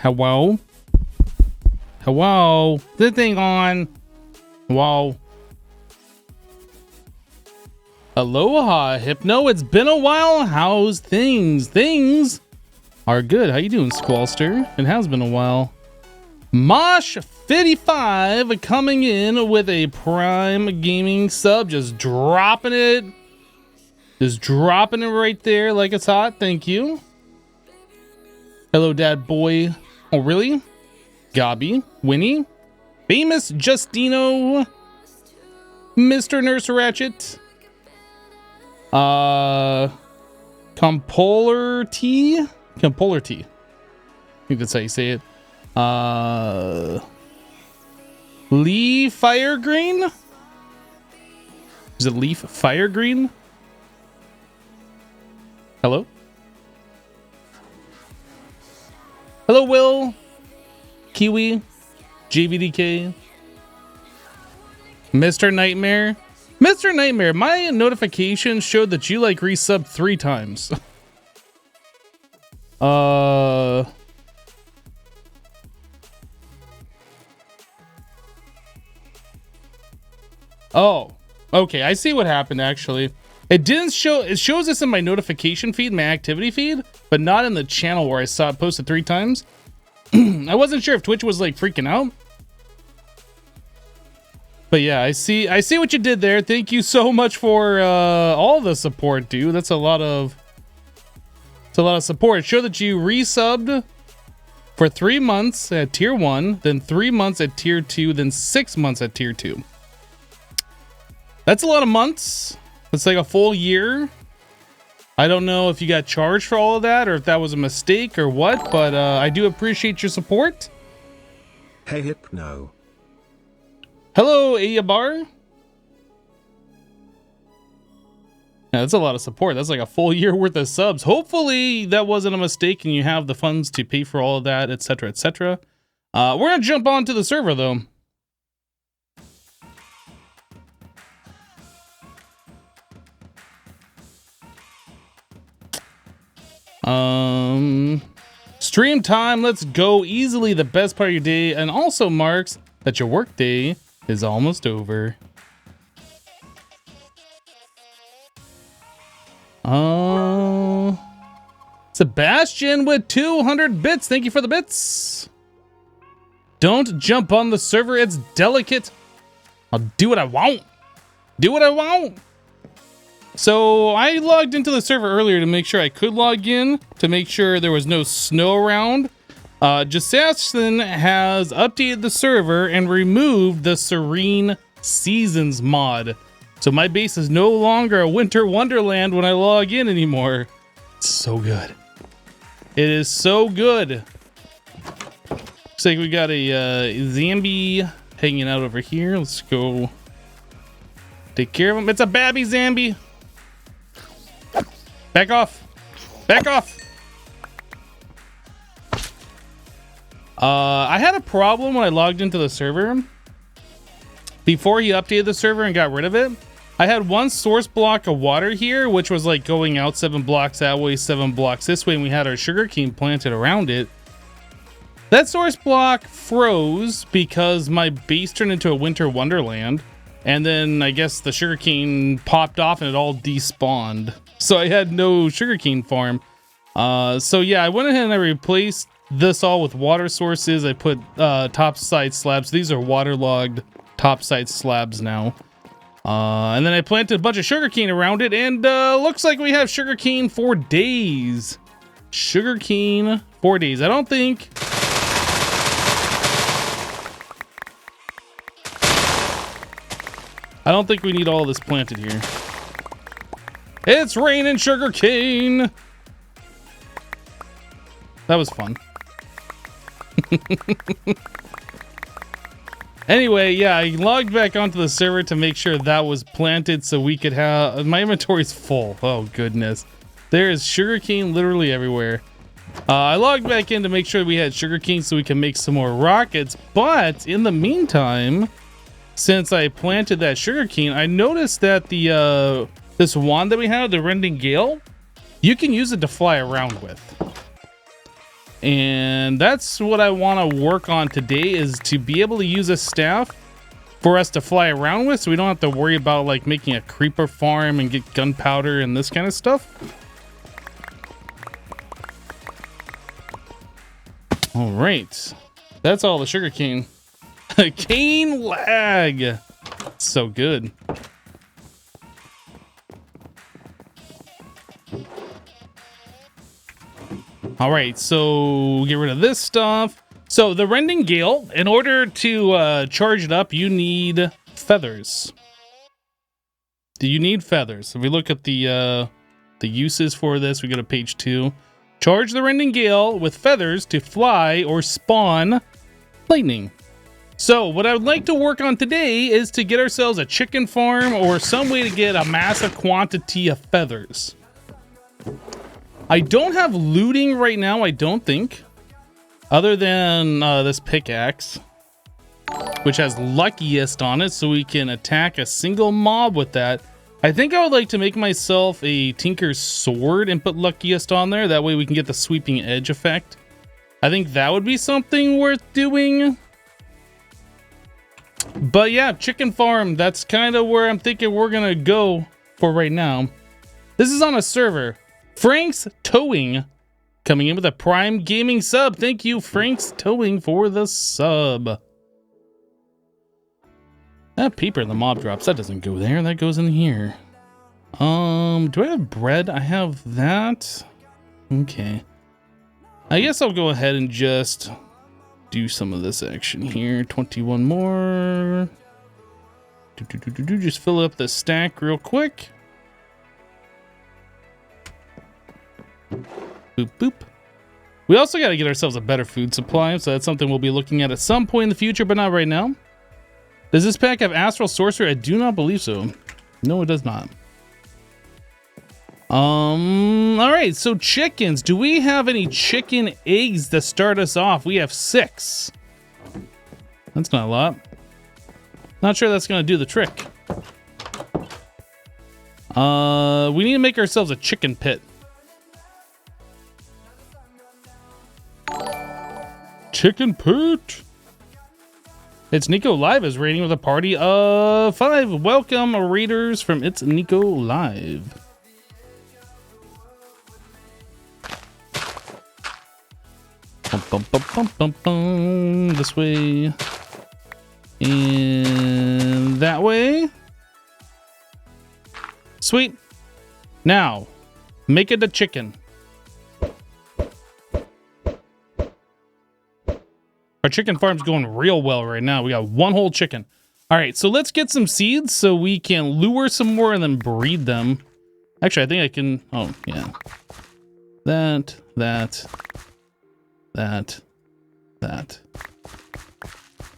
Hello? Hello? The thing on. Wow. Aloha, Hypno. It's been a while. How's things? Things are good. How you doing, Squallster? It has been a while. Mosh55 coming in with a Prime Gaming sub. Just dropping it. Just dropping it right there like it's hot. Thank you. Hello, Dad Boy. Oh, really? Gabi, Winnie, Famous Justino, Mr. Nurse Ratchet, Compoler T. I think that's how you say it. Lee Firegreen? Is it Leaf Firegreen? Hello? Hello, Will, Kiwi, JVDK, Mr. Nightmare. Mr. Nightmare, my notification showed that you like resubbed 3 times. Oh, okay. I see what happened actually. It didn't show, it shows this in my notification feed, my activity feed, but not in the channel where I saw it posted 3 times. I wasn't sure if Twitch was like freaking out. But yeah, I see what you did there. Thank you so much for all the support, dude. That's a lot of support. It showed that you resubbed for 3 months at tier 1, then 3 months at tier 2, then 6 months at tier 2. That's a lot of months. It's like a full year. I don't know if you got charged for all of that or if that was a mistake or what, but I do appreciate your support. Hey Hypno. Hello, Ayabar. Yeah, that's a lot of support. That's like a full year worth of subs. Hopefully that wasn't a mistake and you have the funds to pay for all of that, etc., etc. We're gonna jump onto the server though. Stream time, let's go. Easily the best part of your day, and also marks that your work day is almost over. Sebastian with 200 bits. Thank you for the bits. Don't jump on the server. It's delicate. I'll do what I want. Do what I want. So I logged into the server earlier to make sure I could log in, to make sure there was no snow around. Justin has updated the server and removed the Serene Seasons mod. So my base is no longer a winter wonderland when I log in anymore. It's so good. It is so good. Looks like we got a Zambi hanging out over here. Let's go take care of him. It's a babby Zambi. Back off. Back off. I had a problem when I logged into the server. Before he updated the server and got rid of it, I had one source block of water here, which was like going out 7 blocks that way, 7 blocks this way, and we had our sugarcane planted around it. That source block froze because my base turned into a winter wonderland, and then I guess the sugarcane popped off and it all despawned. So I had no sugarcane farm. So yeah, I went ahead and I replaced this all with water sources. I put topside slabs. These are waterlogged topside slabs now. And then I planted a bunch of sugarcane around it, and looks like we have sugarcane for days. Sugarcane for days. I don't think we need all this planted here. It's raining sugarcane. That was fun. Anyway, yeah, I logged back onto the server to make sure that was planted so we could have... My inventory's full. Oh, goodness. There is sugarcane literally everywhere. I logged back in to make sure we had sugarcane so we can make some more rockets. But in the meantime, since I planted that sugarcane, I noticed that the this wand that we have, the Rending Gale, you can use it to fly around with. And that's what I want to work on today, is to be able to use a staff for us to fly around with, so we don't have to worry about like making a creeper farm and get gunpowder and this kind of stuff. All right, that's all the sugar cane. Cane lag, so good. All right, so get rid of this stuff. So the rending gale, in order to charge it up, you need feathers. Do you need feathers? If we look at the uses for this, we go to page 2. Charge the rending gale with feathers to fly or spawn lightning. So what I would like to work on today is to get ourselves a chicken farm or some way to get a massive quantity of feathers. I don't have looting right now, I don't think. Other than this pickaxe, which has luckiest on it, so we can attack a single mob with that. I think I would like to make myself a tinker's sword and put luckiest on there. That way we can get the sweeping edge effect. I think that would be something worth doing. But yeah, chicken farm, that's kind of where I'm thinking we're gonna go for right now. This is on a server. Frank's Towing coming in with a Prime Gaming sub. Thank you, Frank's Towing, for the sub. That paper in the mob drops, that doesn't go there. That goes in here. Do I have bread? I have that. Okay. I guess I'll go ahead and just do some of this action here. 21 more. Just fill up the stack real quick. Boop, boop. We also got to get ourselves a better food supply, so that's something we'll be looking at some point in the future, but not right now. Does this pack have Astral Sorcerer? I do not believe so. No, it does not. All right, so chickens. Do we have any chicken eggs to start us off? We have 6. That's not a lot. Not sure that's going to do the trick. We need to make ourselves a chicken pit. Chicken pit. It's Nico Live is raiding with a party of 5. Welcome, raiders from It's Nico Live. Bum, bum, bum, bum, bum, bum. This way. And that way. Sweet. Now, make it a chicken. Our chicken farm's going real well right now. We got 1 whole chicken. All right, so let's get some seeds so we can lure some more and then breed them. Actually, I think I can... Oh, yeah. That. All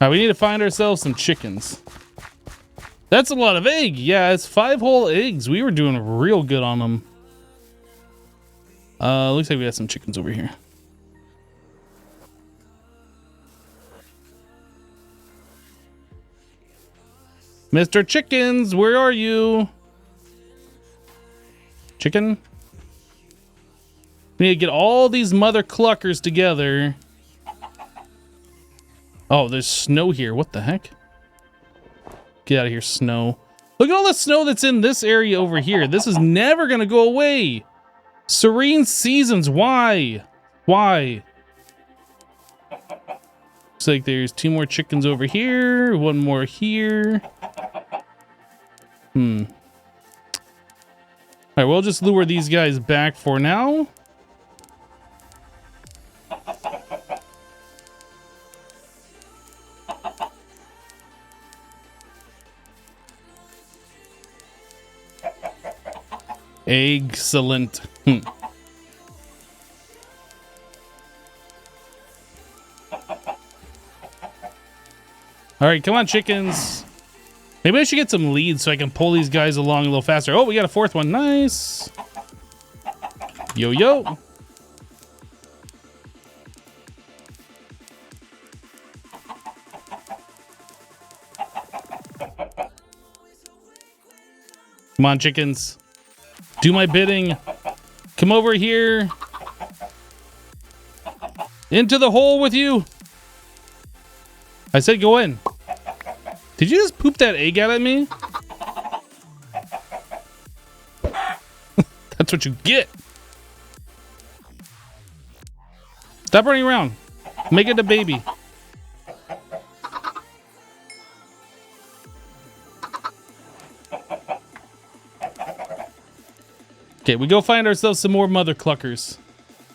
right, we need to find ourselves some chickens. That's a lot of egg. Yeah, it's 5 whole eggs. We were doing real good on them. Looks like we got some chickens over here. Mr. Chickens, where are you? Chicken? We need to get all these mother cluckers together. Oh, there's snow here. What the heck? Get out of here, snow. Look at all the snow that's in this area over here. This is never going to go away. Serene seasons. Why? Why? Looks like there's 2 more chickens over here. 1 more here. All right, we'll just lure these guys back for now. Excellent. All right, come on, chickens. Maybe I should get some leads so I can pull these guys along a little faster. Oh, we got a 4th one. Nice. Yo, yo. Come on, chickens. Do my bidding. Come over here. Into the hole with you. I said go in. Did you just poop that egg out at me? That's what you get. Stop running around. Make it a baby. Okay, we go find ourselves some more mother cluckers.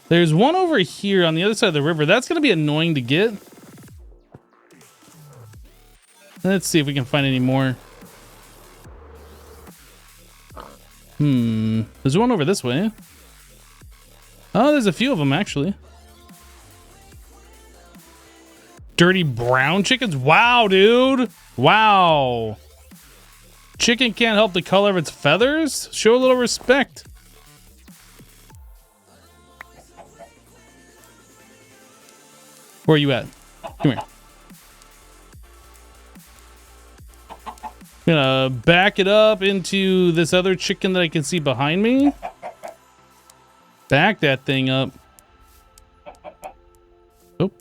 There's one over here on the other side of the river. That's going to be annoying to get. Let's see if we can find any more. There's one over this way. Oh, there's a few of them, actually. Dirty brown chickens? Wow, dude. Wow. Chicken can't help the color of its feathers? Show a little respect. Where are you at? Come here. I'm gonna back it up into this other chicken that I can see behind me. Back that thing up. Oh.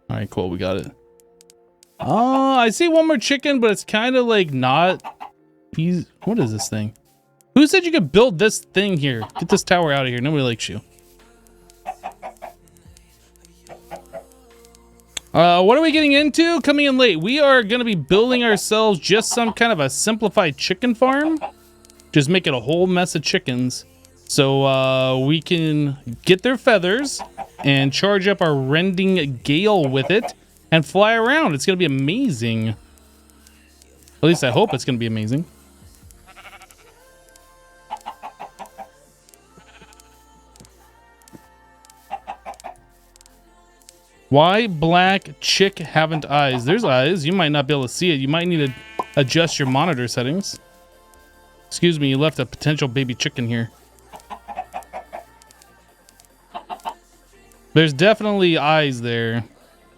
Alright, cool. We got it. Oh, I see one more chicken, but it's kind of like not... What is this thing? Who said you could build this thing here? Get this tower out of here. Nobody likes you. What are we getting into? Coming in late. We are going to be building ourselves just some kind of a simplified chicken farm. Just make it a whole mess of chickens. So we can get their feathers and charge up our rending gale with it and fly around. It's going to be amazing. At least I hope it's going to be amazing. Why black chick haven't eyes? There's eyes. You might not be able to see it. You might need to adjust your monitor settings. Excuse me, you left a potential baby chicken here. There's definitely eyes there.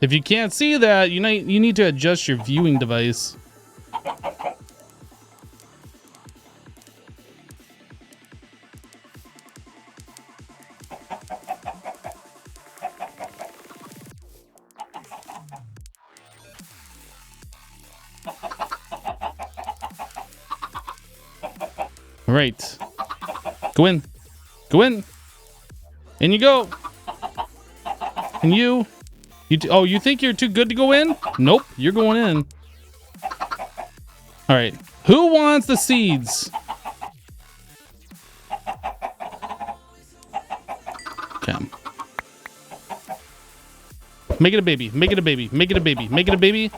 If you can't see that, you need to adjust your viewing device. All right. Go in. Go in. In you go. And you think you're too good to go in? Nope, you're going in. All right. Who wants the seeds? Okay. Make it a baby. Make it a baby. Make it a baby. Make it a baby.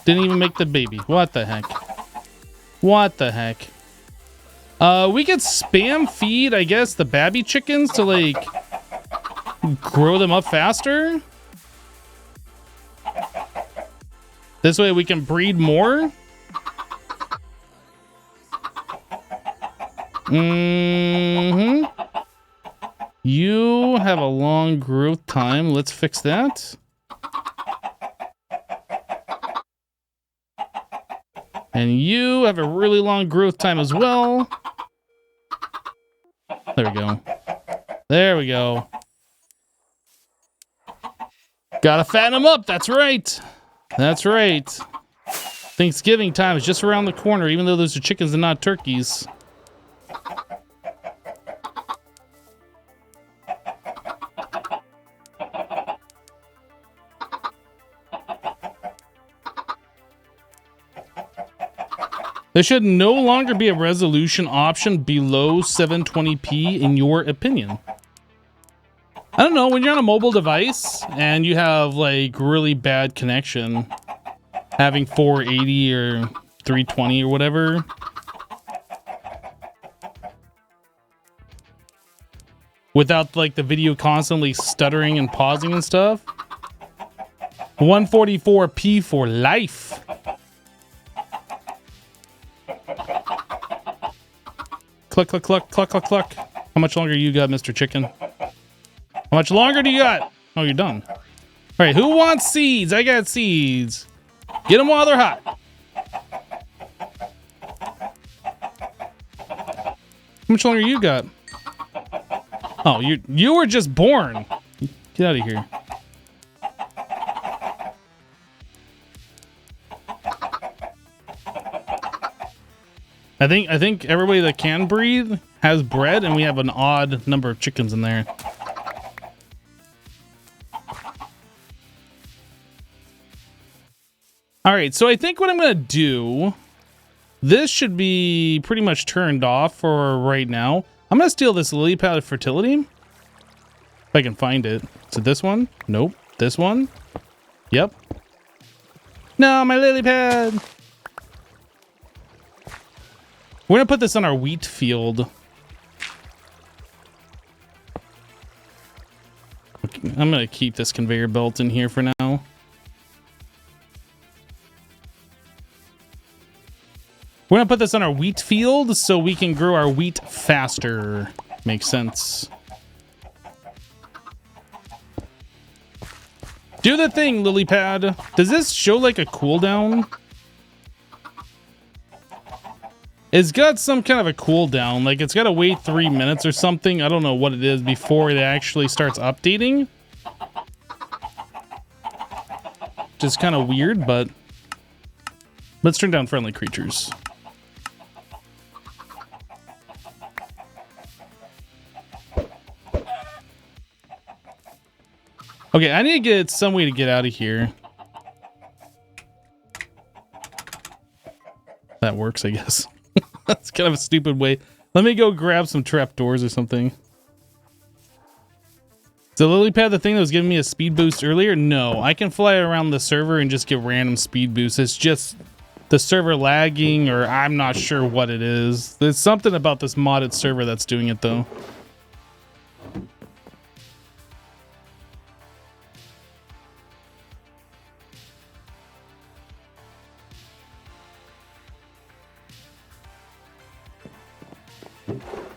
Didn't even make the baby. What the heck? What the heck? We could spam feed, I guess, the babby chickens to like grow them up faster. This way we can breed more. You have a long growth time. Let's fix that. And you have a really long growth time as well. There we go. There we go. Gotta fatten them up. That's right. That's right. Thanksgiving time is just around the corner, even though those are chickens and not turkeys. There should no longer be a resolution option below 720p in your opinion. I don't know, when you're on a mobile device and you have like really bad connection, having 480 or 320 or whatever. Without like the video constantly stuttering and pausing and stuff. 144p for life. Cluck, cluck, cluck, cluck, cluck, cluck. How much longer you got, Mr. Chicken? How much longer do you got? Oh, you're done. All right, who wants seeds? I got seeds. Get them while they're hot. How much longer you got? Oh, you were just born. Get out of here. I think everybody that can breathe has bread, and we have an odd number of chickens in there. All right, so I think what I'm gonna do, this should be pretty much turned off for right now. I'm gonna steal this lily pad of fertility. If I can find it. Is it this one? Nope. This one? Yep. No, my lily pad. We're gonna put this on our wheat field. Okay, I'm gonna keep this conveyor belt in here for now. We're gonna put this on our wheat field so we can grow our wheat faster. Makes sense. Do the thing, lily pad. Does this show like a cooldown? It's got some kind of a cooldown. Like it's got to wait 3 minutes or something. I don't know what it is before it actually starts updating. Just kind of weird, but let's turn down friendly creatures. Okay, I need to get some way to get out of here. That works, I guess. That's kind of a stupid way. Let me go grab some trapdoors or something. Is the lily pad the thing that was giving me a speed boost earlier? No, I can fly around the server and just get random speed boosts. It's just the server lagging, or I'm not sure what it is. There's something about this modded server that's doing it though.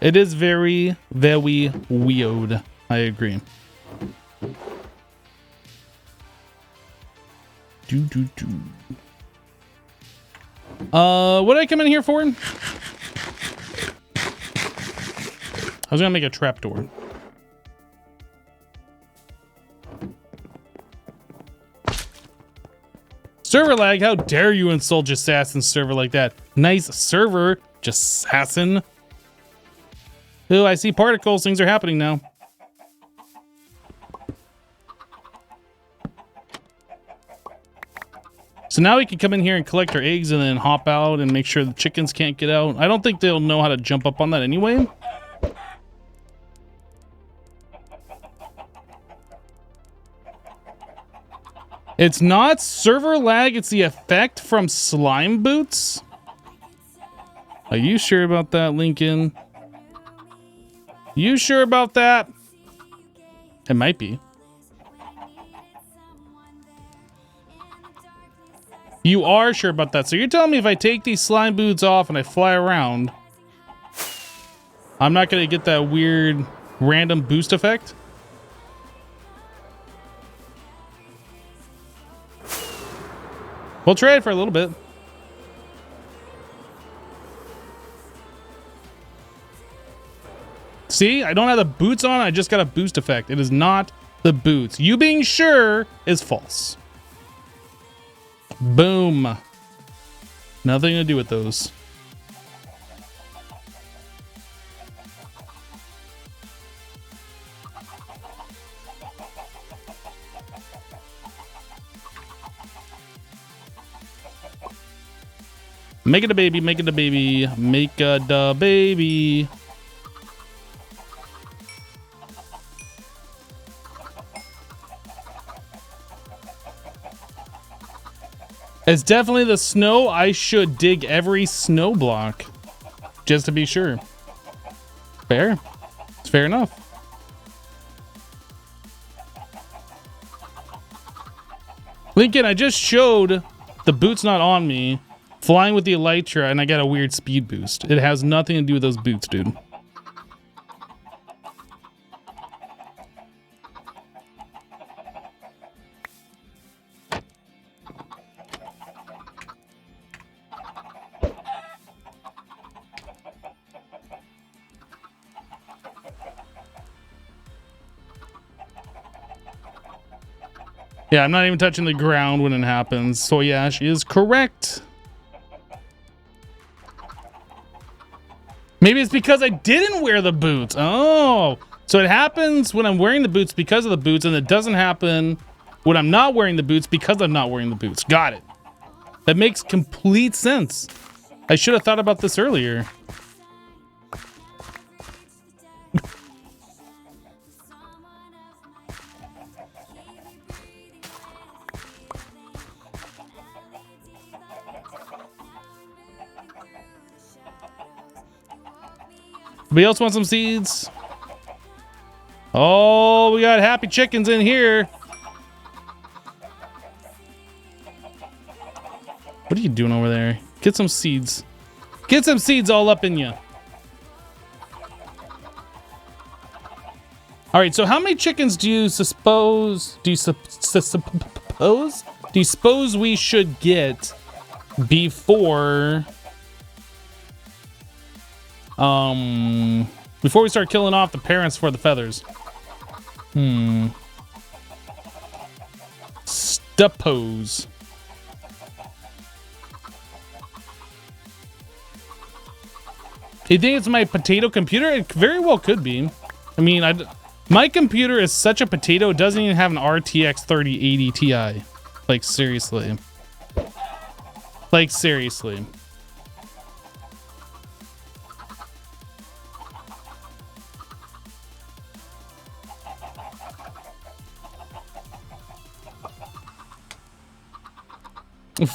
It is very, very weird. I agree. What did I come in here for? I was gonna make a trapdoor. Server lag, how dare you insult Jassassin's server like that? Nice server, Jassassin. Ooh, I see particles. Things are happening now. So now we can come in here and collect our eggs and then hop out and make sure the chickens can't get out. I don't think they'll know how to jump up on that anyway. It's not server lag. It's the effect from slime boots. Are you sure about that, Lincoln? You sure about that? It might be. You are sure about that. So you're telling me if I take these slime boots off and I fly around, I'm not going to get that weird random boost effect? We'll try it for a little bit. See, I don't have the boots on. I just got a boost effect. It is not the boots. You being sure is false. Boom. Nothing to do with those. Make it a baby, make it a baby, make it a baby. It's definitely the snow. I should dig every snow block just to be sure. Fair. It's fair enough. Lincoln, I just showed the boots not on me, flying with the elytra, and I got a weird speed boost. It has nothing to do with those boots, dude. Yeah, I'm not even touching the ground when it happens. Soy Ash is correct. Maybe it's because I didn't wear the boots. Oh, so it happens when I'm wearing the boots because of the boots, and it doesn't happen when I'm not wearing the boots because I'm not wearing the boots. Got it. That makes complete sense. I should have thought about this earlier. Anybody else want some seeds? Oh, we got happy chickens in here. What are you doing over there? Get some seeds. Get some seeds all up in you. All right, so how many chickens do you suppose we should get before before we start killing off the parents for the feathers? Suppose. You think it's my potato computer? It very well could be. I mean, my computer is such a potato, it doesn't even have an RTX 3080 Ti. Like, seriously. Like, seriously.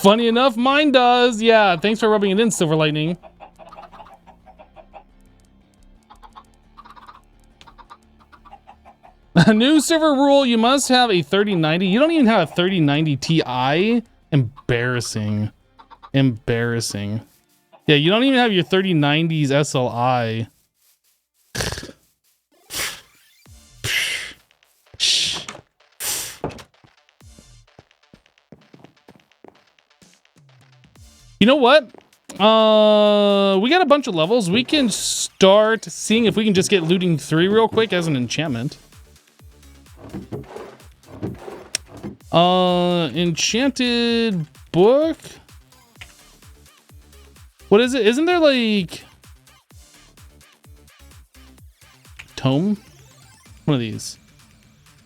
Funny enough, mine does. Yeah, thanks for rubbing it in, Silver Lightning. A new server rule, you must have a 3090. You don't even have a 3090 Ti. Embarrassing. Embarrassing. Yeah, you don't even have your 3090s SLI. You know what? We got a bunch of levels. We can start seeing if we can just get looting 3 real quick as an enchantment. Enchanted book. What is it? Isn't there like tome? One of these.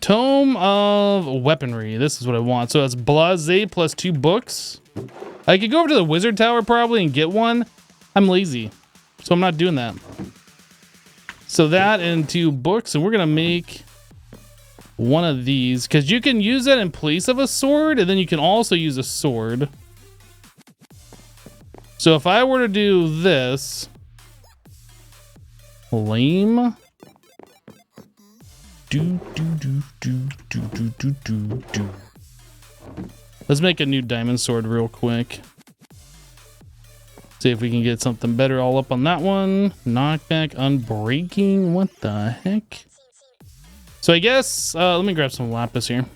Tome of weaponry. This is what I want. So it's Blase plus 2 books. I could go over to the wizard tower probably and get one. I'm lazy, so I'm not doing that. So that and 2 books, and we're gonna make one of these because you can use that in place of a sword, and then you can also use a sword. So if I were to do this, lame. Let's make a new diamond sword real quick. See if we can get something better all up on that one. Knockback, unbreaking. What the heck? So I guess, let me grab some lapis here.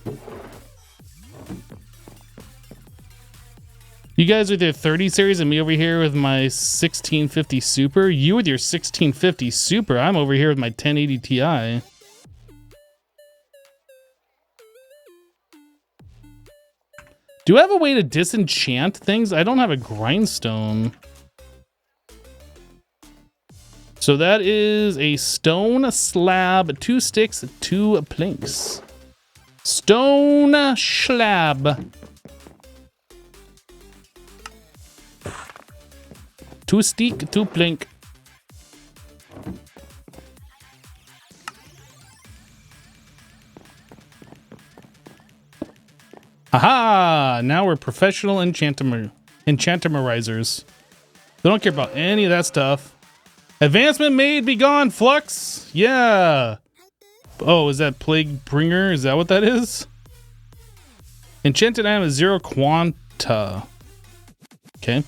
You guys with your 30 series and me over here with my 1650 Super. You with your 1650 Super. I'm over here with my 1080 Ti. Do I have a way to disenchant things? I don't have a grindstone. So that is a stone slab, 2 sticks, 2 planks. Stone slab. 2 stick, 2 plank. Aha! Now we're professional enchanterizers. They don't care about any of that stuff. Advancement made, be gone, Flux. Yeah. Oh, is that Plague Bringer? Is that what that is? Enchanted item is 0 quanta. Okay.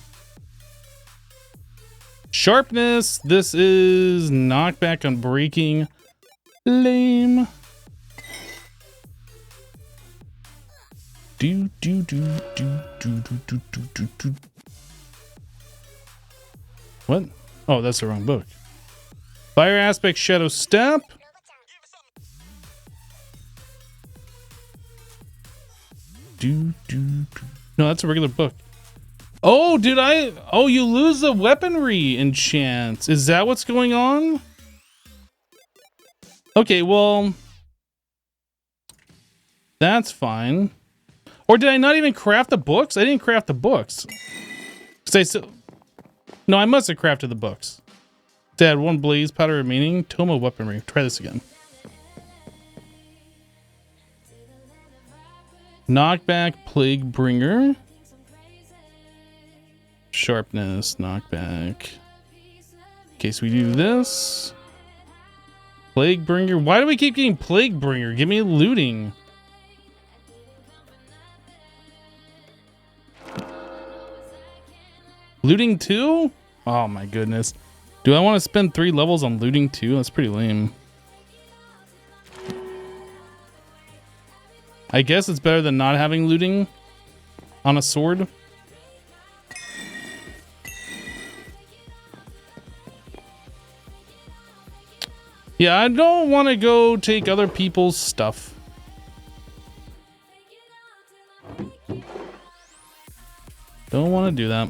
Sharpness. This is knockback on breaking. Lame. Do. What? Oh, that's the wrong book. Fire aspect, shadow step. No, that's a regular book. Oh, did I? Oh, you lose the weaponry enchant. Is that what's going on? Okay, well, that's fine. Or did I not even craft the books? I didn't craft the books. No, I must have crafted the books. To add 1 blaze powder remaining. Tome of weaponry. Try this again. Knockback, plague bringer. Sharpness, knockback. Okay, so we do this. Plague bringer. Why do we keep getting plague bringer? Give me looting. Looting 2? Oh my goodness. Do I want to spend 3 levels on looting 2? That's pretty lame. I guess it's better than not having looting on a sword. Yeah, I don't want to go take other people's stuff. Don't want to do that.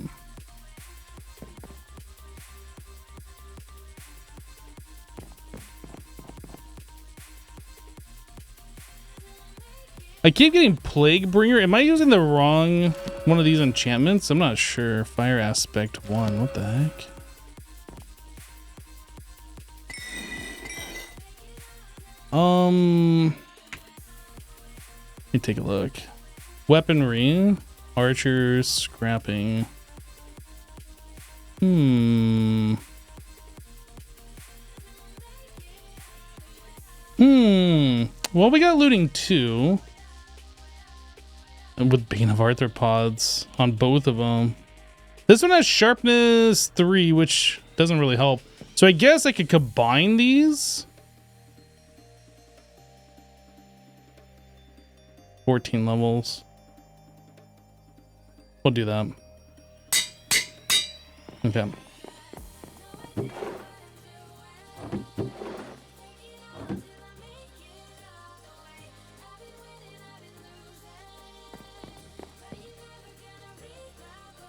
I keep getting Plague Bringer. Am I using the wrong one of these enchantments? I'm not sure. Fire Aspect 1. What the heck? Let me take a look. Weaponry. Archers. Scrapping. Well, we got looting 2. And with Bane of Arthropods on both of them. This one has Sharpness 3, which doesn't really help. So I guess I could combine these. 14 levels. We'll do that. Okay.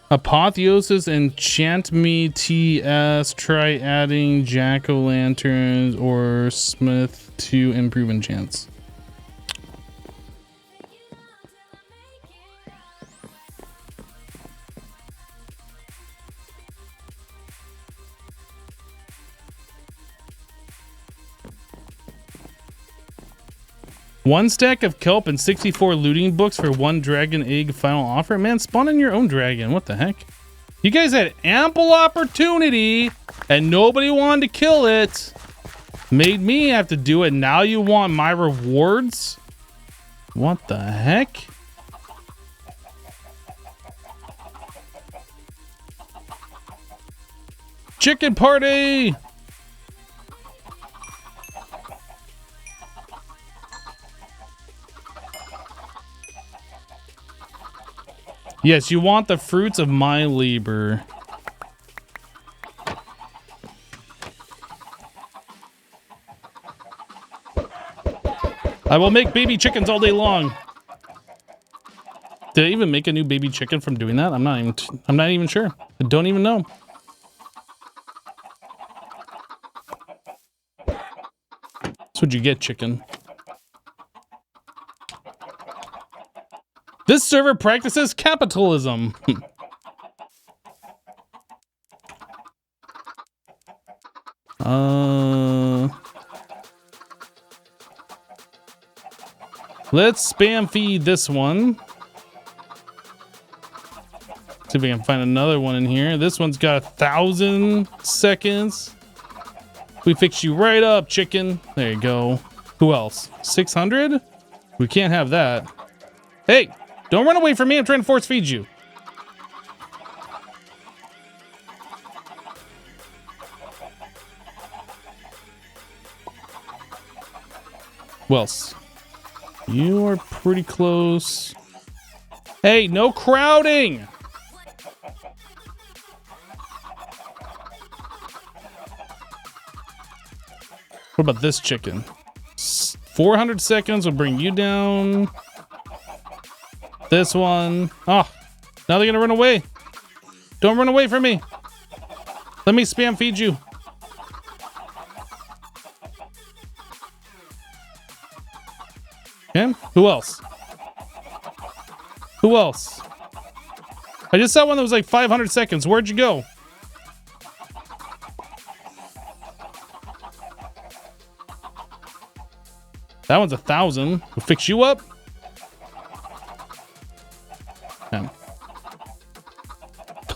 Apotheosis enchant me TS. Try adding jack-o'-lanterns or smith to improve enchants. One stack of kelp and 64 looting books for 1 dragon egg final offer. Man, spawn in your own dragon. What the heck? You guys had ample opportunity and nobody wanted to kill it. Made me have to do it. Now you want my rewards? What the heck? Chicken party! Yes, you want the fruits of my labor. I will make baby chickens all day long. Did I even make a new baby chicken from doing that? I'm not even sure. I don't even know. That's what you get, chicken. This server practices capitalism. Let's spam feed this one. See if we can find another one in here. This one's got 1,000 seconds. We fix you right up, chicken. There you go. Who else? 600? We can't have that. Hey! Don't run away from me. I'm trying to force feed you. Who else? You are pretty close. Hey, no crowding. What about this chicken? 400 seconds will bring you down. This one. Oh, now they're gonna run away. Don't run away from me. Let me spam feed you. Okay, who else? Who else? I just saw one that was like 500 seconds. Where'd you go? That one's 1,000. We'll fix you up. Okay.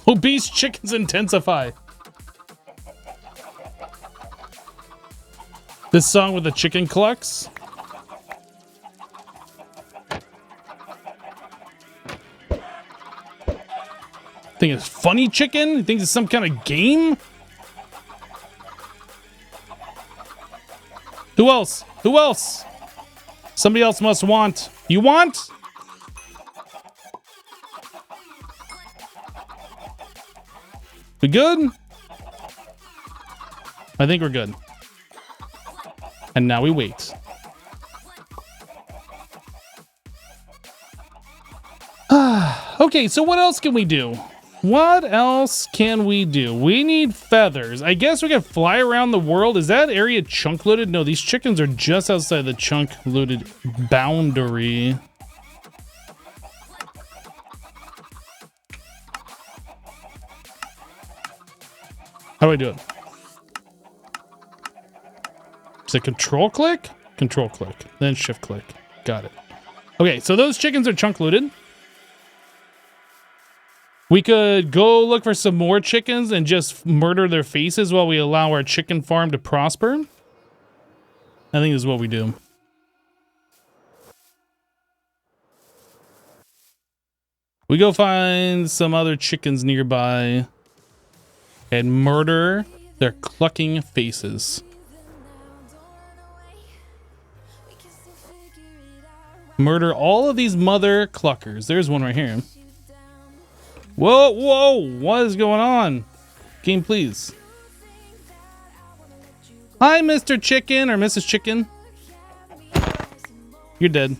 Obese chickens intensify. This song with the chicken clucks. Think it's funny chicken? You think it's some kind of game? Who else? Who else? Somebody else must want. You want? We good? I think we're good. And now we wait. Okay, so what else can we do? What else can we do? We need feathers. I guess we can fly around the world. Is that area chunk loaded? No, these chickens are just outside the chunk loaded boundary. How do I do it? Is it control click? Control click, then shift click. Got it. Okay, so those chickens are chunk loaded. We could go look for some more chickens and just murder their faces while we allow our chicken farm to prosper. I think this is what we do. We go find some other chickens nearby and murder their clucking faces. Murder all of these mother cluckers. There's one right here. Whoa, whoa, what is going on? Game, please. Hi, Mr. Chicken or Mrs. Chicken. You're dead.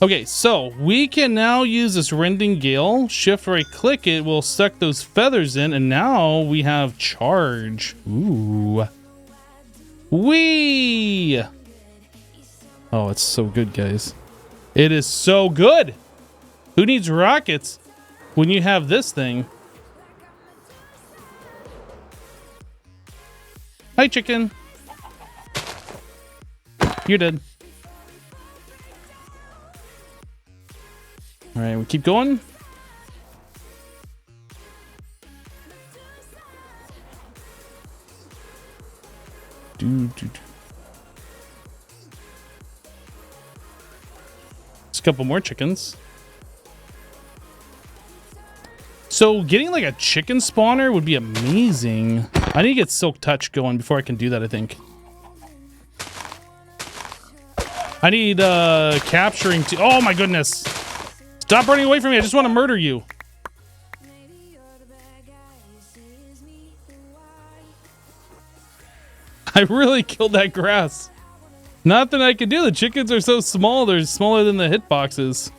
Okay, so we can now use this rending gale. Shift right click it will suck those feathers in, and now we have charge. Ooh. Whee! Oh, it's so good, guys. It is so good. Who needs rockets when you have this thing? Hi, chicken. You're dead. All right, we keep going. Just a couple more chickens. So getting like a chicken spawner would be amazing. I need to get Silk Touch going before I can do that, I think. I need capturing to. Oh my goodness. Stop running away from me. I just want to murder you. I really killed that grass. Nothing I can do. The chickens are so small. They're smaller than the hitboxes.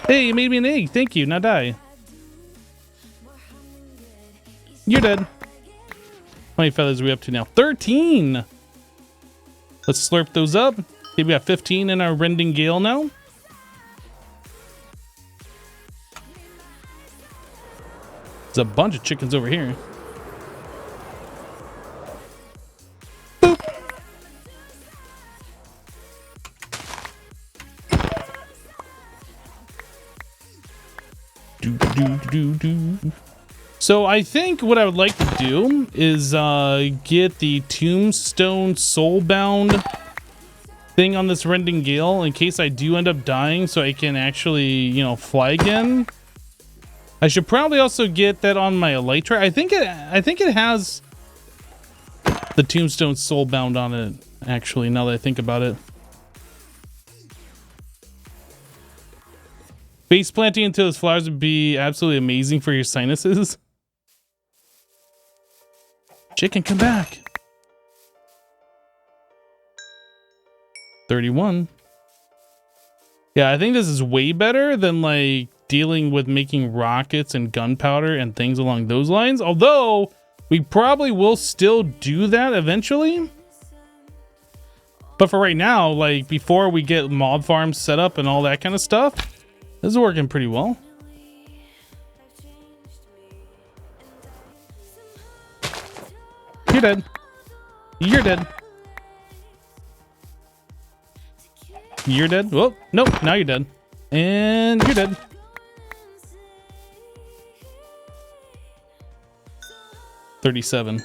Hey, you made me an egg. Thank you. Now die. You're dead. How many feathers are we up to now? 13. Let's slurp those up. Okay, we got 15 in our rending gale now. There's a bunch of chickens over here. Boop. So I think what I would like to do is get the Tombstone Soulbound thing on this rending gale in case I do end up dying, so I can actually, you know, fly again. I should probably also get that on my Elytra. I think it has the Tombstone Soulbound on it, actually, now that I think about it. Face planting into those flowers would be absolutely amazing for your sinuses. Chicken, come back. 31. Yeah, I think this is way better than like dealing with making rockets and gunpowder and things along those lines. Although we probably will still do that eventually. But for right now, like before we get mob farms set up and all that kind of stuff, this is working pretty well. You're dead. You're dead. You're dead. Well, nope. Now you're dead. And you're dead. $37.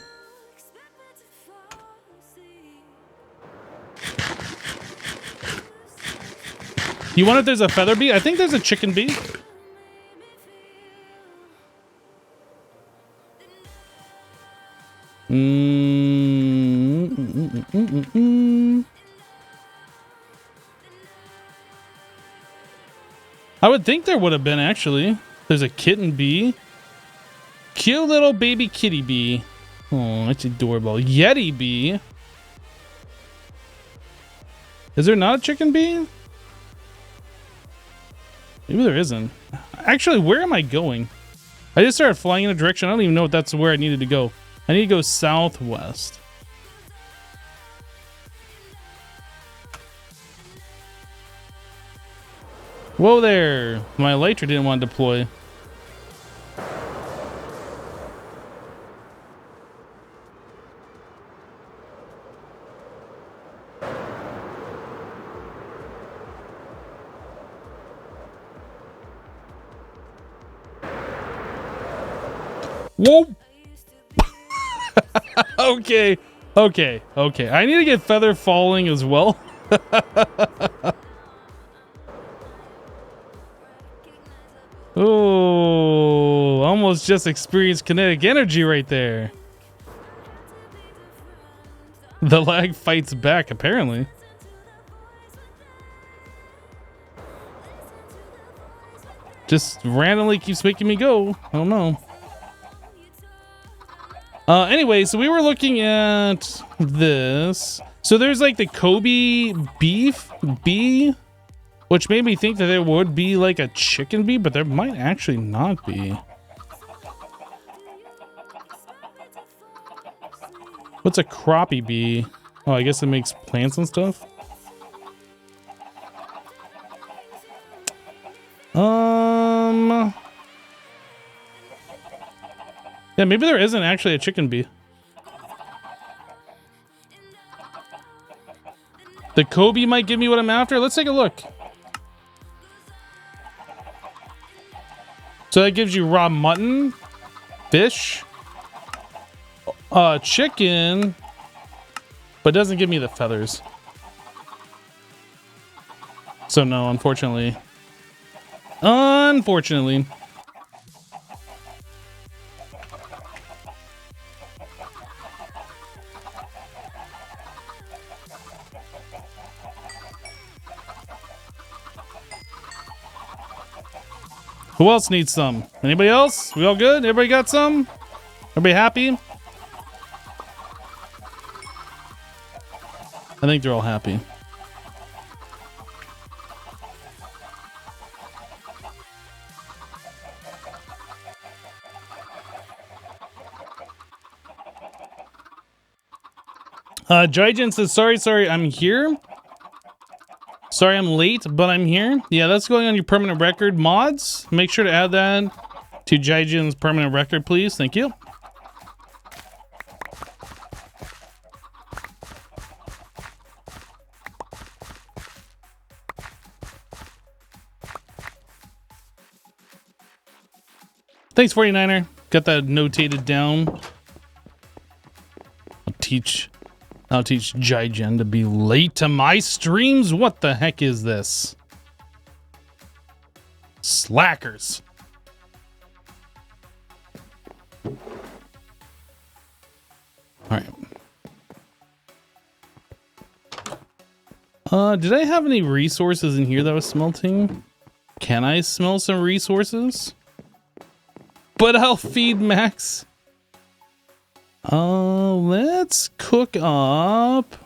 You wonder if there's a feather bee? I think there's a chicken bee. I would think there would have been, actually. There's a kitten bee. Cute little baby kitty bee. Oh, that's adorable. Yeti bee. Is there not a chicken bee? Maybe there isn't. Actually, where am I going? I just started flying in a direction. I don't even know if that's where I needed to go. I need to go southwest. Whoa there. My elytra didn't want to deploy. Whoa. Okay. I need to get feather falling as well. Oh, almost just experienced kinetic energy right there. The lag fights back, apparently. Just randomly keeps making me go. I don't know. Anyway, so we were looking at this. So there's like the Kobe beef bee, which made me think that there would be like a chicken bee, but there might actually not be. What's a crappie bee? Oh, I guess it makes plants and stuff. Yeah, maybe there isn't actually a chicken bee. The Kobe might give me what I'm after. Let's take a look. So that gives you raw mutton, fish, chicken, but doesn't give me the feathers. So no, unfortunately. Unfortunately. Who else needs some? Anybody else? We all good? Everybody got some? Everybody happy? I think they're all happy. Jigen says, sorry, I'm here. Sorry I'm late, but I'm here. Yeah, that's going on your permanent record. Mods, make sure to add that to Jigen's permanent record, please. Thank you. Thanks, 49er. Got that notated down. I'll teach Jigen to be late to my streams. What the heck is this? Slackers. All right. Did I have any resources in here that was smelting? Can I smell some resources? But I'll feed Max. Let's cook up.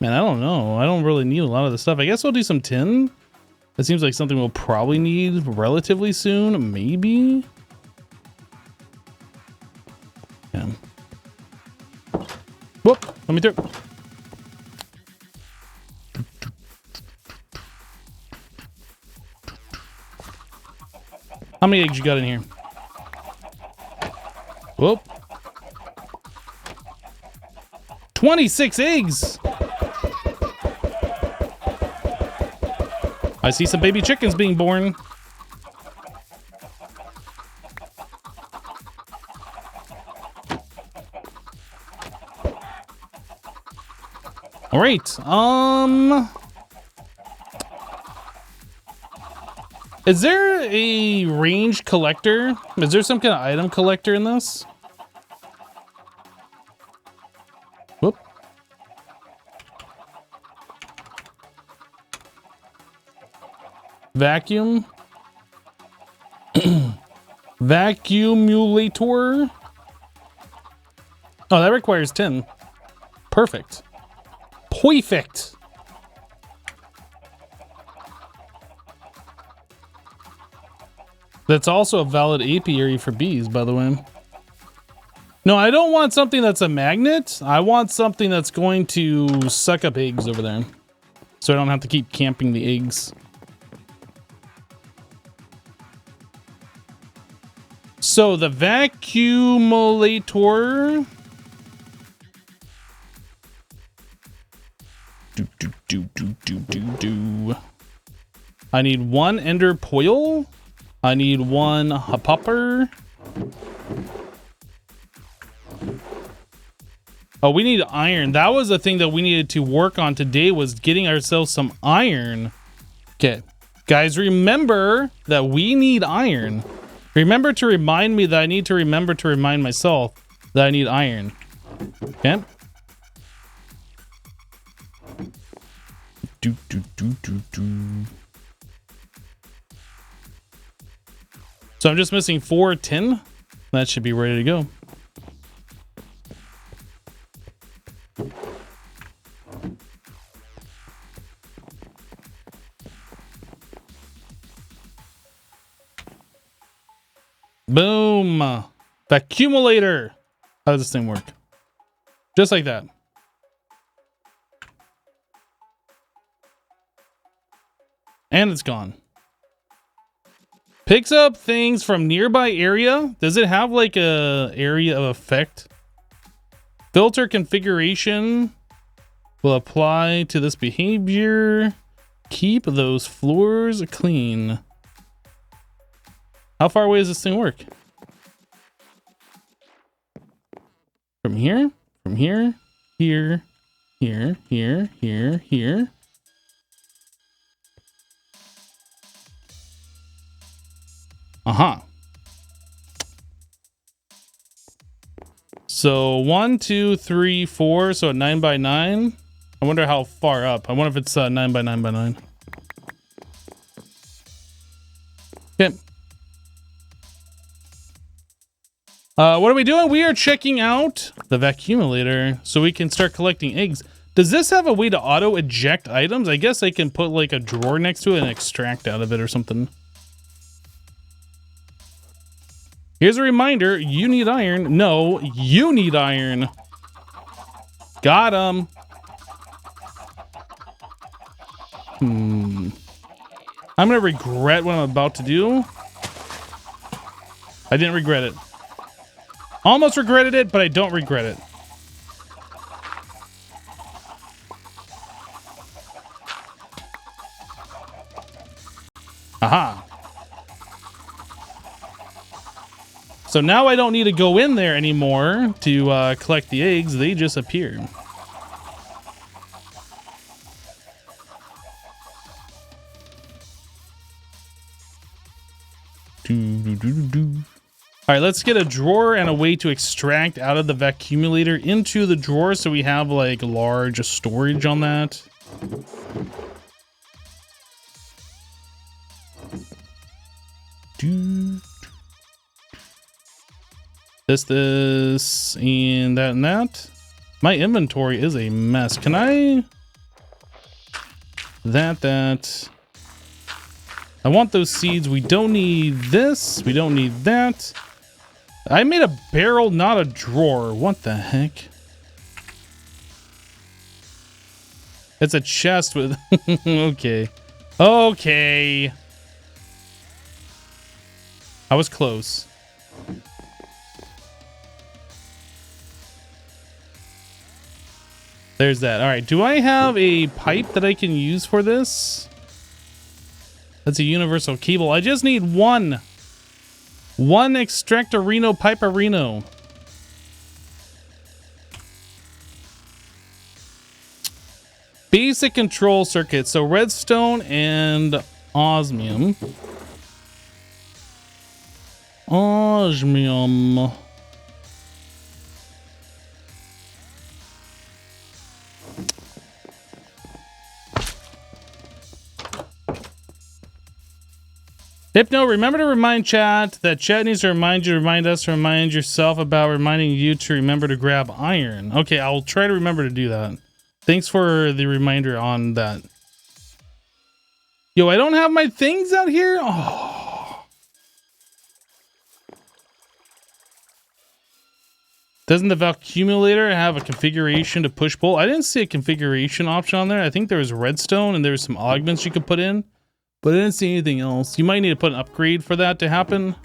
Man, I don't know. I don't really need a lot of the stuff. I guess I'll do some tin. That seems like something we'll probably need relatively soon. Maybe. Yeah. Whoop. Let me through. How many eggs you got in here? Whoop. 26 eggs. I see some baby chickens being born. All right. Is there a range collector? Is there some kind of item collector in this? Whoop. Vacuum. Vacuumulator. Oh, that requires 10. Perfect. Perfect. That's also a valid apiary for bees, by the way. No, I don't want something that's a magnet. I want something that's going to suck up eggs over there. So I don't have to keep camping the eggs. So the vacuumulator. I need one ender poil. I need one hopper. Oh, we need iron. That was the thing that we needed to work on today, was getting ourselves some iron. Okay, guys, remember that we need iron. Remember to remind me that I need to remember to remind myself that I need iron. Okay. So I'm just missing 4 tin. That should be ready to go. Boom. Vacuumulator. How does this thing work? Just like that. And it's gone. Picks up things from nearby area. Does it have like a area of effect? Filter configuration will apply to this behavior. Keep those floors clean. How far away does this thing work? From here? From here? Here? Here? Here? Here? Here? Uh-huh. So 1, 2, 3, 4. So a 9 by 9. I wonder how far up. I wonder if it's 9 by 9 by 9. Okay. What are we doing? We are checking out the vacuumulator so we can start collecting eggs. Does this have a way to auto eject items? I guess I can put like a drawer next to it and extract out of it or something. Here's a reminder, you need iron. No, you need iron. Got him. I'm gonna regret what I'm about to do. I didn't regret it. Almost regretted it, but I don't regret it. Aha. So now I don't need to go in there anymore to collect the eggs. They just appear. All right, let's get a drawer and a way to extract out of the vacuumulator into the drawer so we have like large storage on that. This, and that, and that. My inventory is a mess. Can I... That. I want those seeds. We don't need this. We don't need that. I made a barrel, not a drawer. What the heck? It's a chest with... Okay. Okay. I was close. There's that. All right. Do I have a pipe that I can use for this? That's a universal cable. I just need one. One extractorino piperino. Basic control circuit. So redstone and osmium. Osmium. Hypno, remember to remind chat that chat needs to remind you, remind us, remind yourself about reminding you to remember to grab iron. Okay, I'll try to remember to do that. Thanks for the reminder on that. Yo, I don't have my things out here? Oh. Doesn't the Valcumulator have a configuration to push pull? I didn't see a configuration option on there. I think there was redstone and there was some augments you could put in. But I didn't see anything else. You might need to put an upgrade for that to happen.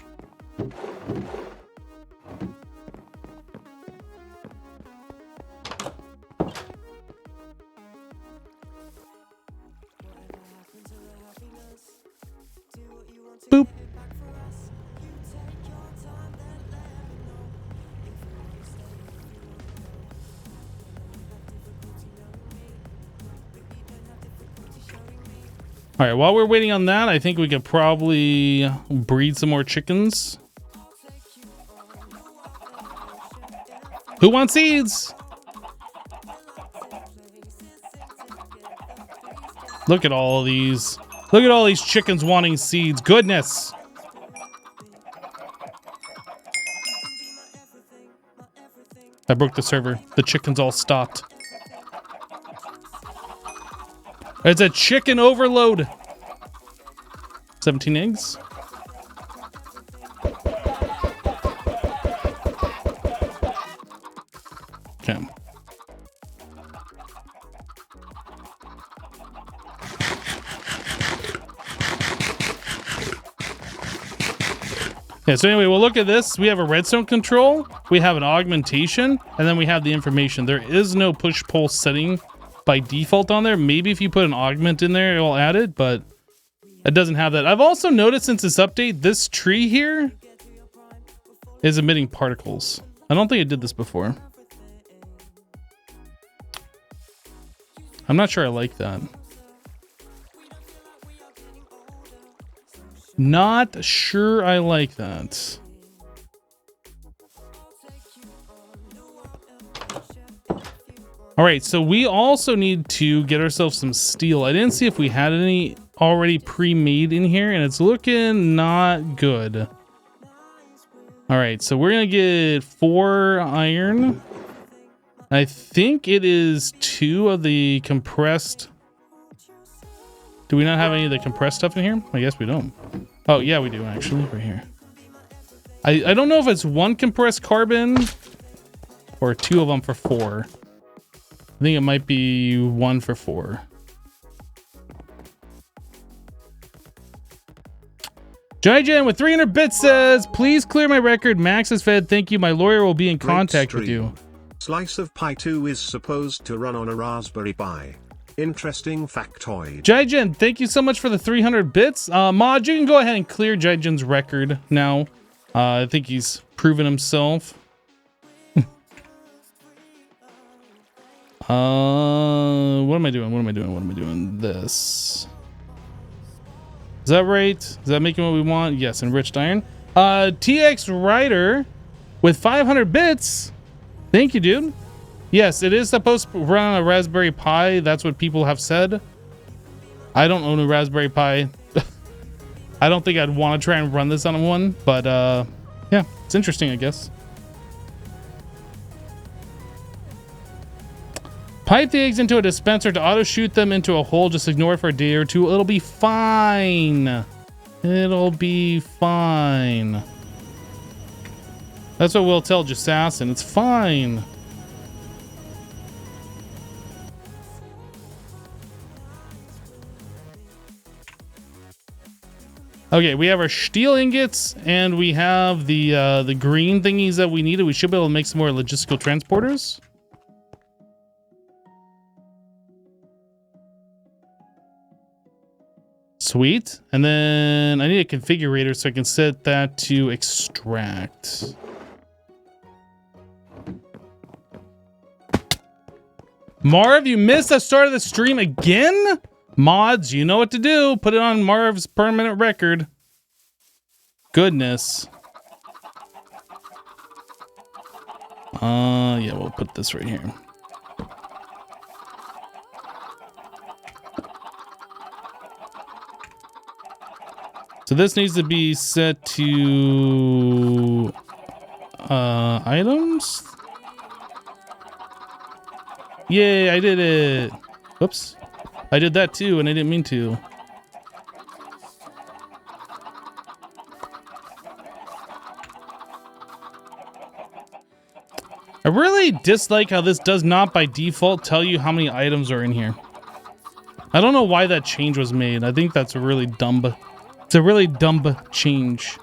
Boop. All right, while we're waiting on that, I think we could probably breed some more chickens. Who wants seeds? Look at all of these. Look at all these chickens wanting seeds. Goodness. I broke the server. The chickens all stopped. It's a chicken overload. 17 eggs. Okay. Yeah, so anyway, we'll look at this. We have a redstone control, we have an augmentation, and then we have the information. There is no push-pull setting by default on there. Maybe if you put an augment in there, it'll add it, but it doesn't have that. I've also noticed since this update, this tree here is emitting particles. I don't think it did this before. I'm not sure I like that. Not sure I like that. All right, so we also need to get ourselves some steel. I didn't see if we had any already pre-made in here, and it's looking not good. All right, so we're gonna get 4 iron. I think it is 2 of the compressed. Do we not have any of the compressed stuff in here? I guess we don't. Oh, yeah, we do actually, right here. I don't know if it's 1 compressed carbon or 2 of them for 4. I think it might be 1 for 4. Jijen with 300 bits says, please clear my record. Max is fed. Thank you. My lawyer will be in contact with you. Slice of Pie 2 is supposed to run on a Raspberry Pi. Interesting factoid. Jijen, thank you so much for the 300 bits. Mod, you can go ahead and clear Jijen's record now. I think he's proven himself. What am I doing? What am I doing? What am I doing? This. Is that right? Is that making what we want? Yes, enriched iron. TX Rider with 500 bits. Thank you, dude. Yes, it is supposed to run on a Raspberry Pi. That's what people have said. I don't own a Raspberry Pi. I don't think I'd want to try and run this on one, but yeah, it's interesting, I guess. Pipe the eggs into a dispenser to auto shoot them into a hole. Just ignore it for a day or two. It'll be fine. It'll be fine. That's what we'll tell Jassassin. It's fine. Okay, we have our steel ingots and we have the green thingies that we needed. We should be able to make some more logistical transporters. Sweet. And then I need a configurator so I can set that to extract. Marv, you missed the start of the stream again? Mods, you know what to do. Put it on Marv's permanent record. Goodness. Yeah, we'll put this right here. So this needs to be set to items. Yay, I did it. Whoops. I did that too, and I didn't mean to. I really dislike how this does not by default tell you how many items are in here. I don't know why that change was made. I think that's really dumb. It's a really dumb change.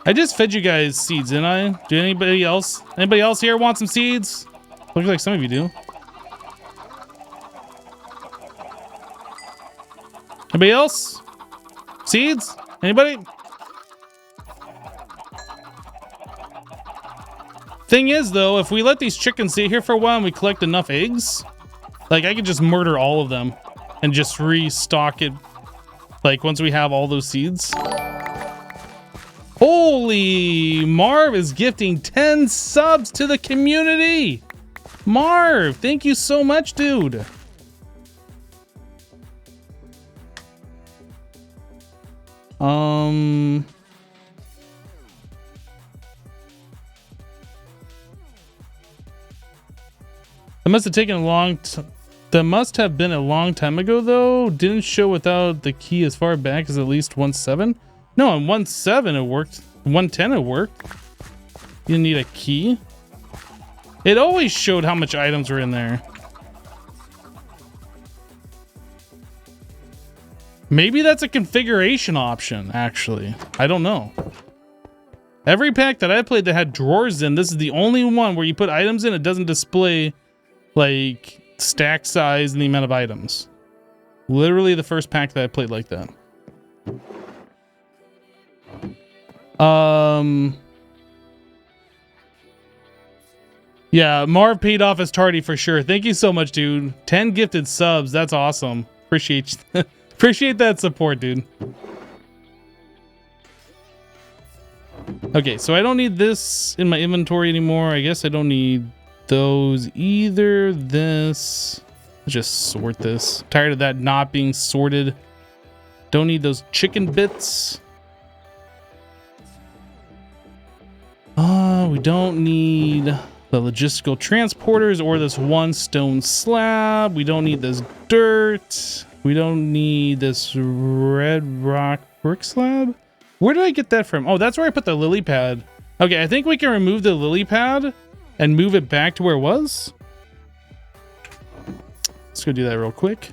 I just fed you guys seeds, didn't I? Do anybody else here want some seeds? Looks like some of you do. Anybody else? Seeds? Anybody? Thing is, though, if we let these chickens sit here for a while and we collect enough eggs, like I could just murder all of them and just restock it. Like once we have all those seeds. Holy, Marv is gifting 10 subs to the community. Marv, thank you so much, dude. That must have taken a long that must have been a long time ago, though. Didn't show without the key as far back as at least 1.7. No, on 1.7 it worked. 1.10 it worked. You didn't need a key. It always showed how much items were in there. Maybe that's a configuration option, actually. I don't know. Every pack that I played that had drawers in, this is the only one where you put items in, it doesn't display like stack size and the amount of items. Literally the first pack that I played like that. Yeah, Marv paid off his tardy for sure. Thank you so much, dude. 10 gifted subs. That's awesome. Appreciate that support, dude. Okay, so I don't need this in my inventory anymore. I guess I don't need those either. This. Let's just sort this. Tired of that not being sorted. Don't need those chicken bits. We don't need the logistical transporters or this one stone slab. We don't need this dirt. We don't need this red rock brick slab. Where did I get that from? Oh, that's where I put the lily pad. Okay, I think we can remove the lily pad and move it back to where it was. Let's go do that real quick.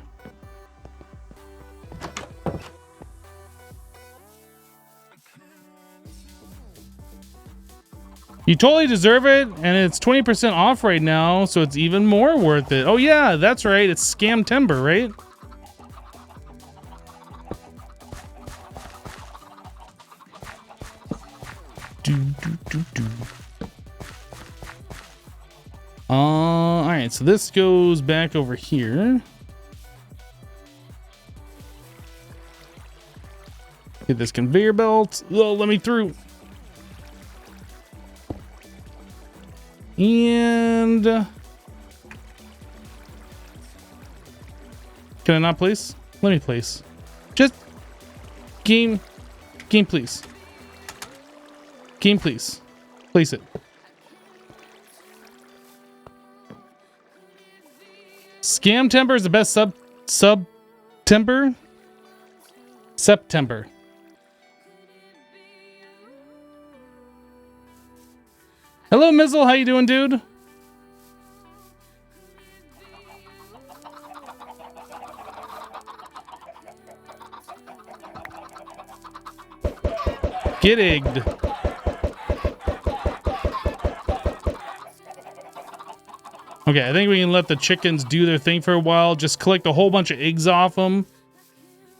You totally deserve it, and it's 20% off right now, so it's even more worth it. Oh yeah, that's right. It's Scam Timber, right? All right, so this goes back over here. Get this conveyor belt. Oh, let me through. And can I not place? Let me place. Just game, please. Game, please. Place it. Scam temper is the best sub temper. September. Hello, Mizzle. How you doing, dude? Get egged. Okay, I think we can let the chickens do their thing for a while. Just collect a whole bunch of eggs off them.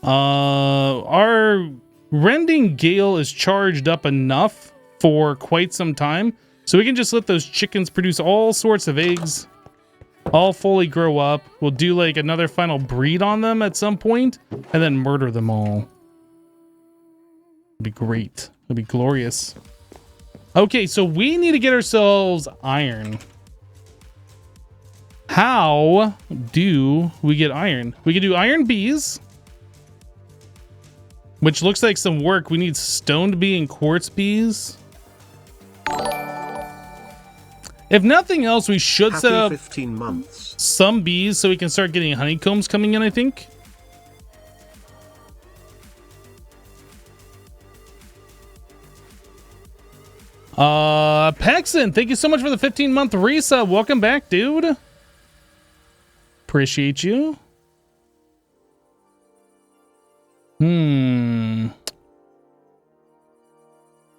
Our rending gale is charged up enough for quite some time. So we can just let those chickens produce all sorts of eggs. All fully grow up. We'll do like another final breed on them at some point. And then murder them all. It'd be great. It'd be glorious. Okay, so we need to get ourselves iron. How do we get iron? We can do iron bees, which looks like some work. We need stoned bee and quartz bees. If nothing else, we should set up 15 months. Some bees so we can start getting honeycombs coming in, I think. Paxton, thank you so much for the 15-month resub. Welcome back, dude. Appreciate you.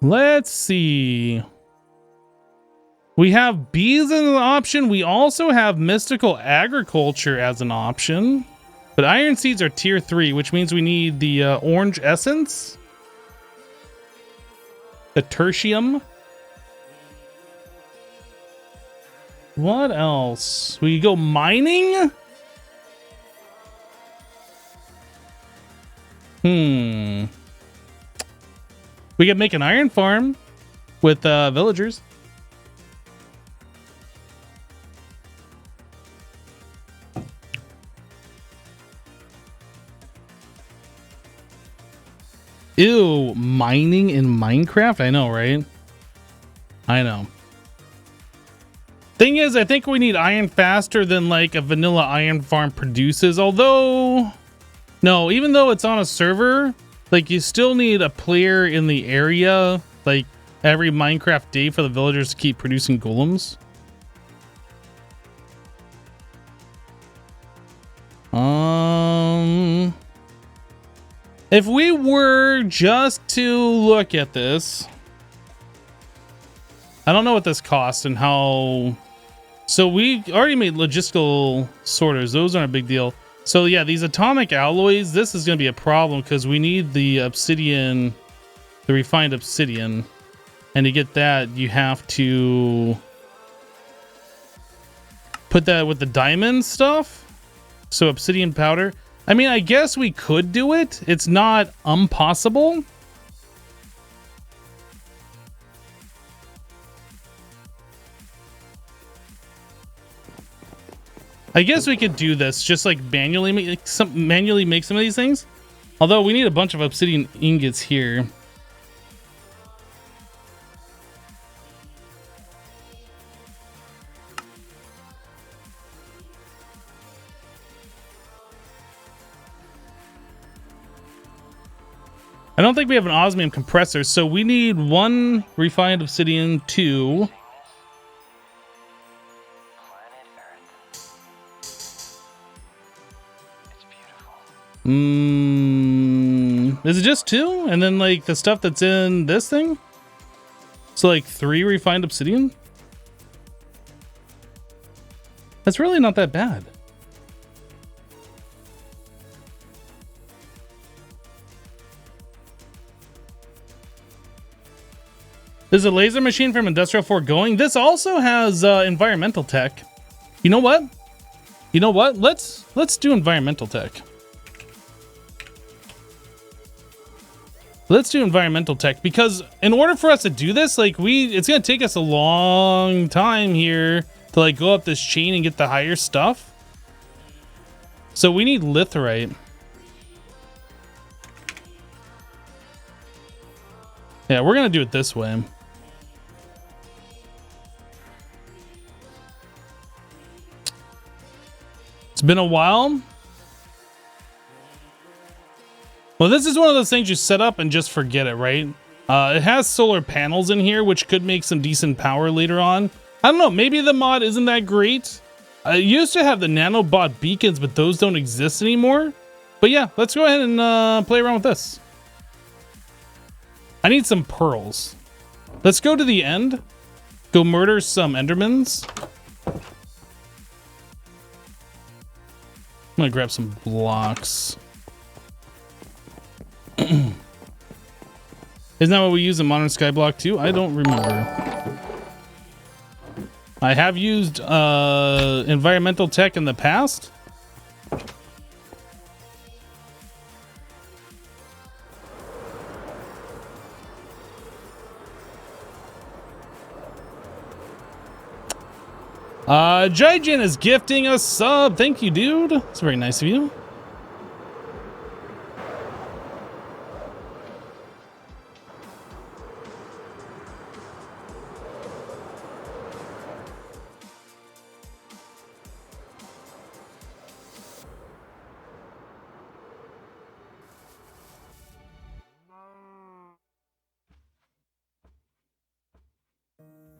Let's see. We have bees as an option. We also have mystical agriculture as an option. But iron seeds are tier 3, which means we need the orange essence. The tertium. What else? We go mining? We could make an iron farm with villagers. Ew, mining in Minecraft? I know, right? I know. Thing is, I think we need iron faster than like a vanilla iron farm produces. Although, no, even though it's on a server, like you still need a player in the area, like every Minecraft day for the villagers to keep producing golems. If we were just to look at this, I don't know what this costs and how. So we already made logistical sorters. Those aren't a big deal. So yeah, these atomic alloys, this is going to be a problem because we need the obsidian, the refined obsidian. And to get that, you have to put that with the diamond stuff. So obsidian powder. I mean, I guess we could do it. It's not impossible. I guess we could do this, just like manually make some of these things. Although we need a bunch of obsidian ingots here. I don't think we have an osmium compressor, so we need 1 refined obsidian, 2. Is it just 2? And then like the stuff that's in this thing? So like 3 refined obsidian? That's really not that bad. Is a laser machine from Industrial 4 going? This also has environmental tech. You know what? You know what? Let's do environmental tech. Let's do environmental tech because in order for us to do this, like it's gonna take us a long time here to like go up this chain and get the higher stuff. So we need litherite. Yeah, we're gonna do it this way. It's been a while. Well, this is one of those things you set up and just forget it, right? It has solar panels in here, which could make some decent power later on. I don't know, maybe the mod isn't that great. I used to have the nanobot beacons, but those don't exist anymore. But yeah, let's go ahead and play around with this. I need some pearls. Let's go to the end. Go murder some Endermans. I'm gonna grab some blocks. Isn't that what we use in Modern Skyblock 2? I don't remember. I have used environmental tech in the past. Jijin is gifting a sub. Thank you, dude. It's very nice of you.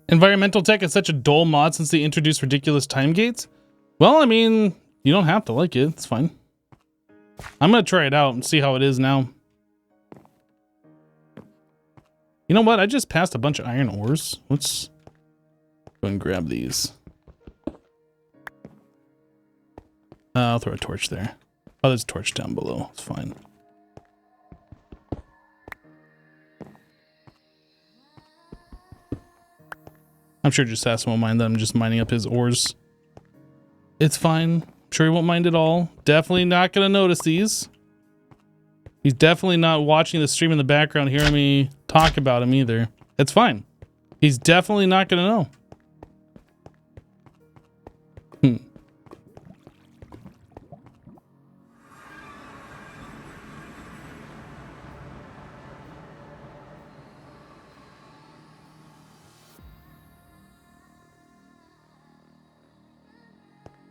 Environmental tech is such a dull mod since they introduced ridiculous time gates. Well, I mean, you don't have to like it. It's fine. I'm going to try it out and see how it is now. You know what? I just passed a bunch of iron ores. Let's go and grab these. I'll throw a torch there. Oh, there's a torch down below. It's fine. I'm sure Just won't mind that I'm just mining up his ores. It's fine. I'm sure he won't mind at all. Definitely not going to notice these. He's definitely not watching the stream in the background, hearing me talk about him either. It's fine. He's definitely not going to know.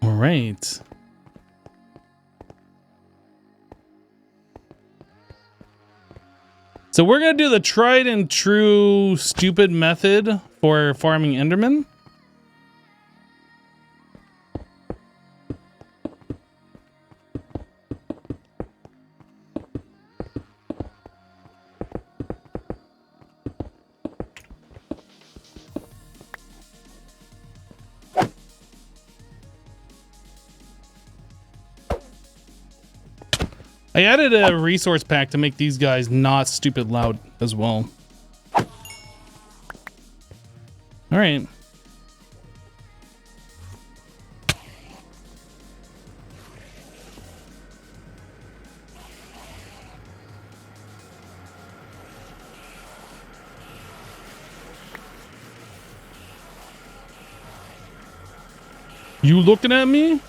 All right. So we're going to do the tried and true stupid method for farming Enderman. I added a resource pack to make these guys not stupid loud as well. All right. You looking at me?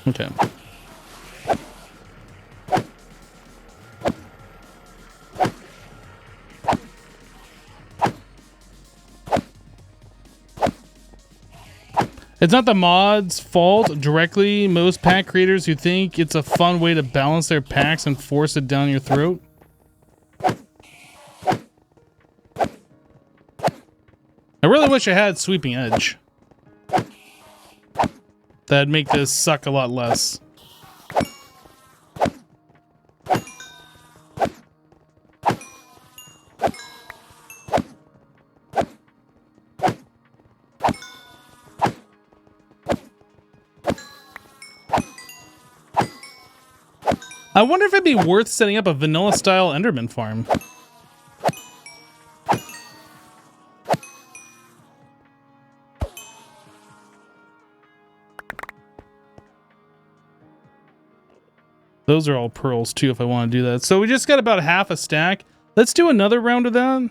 Okay. It's not the mod's fault directly. Most pack creators who think it's a fun way to balance their packs and force it down your throat. I really wish I had Sweeping Edge. That'd make this suck a lot less. I wonder if it'd be worth setting up a vanilla style Enderman farm. Those are all pearls too if I want to do that. So we just got about half a stack. Let's do another round of that.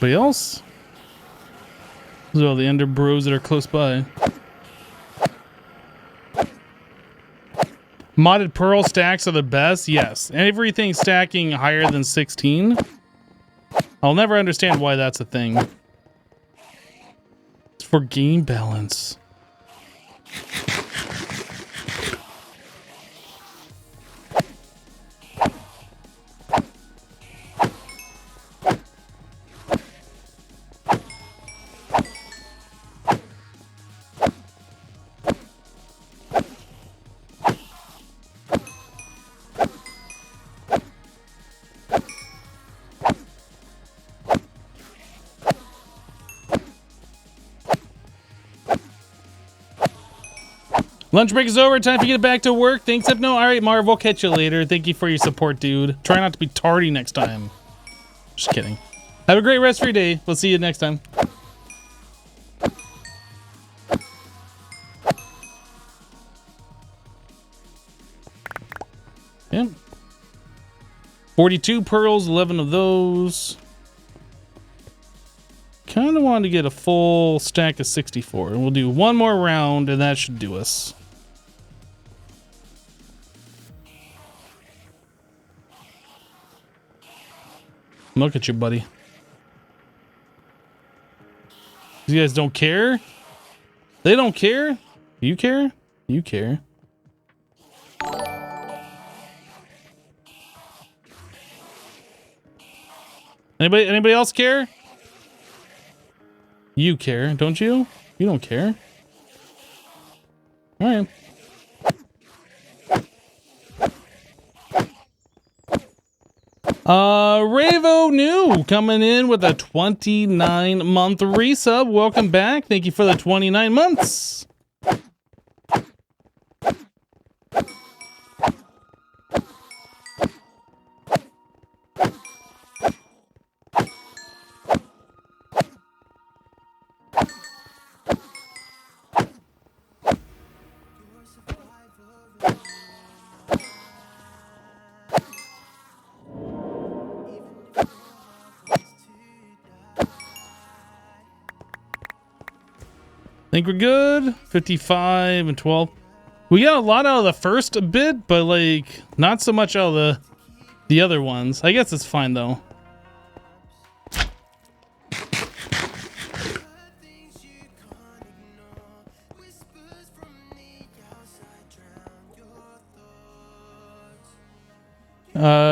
Anybody else? Those are all the Ender Bros that are close by. Modded Pearl stacks are the best? Yes. Everything stacking higher than 16. I'll never understand why that's a thing. It's for game balance. Lunch break is over. Time to get back to work. Thanks, Hypno. All right, Marv, we'll catch you later. Thank you for your support, dude. Try not to be tardy next time. Just kidding. Have a great rest of your day. We'll see you next time. Yeah. 42 pearls, 11 of those. Kind of wanted to get a full stack of 64. And we'll do one more round, and that should do us. Look at you, buddy. You guys don't care? They don't care? You care? You care. Anybody else care? You care, don't you? You don't care. All right. Ravo New coming in with a 29-month resub. Welcome back. Thank you for the 29 months. Think we're good. 55 and 12. We got a lot out of the first bit, but like not so much out of the other ones. I guess it's fine though.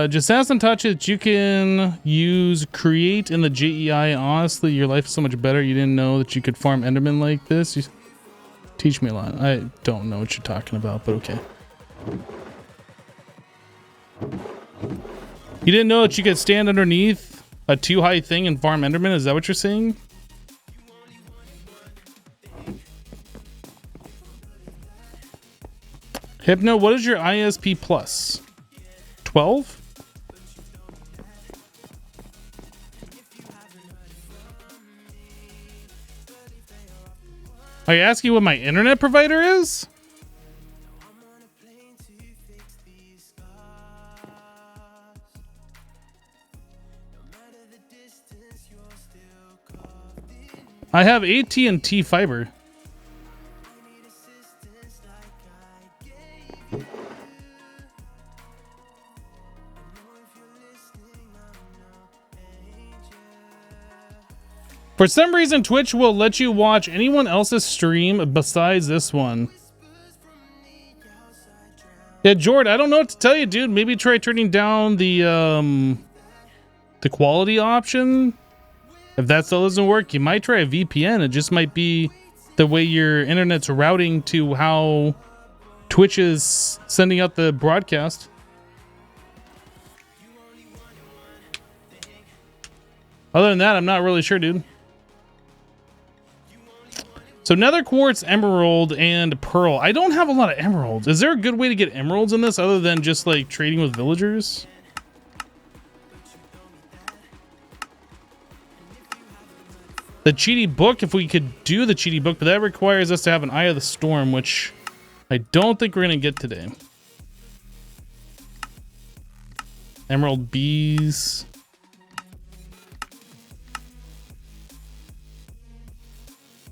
Just ask and touch it. You can use create in the JEI. Honestly, your life is so much better. You didn't know that you could farm Enderman like this. You teach me a lot. I don't know what you're talking about, but okay. You didn't know that you could stand underneath a too high thing and farm Enderman? Is that what you're saying? Hypno, what is your ISP plus? 12? Are you asking what my internet provider is? I have AT&T fiber. For some reason, Twitch will let you watch anyone else's stream besides this one. Yeah, Jord, I don't know what to tell you, dude. Maybe try turning down the quality option. If that still doesn't work, you might try a VPN. It just might be the way your internet's routing to how Twitch is sending out the broadcast. Other than that, I'm not really sure, dude. So nether quartz, emerald, and pearl. I don't have a lot of emeralds. Is there a good way to get emeralds in this other than just like trading with villagers? The cheaty book, if we could do the cheaty book, but that requires us to have an Eye of the Storm, which I don't think we're going to get today. Emerald bees.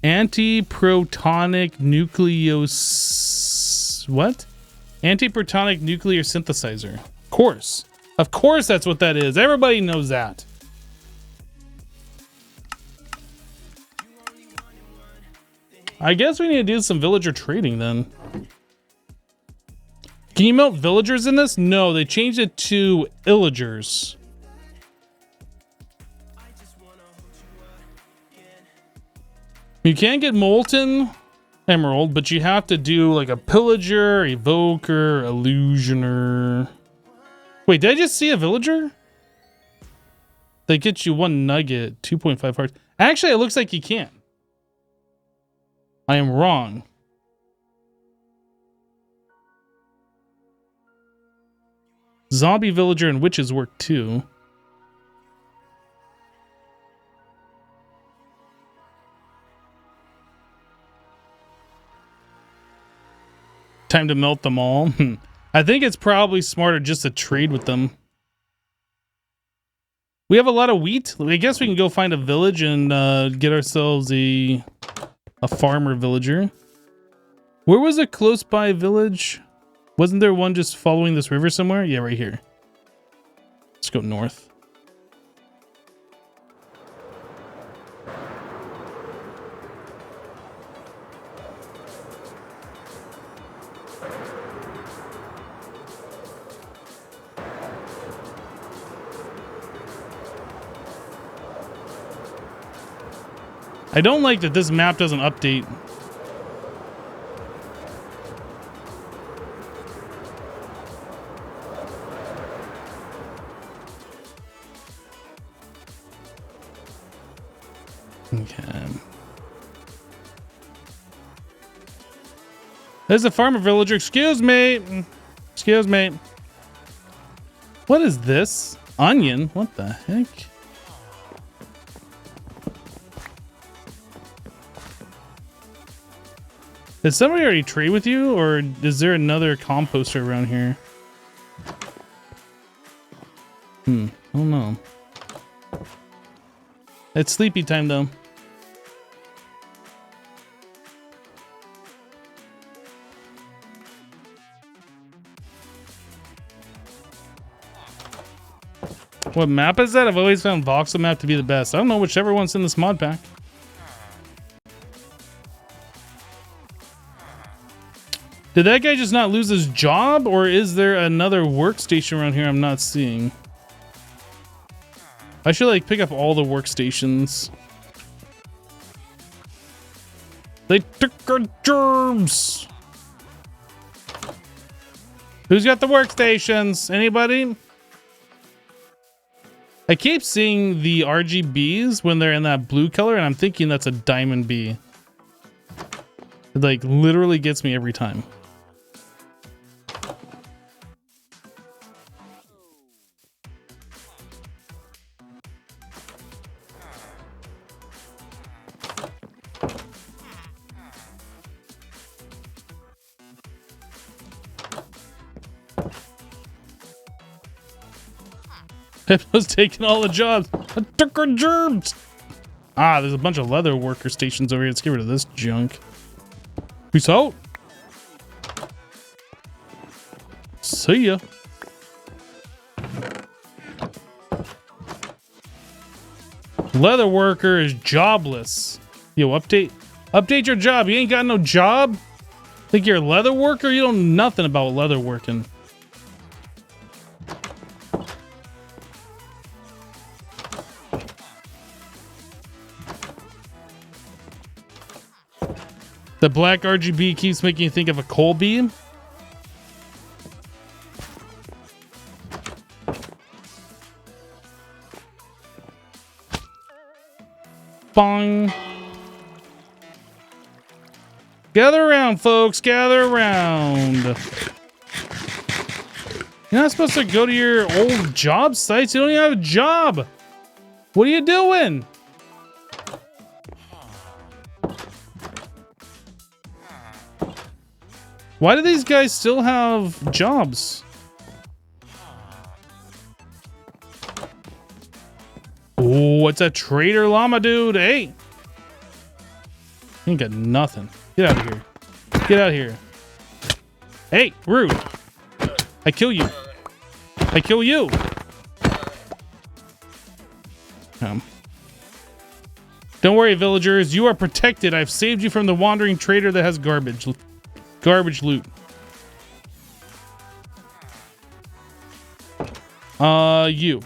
Antiprotonic nucleos... What? Antiprotonic nuclear synthesizer. Of course. Of course that's what that is. Everybody knows that. I guess we need to do some villager trading then. Can you melt villagers in this? No, they changed it to illagers. You can get molten emerald, but you have to do like a pillager, evoker, illusioner. Wait, did I just see a villager? They get you 1 nugget, 2.5 hearts. Actually, it looks like you can. I am wrong. Zombie villager and witches work too. Time to melt them all. I think it's probably smarter just to trade with them. We have a lot of wheat. I guess we can go find a village and get ourselves a farmer villager. Where was a close by village? Wasn't there one just following this river somewhere? Yeah, right here. Let's go north. I don't like that this map doesn't update. Okay. There's a farmer villager. Excuse me. Excuse me. What is this? Onion? What the heck? Did somebody already trade with you, or is there another composter around here? I don't know. It's sleepy time though. What map is that? I've always found voxel map to be the best. I don't know, whichever one's in this mod pack. Did that guy just not lose his job, or is there another workstation around here I'm not seeing? I should like pick up all the workstations. They took our jobs. Who's got the workstations? Anybody? I keep seeing the RGBs when they're in that blue color, and I'm thinking that's a diamond bee. It like literally gets me every time. Pippa's taking all the jobs. I took her germs. Ah, there's a bunch of leather worker stations over here. Let's get rid of this junk. Peace out. See ya. Leather worker is jobless. Yo, update your job. You ain't got no job? Think you're a leather worker? You don't know nothing about leather working. The black RGB keeps making you think of a coal beam. Bong. Gather around, folks. Gather around. You're not supposed to go to your old job sites. You don't even have a job. What are you doing? Why do these guys still have jobs? Oh, it's a trader llama dude. Hey. You ain't got nothing. Get out of here. Get out of here. Hey, rude. I kill you. I kill you. Don't worry, villagers. You are protected. I've saved you from the wandering trader that has garbage loot. You.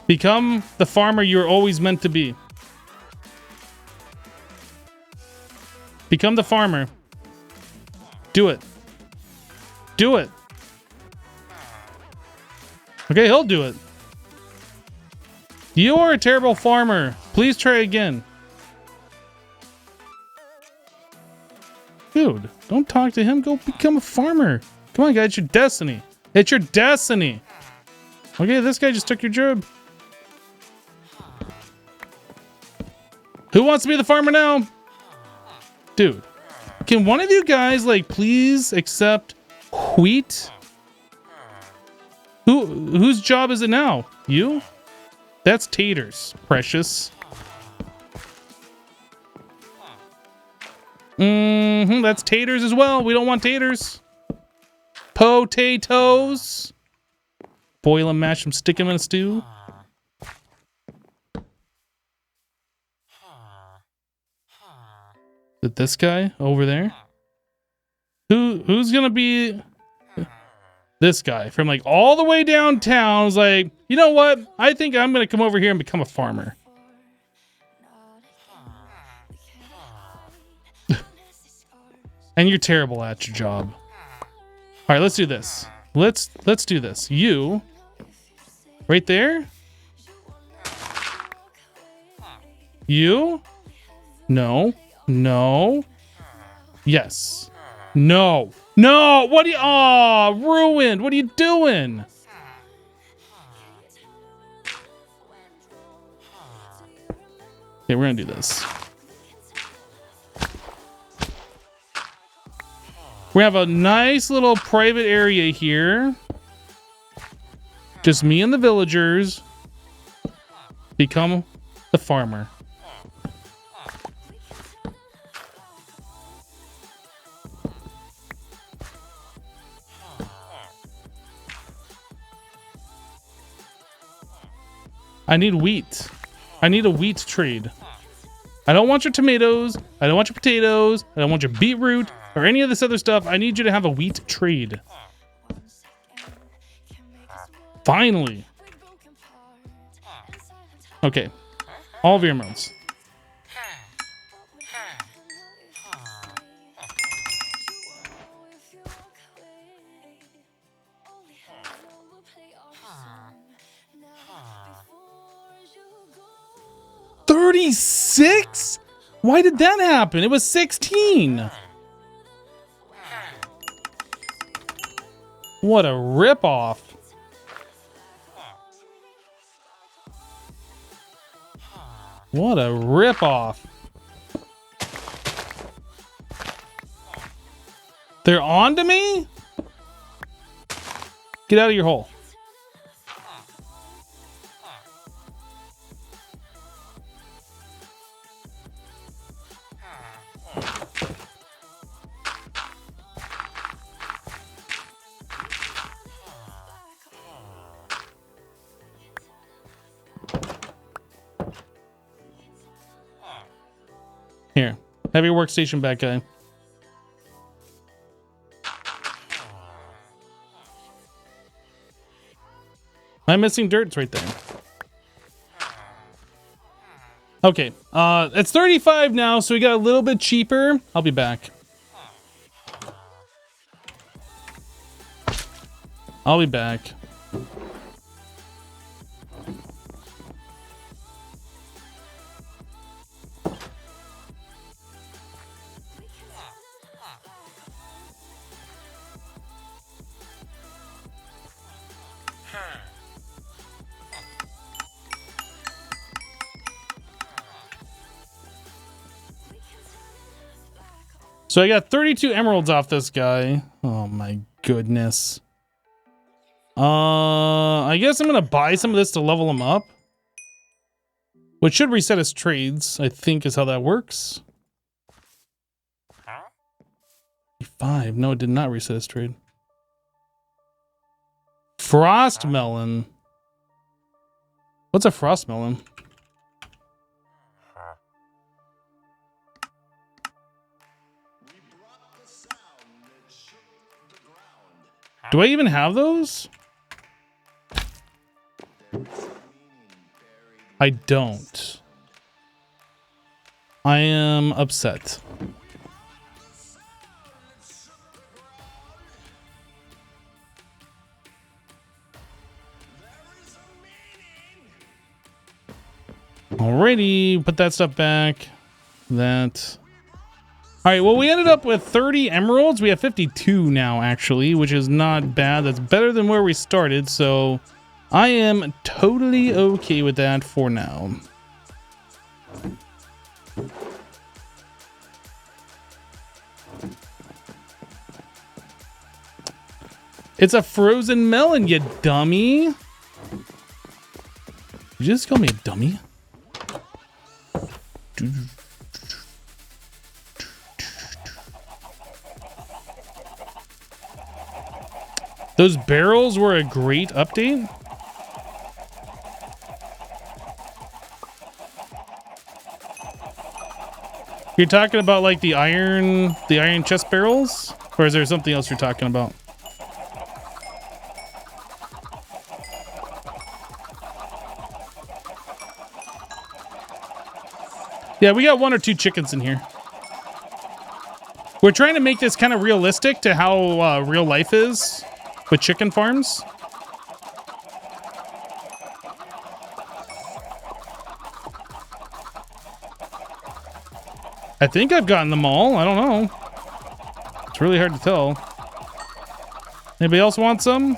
Become the farmer you're always meant to be. Become the farmer. Do it. Do it. Okay, he'll do it. You are a terrible farmer. Please try again. Dude, don't talk to him. Go become a farmer. Come on, guys. It's your destiny. It's your destiny. Okay, this guy just took your job. Who wants to be the farmer now? Dude, can one of you guys, like, please accept wheat? Whose job is it now? You? That's taters, precious. That's taters as well. We don't want taters. Potatoes. Boil them, mash them, stick them in a stew. Is it this guy over there? Who's gonna be this guy from like all the way downtown? Was like, you know what? I think I'm gonna come over here and become a farmer. And you're terrible at your job. All right, let's do this. Let's do this. You, right there. You, no, no, yes, no, no. What are you? Oh, ruined. What are you doing? Okay, we're gonna do this. We have a nice little private area here. Just me and the villagers. Become the farmer. I need wheat. I need a wheat trade. I don't want your tomatoes. I don't want your potatoes. I don't want your beetroot or any of this other stuff. I need you to have a wheat trade. Finally. Okay. All of your emeralds. $36? Why did that happen? It was 16. What a ripoff. What a ripoff. They're on to me? Get out of your hole. Here, have your workstation back, guy. I'm missing dirt. It's right there. Okay, it's 35 now, so we got a little bit cheaper. I'll be back. I'll be back. So I got 32 emeralds off this guy. Oh my goodness. I guess I'm gonna buy some of this to level him up. Which should reset his trades, I think is how that works. 5. No, it did not reset his trade. Frost melon. What's a frost melon? Do I even have those? I don't. I am upset. Alrighty, put that stuff back. That. Alright, well, we ended up with 30 emeralds. We have 52 now, actually, which is not bad. That's better than where we started, so I am totally okay with that for now. It's a frozen melon, you dummy. Did you just call me a dummy? Those barrels were a great update. You're talking about like the iron chest barrels? Or is there something else you're talking about? Yeah, we got 1 or 2 chickens in here. We're trying to make this kind of realistic to how real life is with chicken farms. I think I've gotten them all. I don't know. It's really hard to tell. Anybody else want some?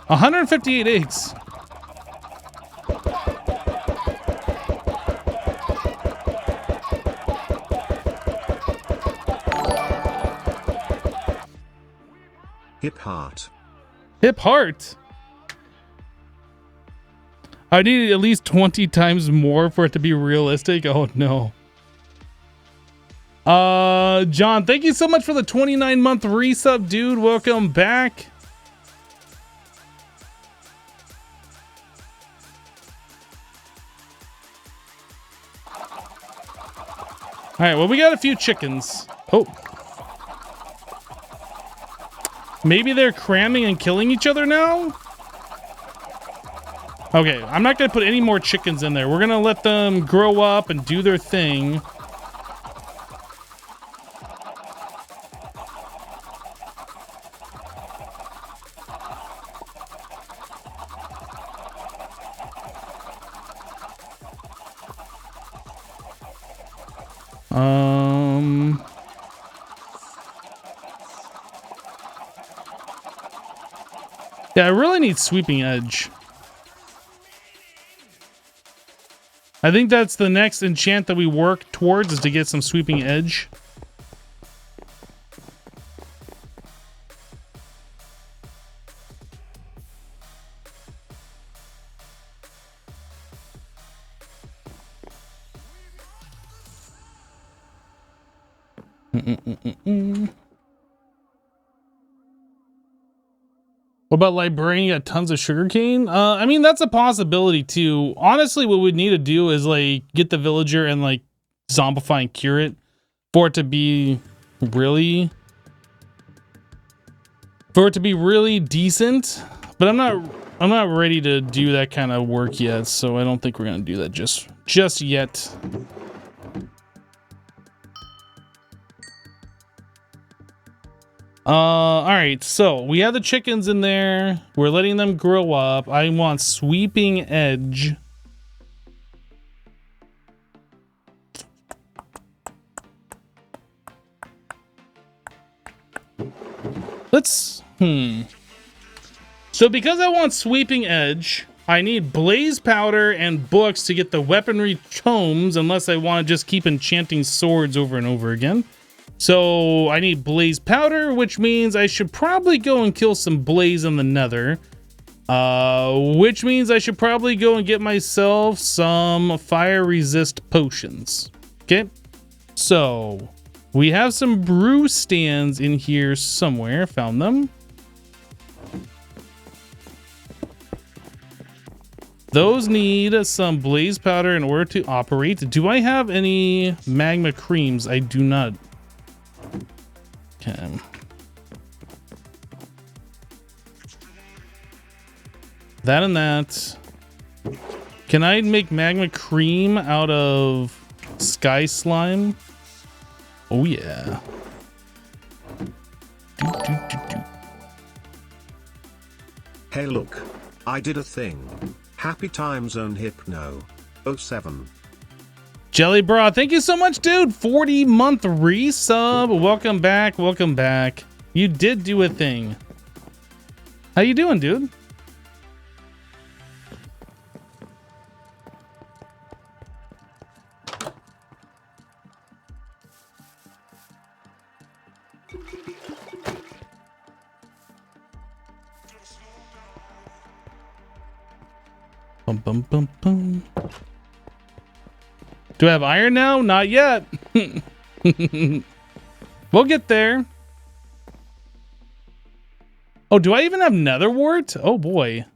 $158 eggs. Hip heart. Hip heart. I need at least 20 times more for it to be realistic. Oh no. John, thank you so much for the 29-month resub, dude. Welcome back. All right, well, we got a few chickens. Oh. Maybe they're cramming and killing each other now? Okay, I'm not going to put any more chickens in there. We're going to let them grow up and do their thing. Yeah, I really need sweeping edge. I think that's the next enchant that we work towards, is to get some sweeping edge. What about librarian got tons of sugarcane? I mean, that's a possibility too. Honestly, what we'd need to do is like get the villager and like zombify and cure it for it to be really decent. But I'm not ready to do that kind of work yet, so I don't think we're gonna do that just yet. All right, so we have the chickens in there. We're letting them grow up. I want sweeping edge. Let's, So because I want sweeping edge, I need blaze powder and books to get the weaponry tomes, unless I want to just keep enchanting swords over and over again. So I need blaze powder, which means I should probably go and kill some blaze in the nether. Which means I should probably go and get myself some fire resist potions. Okay. So we have some brew stands in here somewhere. Found them. Those need some blaze powder in order to operate. Do I have any magma creams? I do not. Okay. That and that. Can I make magma cream out of sky slime? Oh yeah. Hey look, I did a thing. Happy time zone hypno 07. Jelly Bra, thank you so much, dude. 40-month resub. Welcome back. Welcome back. You did do a thing. How you doing, dude? Bum, bum, bum, bum. Do I have iron now? Not yet. We'll get there. Oh, do I even have nether wart? Oh boy.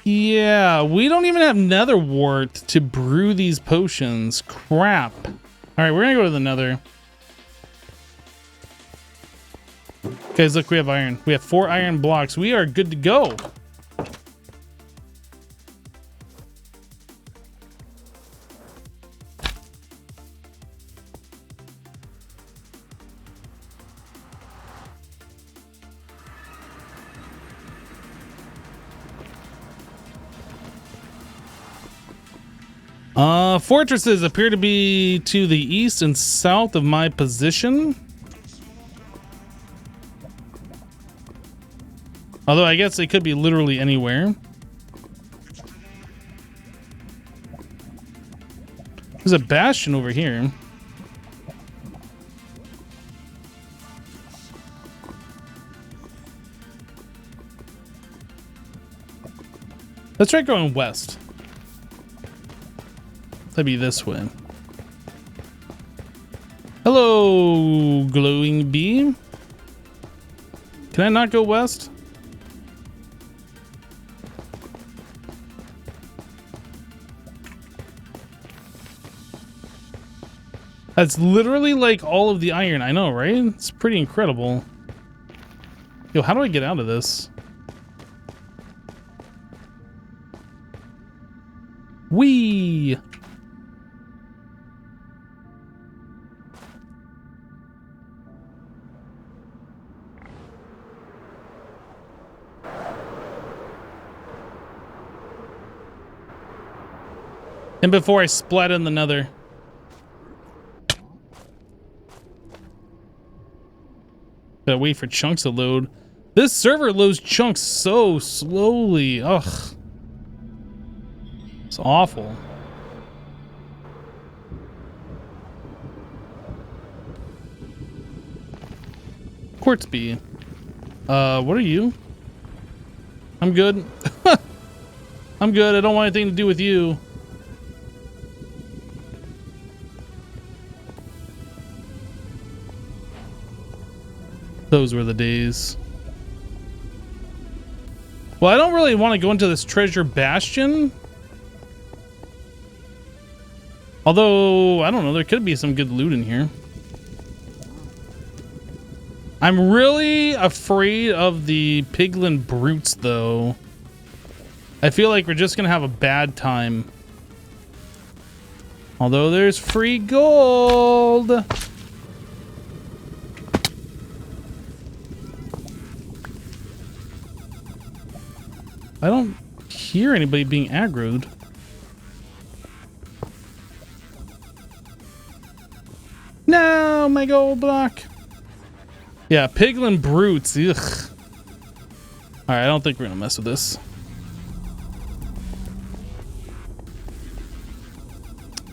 Yeah, we don't even have nether wart to brew these potions. Crap. All right, we're gonna go to the nether. Guys, look, we have iron. We have 4 iron blocks. We are good to go. Fortresses appear to be to the east and south of my position. Although I guess they could be literally anywhere. There's a bastion over here. Let's try going west. That'd be this way. Hello, glowing bee. Can I not go west? That's literally like all of the iron. I know, right? It's pretty incredible. Yo, how do I get out of this? Whee! And before I splat in the nether. Gotta wait for chunks to load. This server loads chunks so slowly. Ugh. It's awful. Quartz bee. What are you? I'm good. I'm good. I don't want anything to do with you. Those were the days. Well, I don't really want to go into this treasure bastion. Although, I don't know, there could be some good loot in here. I'm really afraid of the piglin brutes, though. I feel like we're just going to have a bad time. Although there's free gold. I don't hear anybody being aggroed. No, my gold block. Yeah, piglin brutes. Ugh. All right, I don't think we're gonna mess with this.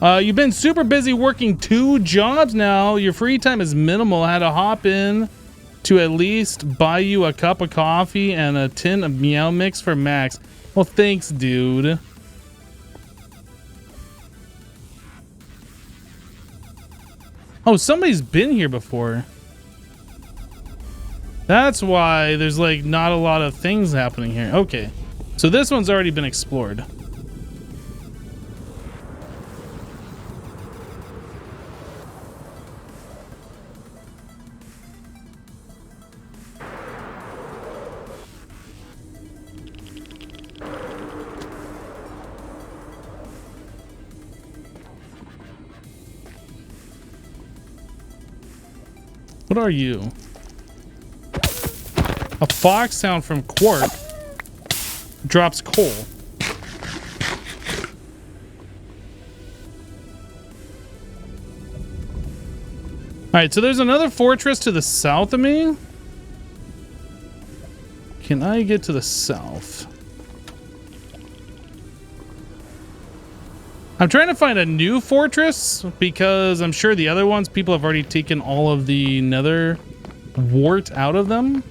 You've been super busy working 2 jobs now. Your free time is minimal. I had to hop in to at least buy you a cup of coffee and a tin of Meow Mix for Max. Well, thanks, dude. Oh, somebody's been here before. That's why there's like not a lot of things happening here. Okay. So this one's already been explored. What are you? A fox sound from Quark drops coal. Alright, so there's another fortress to the south of me. Can I get to the south? I'm trying to find a new fortress because I'm sure the other ones, people have already taken all of the nether wart out of them.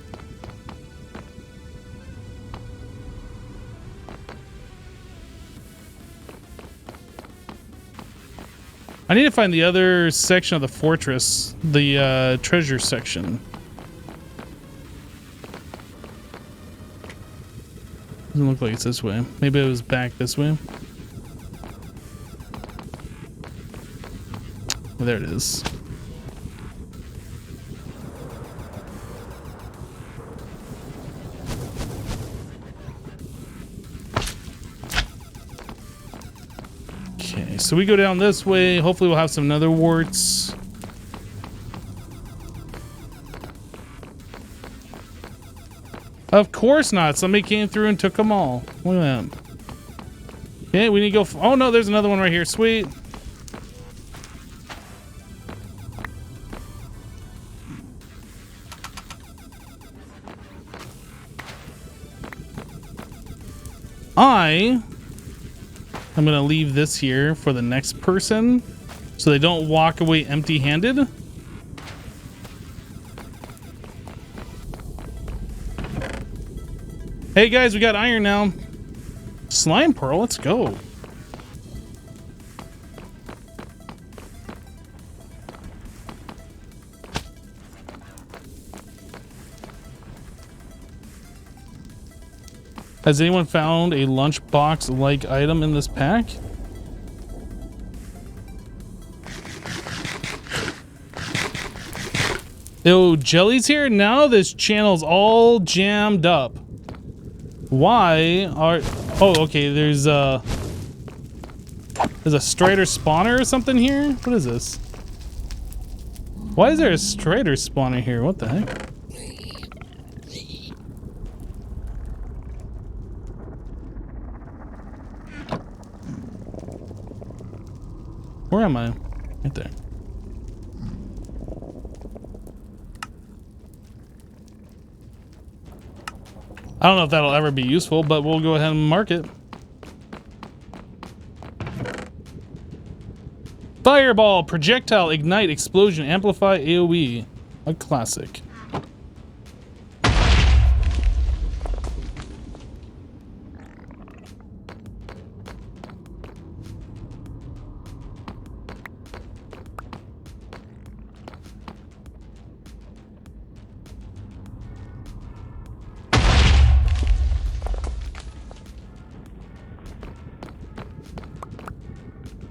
I need to find the other section of the fortress, the treasure section. Doesn't look like it's this way. Maybe it was back this way. Well, there it is. Okay, so we go down this way. Hopefully we'll have some nether warts. Of course not. Somebody came through and took them all. Look at that. Okay, we need to go. Oh no, there's another one right here. Sweet. I'm gonna leave this here for the next person so they don't walk away empty-handed. Hey guys, we got iron now. Slime pearl, let's go. Has anyone found a lunchbox-like item in this pack? Yo, Jelly's here? Now this channel's all jammed up. Why are... Oh, okay, there's a Strider spawner or something here? What is this? Why is there a Strider spawner here? What the heck? Where am I? Right there. I don't know if that'll ever be useful, but we'll go ahead and mark it. Fireball, projectile, ignite, explosion, amplify, AoE. A classic.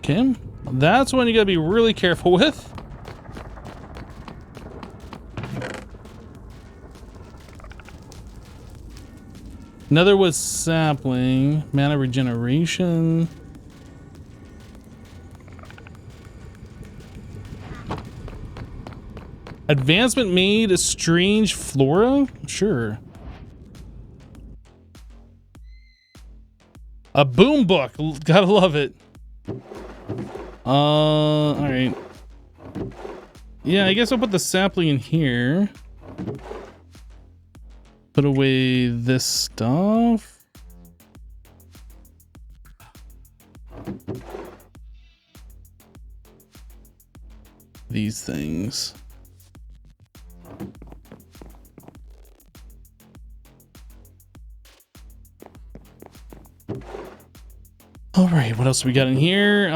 Okay, that's one you gotta be really careful with. Another was sapling, mana regeneration. Advancement made a strange flora? Sure. A boom book, gotta love it. All right. Yeah, I guess I'll put the sapling in here. Put away this stuff. these things. All right, what else we got in here?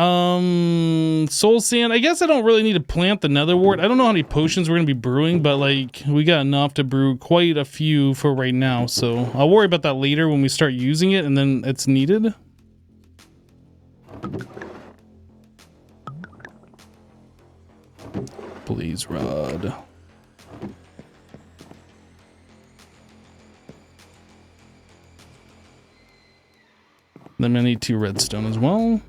Soul sand. I guess I don't really need to plant the nether wart. I don't know how many potions we're gonna be brewing, but like we got enough to brew quite a few for right now. So I'll worry about that later when we start using it and then it's needed. Blaze rod. Then I need 2 redstone as well.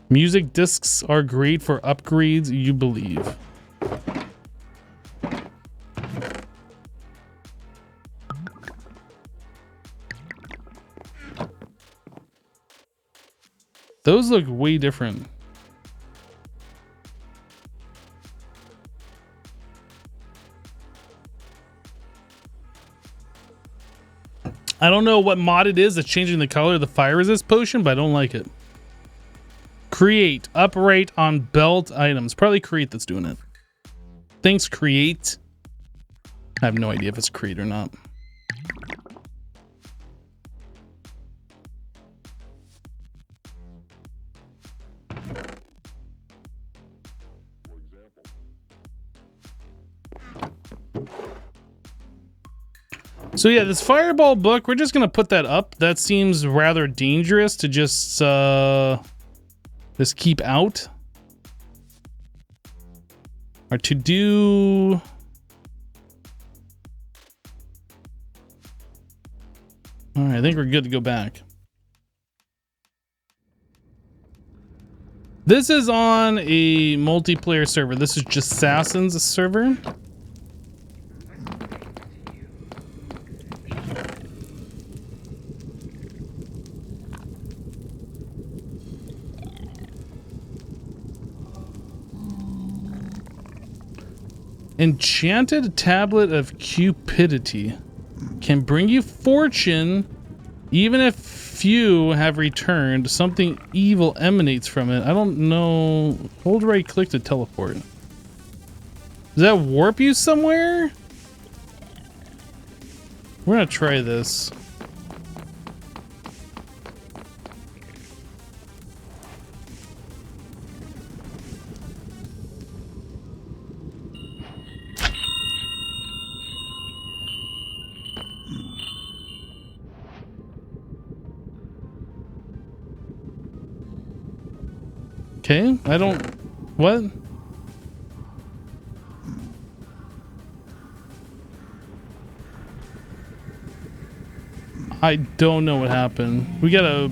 Music discs are great for upgrades, you believe. Those look way different. I don't know what mod it is that's changing the color of the fire resist potion, but I don't like it. Create. Upright on belt items. Probably Create that's doing it. Thanks, Create. I have no idea if it's Create or not. So yeah, this fireball book, we're just gonna put that up. That seems rather dangerous to just keep out. Or to do. All right, I think we're good to go back. This is on a multiplayer server. This is just Assassin's server. Enchanted Tablet of Cupidity can bring you fortune even if few have returned. Something evil emanates from it. I don't know. Hold right click to teleport. Does that warp you somewhere? We're gonna try this. Okay, I don't... What? I don't know what happened. We got a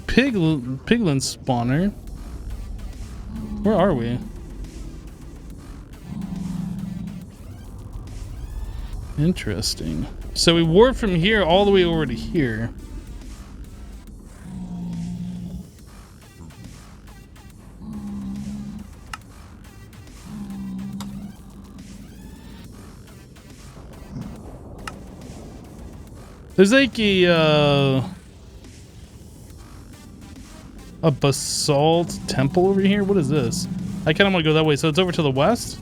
piglin spawner. Where are we? Interesting. So we warped from here all the way over to here. There's like a basalt temple over here. What is this? I kind of want to go that way. So it's over to the west.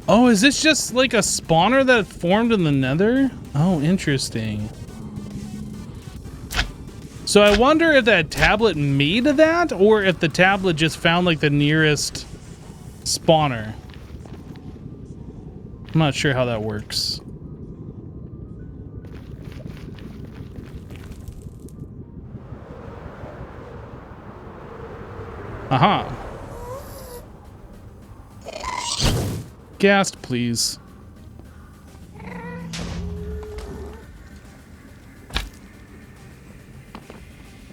Oh, is this just like a spawner that formed in the nether? Oh, interesting. So I wonder if that tablet made that or if the tablet just found like the nearest spawner. I'm not sure how that works. Aha. Ghast, please.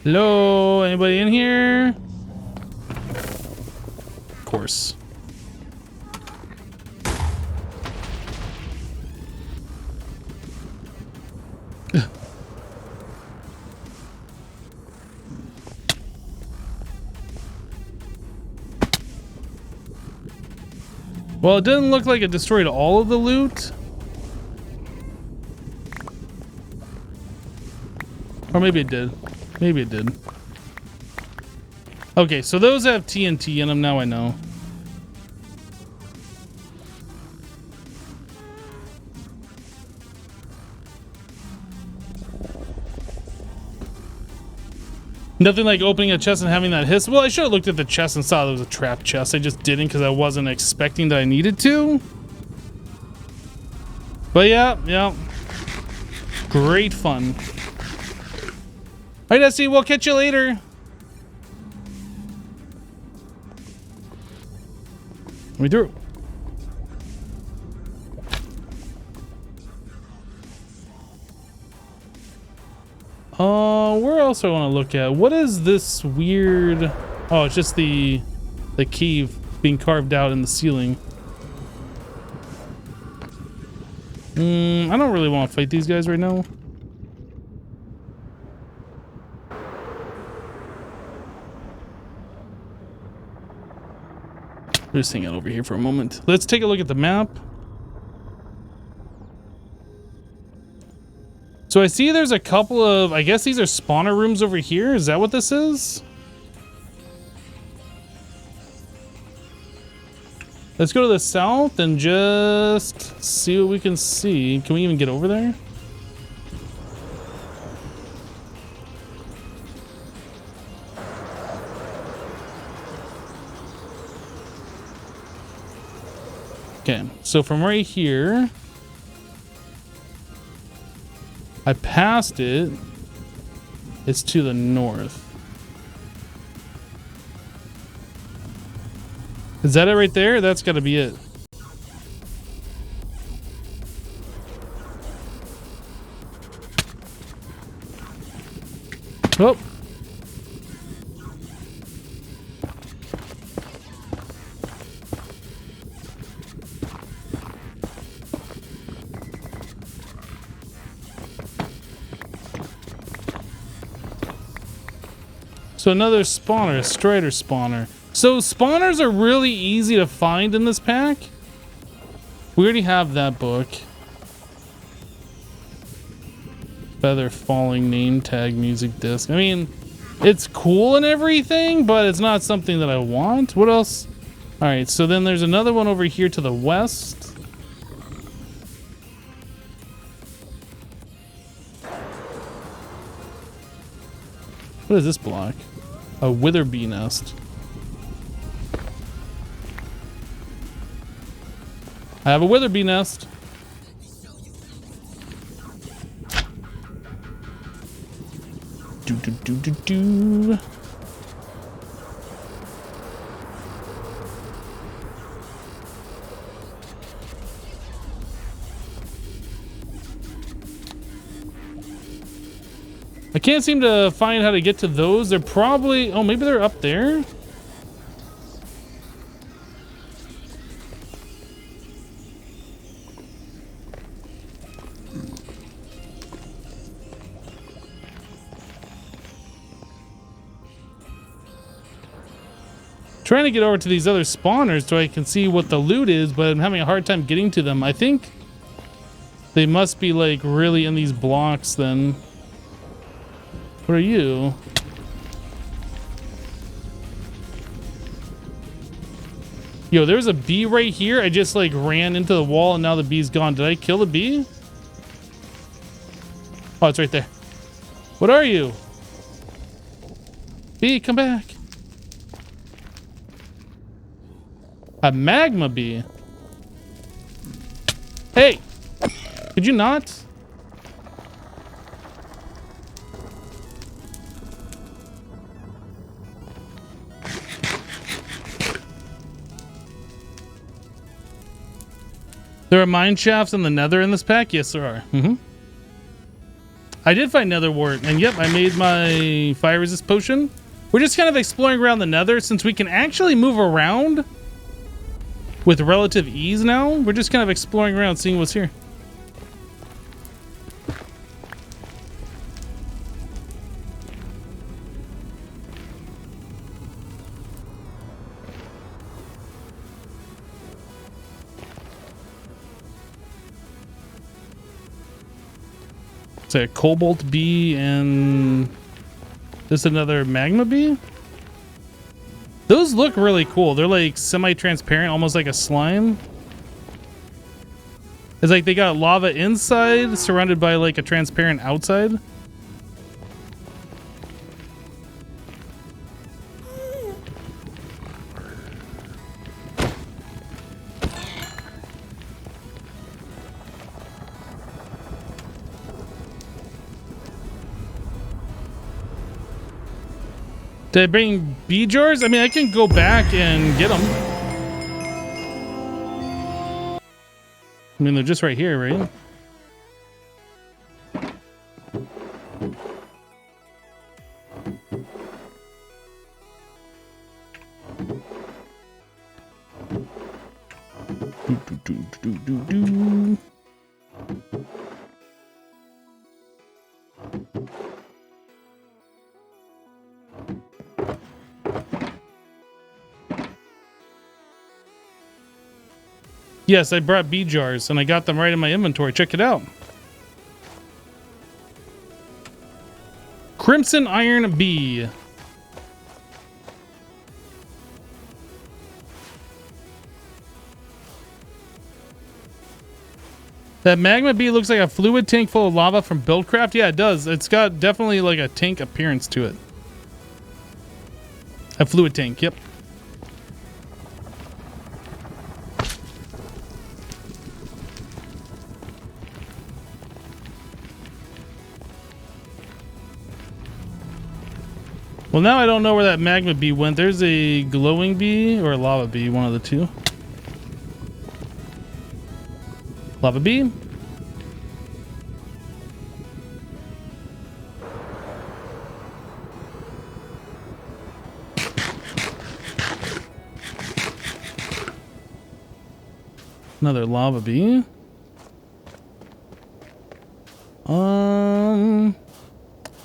Hello, anybody in here? Of course. Well, it didn't look like it destroyed all of the loot. Or maybe it did. Maybe it did. Okay, so those have TNT in them. Now I know. Nothing like opening a chest and having that hiss. Well, I should have looked at the chest and saw there was a trap chest. I just didn't because I wasn't expecting that I needed to. But yeah. Great fun. All right, Essie, we'll catch you later. We through. Where else do I want to look at? What is this weird? Oh, it's just the cave being carved out in the ceiling. I don't really want to fight these guys right now. Just hang out over here for a moment. Let's take a look at the map. So I see there's a couple of, I guess these are spawner rooms over here. Is that what this is? Let's go to the south and just see what we can see. Can we even get over there? Okay, so from right here, I passed it. It's to the north. Is that it right there? That's got to be it. Oh. So another spawner, a strider spawner. So spawners are really easy to find in this pack. We already have that book. Feather falling name tag music disc. I mean, it's cool and everything, but it's not something that I want. What else? All right, so then there's another one over here to the west. What is this block? A wither bee nest. I have a wither bee nest. Do. I can't seem to find how to get to those. They're probably... Oh, maybe they're up there? Trying to get over to these other spawners so I can see what the loot is, but I'm having a hard time getting to them. I think they must be like really in these blocks then. What are you? Yo, there's a bee right here. I just like ran into the wall and now the bee's gone. Did I kill the bee? Oh, it's right there. What are you? Bee, come back. A magma bee. Hey, could you not? There are mine shafts in the nether in this pack? Yes, there are. I did find nether wart, and yep, I made my fire resist potion. We're just kind of exploring around the nether since we can actually move around with relative ease now. We're just kind of exploring around, seeing what's here. It's a cobalt bee and this another magma bee. Those look really cool. They're like semi-transparent, almost like a slime. It's like they got lava inside, surrounded by like a transparent outside. Did I bring bee jars? I mean, I can go back and get them. I mean, they're just right here, right? Do. Yes, I brought bee jars and I got them right in my inventory. Check it out. Crimson Iron Bee. That magma bee looks like a fluid tank full of lava from Buildcraft. Yeah, it does. It's got definitely like a tank appearance to it. A fluid tank, yep. Well, now I don't know where that magma bee went. There's a glowing bee or a lava bee, one of the two. Lava bee. Another lava bee.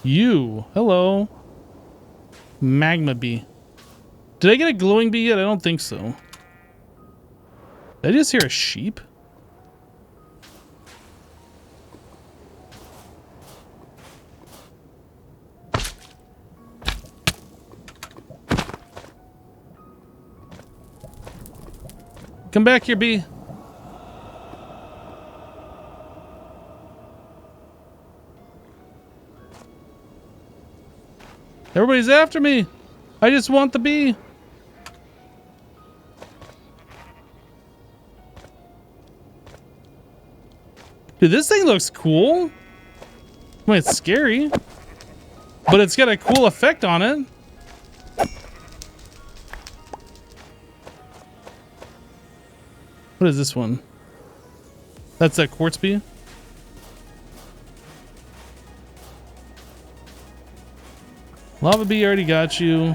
You. Hello. Magma bee. Did I get a glowing bee yet? I don't think so. Did I just hear a sheep? Come back here, bee. Everybody's after me. I just want the bee. Dude, this thing looks cool. I mean, it's scary, but it's got a cool effect on it. What is this one? That's that quartz bee? Lava bee already got you.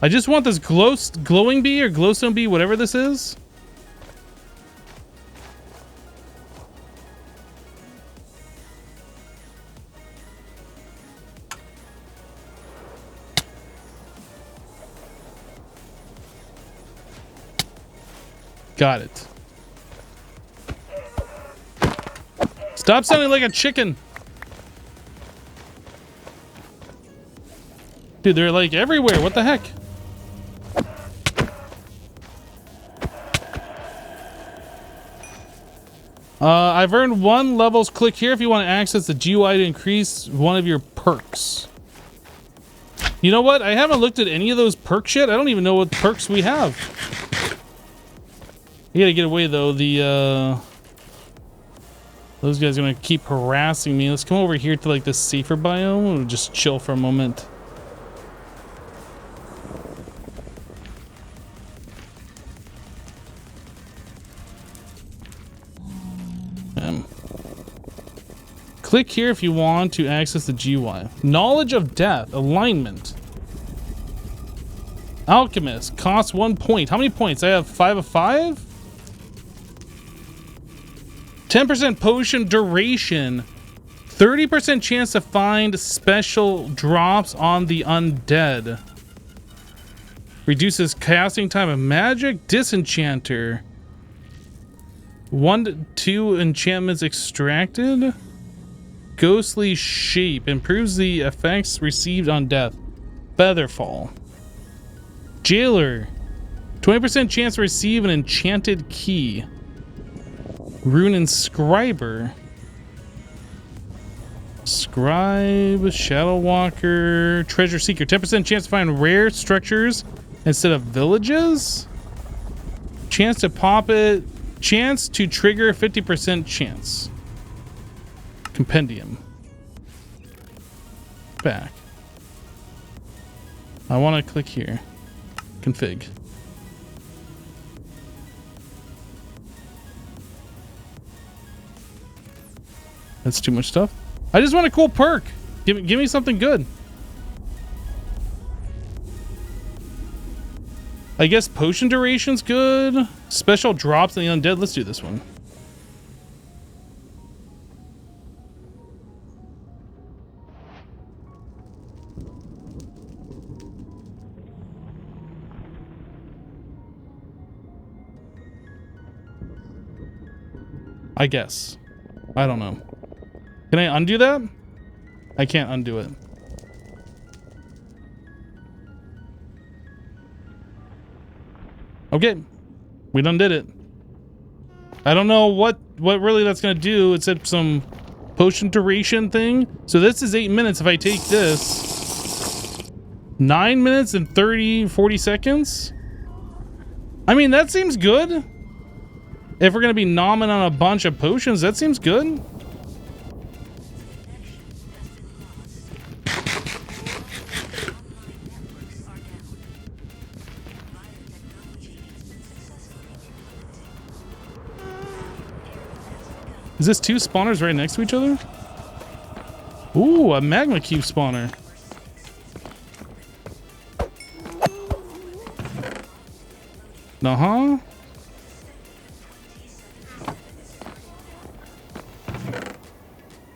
I just want this glowing bee or glowstone bee, whatever this is. Got it. Stop sounding like a chicken. Dude, they're like everywhere. What the heck? I've earned 1 levels. Click here if you want to access the GUI to increase one of your perks. You know what? I haven't looked at any of those perks yet. I don't even know what perks we have. You gotta get away though. Those guys are gonna keep harassing me. Let's come over here to like this safer biome and just chill for a moment. Click here if you want to access the GUI. Knowledge of Death. Alignment. Alchemist. Costs 1 point. How many points? I have 5 of 5? 10% potion duration. 30% chance to find special drops on the undead. Reduces casting time of magic. Disenchanter. 1 to 2 enchantments extracted. Ghostly shape improves the effects received on death. Featherfall. Jailer. 20% chance to receive an enchanted key. Rune Inscriber. Scribe, Shadow Walker, Treasure Seeker. 10% chance to find rare structures instead of villages. Chance to pop it. Chance to trigger 50% chance. Compendium. Back. I want to click here. Config. That's too much stuff. I just want a cool perk. Give me something good. I guess potion duration's good. Special drops in the undead. Let's do this one. I guess. I don't know. Can I undo that? I can't undo it. Okay. We done did it. I don't know what really that's gonna do. It said some potion duration thing. So this is 8 minutes if I take this. 9 minutes and 40 seconds? I mean, that seems good. If we're gonna be nomming on a bunch of potions, that seems good. Is this 2 spawners right next to each other? Ooh, a magma cube spawner. Uh-huh.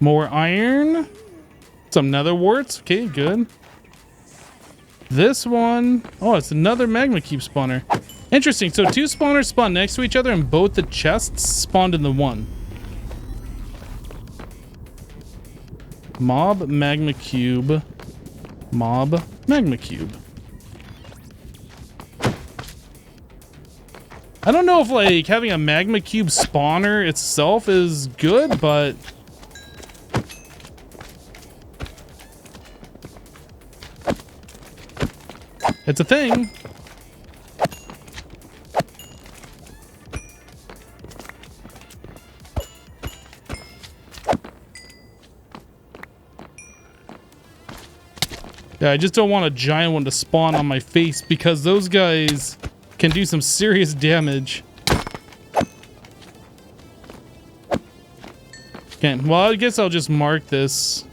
More iron. Some nether warts. Okay, good. This one. Oh, it's another magma cube spawner. Interesting. So 2 spawners spawn next to each other and both the chests spawned in the one. Mob magma cube. Mob magma cube. I don't know if like having a magma cube spawner itself is good, but it's a thing. Yeah, I just don't want a giant one to spawn on my face because those guys can do some serious damage. Okay, well, I guess I'll just mark this.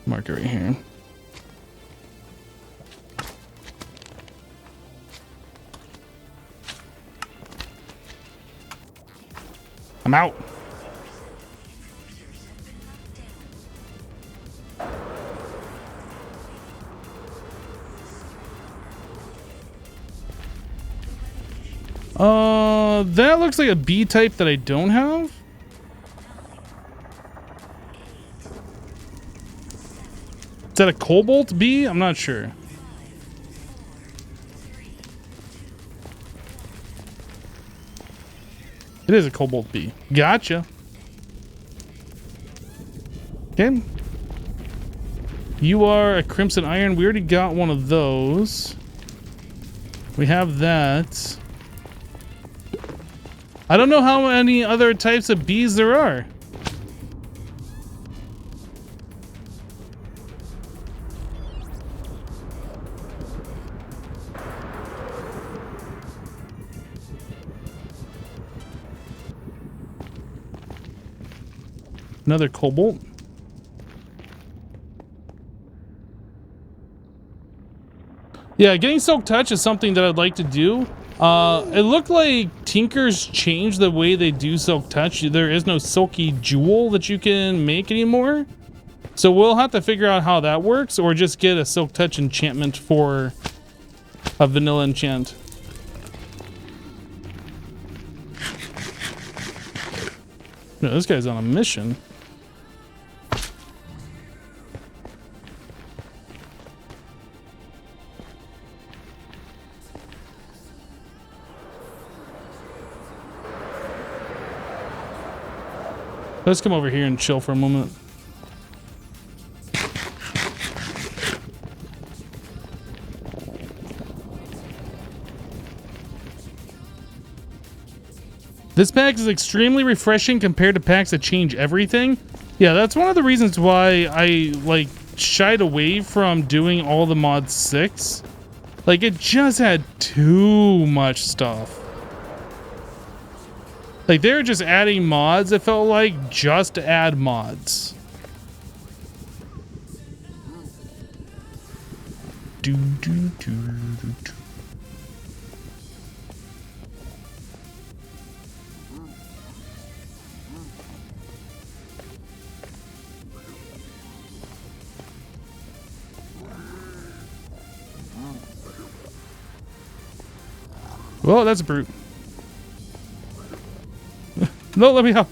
Mark it right here. I'm out. That looks like a B type that I don't have. Is that a cobalt bee? I'm not sure. It is a cobalt bee. Gotcha. Okay. You are a crimson iron. We already got one of those. We have that. I don't know how many other types of bees there are. Another cobalt. Yeah, getting Silk Touch is something that I'd like to do. It looked like Tinkers changed the way they do Silk Touch. There is no Silky Jewel that you can make anymore. So we'll have to figure out how that works, or just get a Silk Touch enchantment for a vanilla enchant. No, this guy's on a mission. Let's come over here and chill for a moment. This pack is extremely refreshing compared to packs that change everything. Yeah, that's one of the reasons why I like shied away from doing all the mod 6. Like, it just had too much stuff. Like, they were just adding mods, it felt like, just to add mods. Whoa, that's a brute. No, let me help.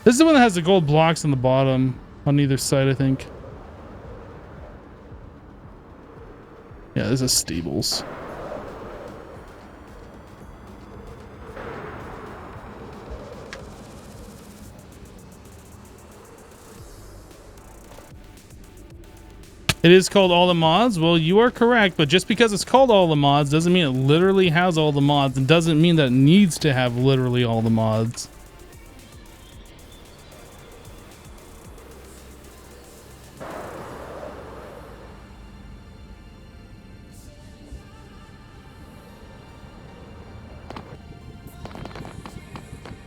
This is the one that has the gold blocks on the bottom on either side, I think. Yeah, this is stables. It is called all the mods. Well, you are correct, but just because it's called all the mods doesn't mean it literally has all the mods, and doesn't mean that it needs to have literally all the mods.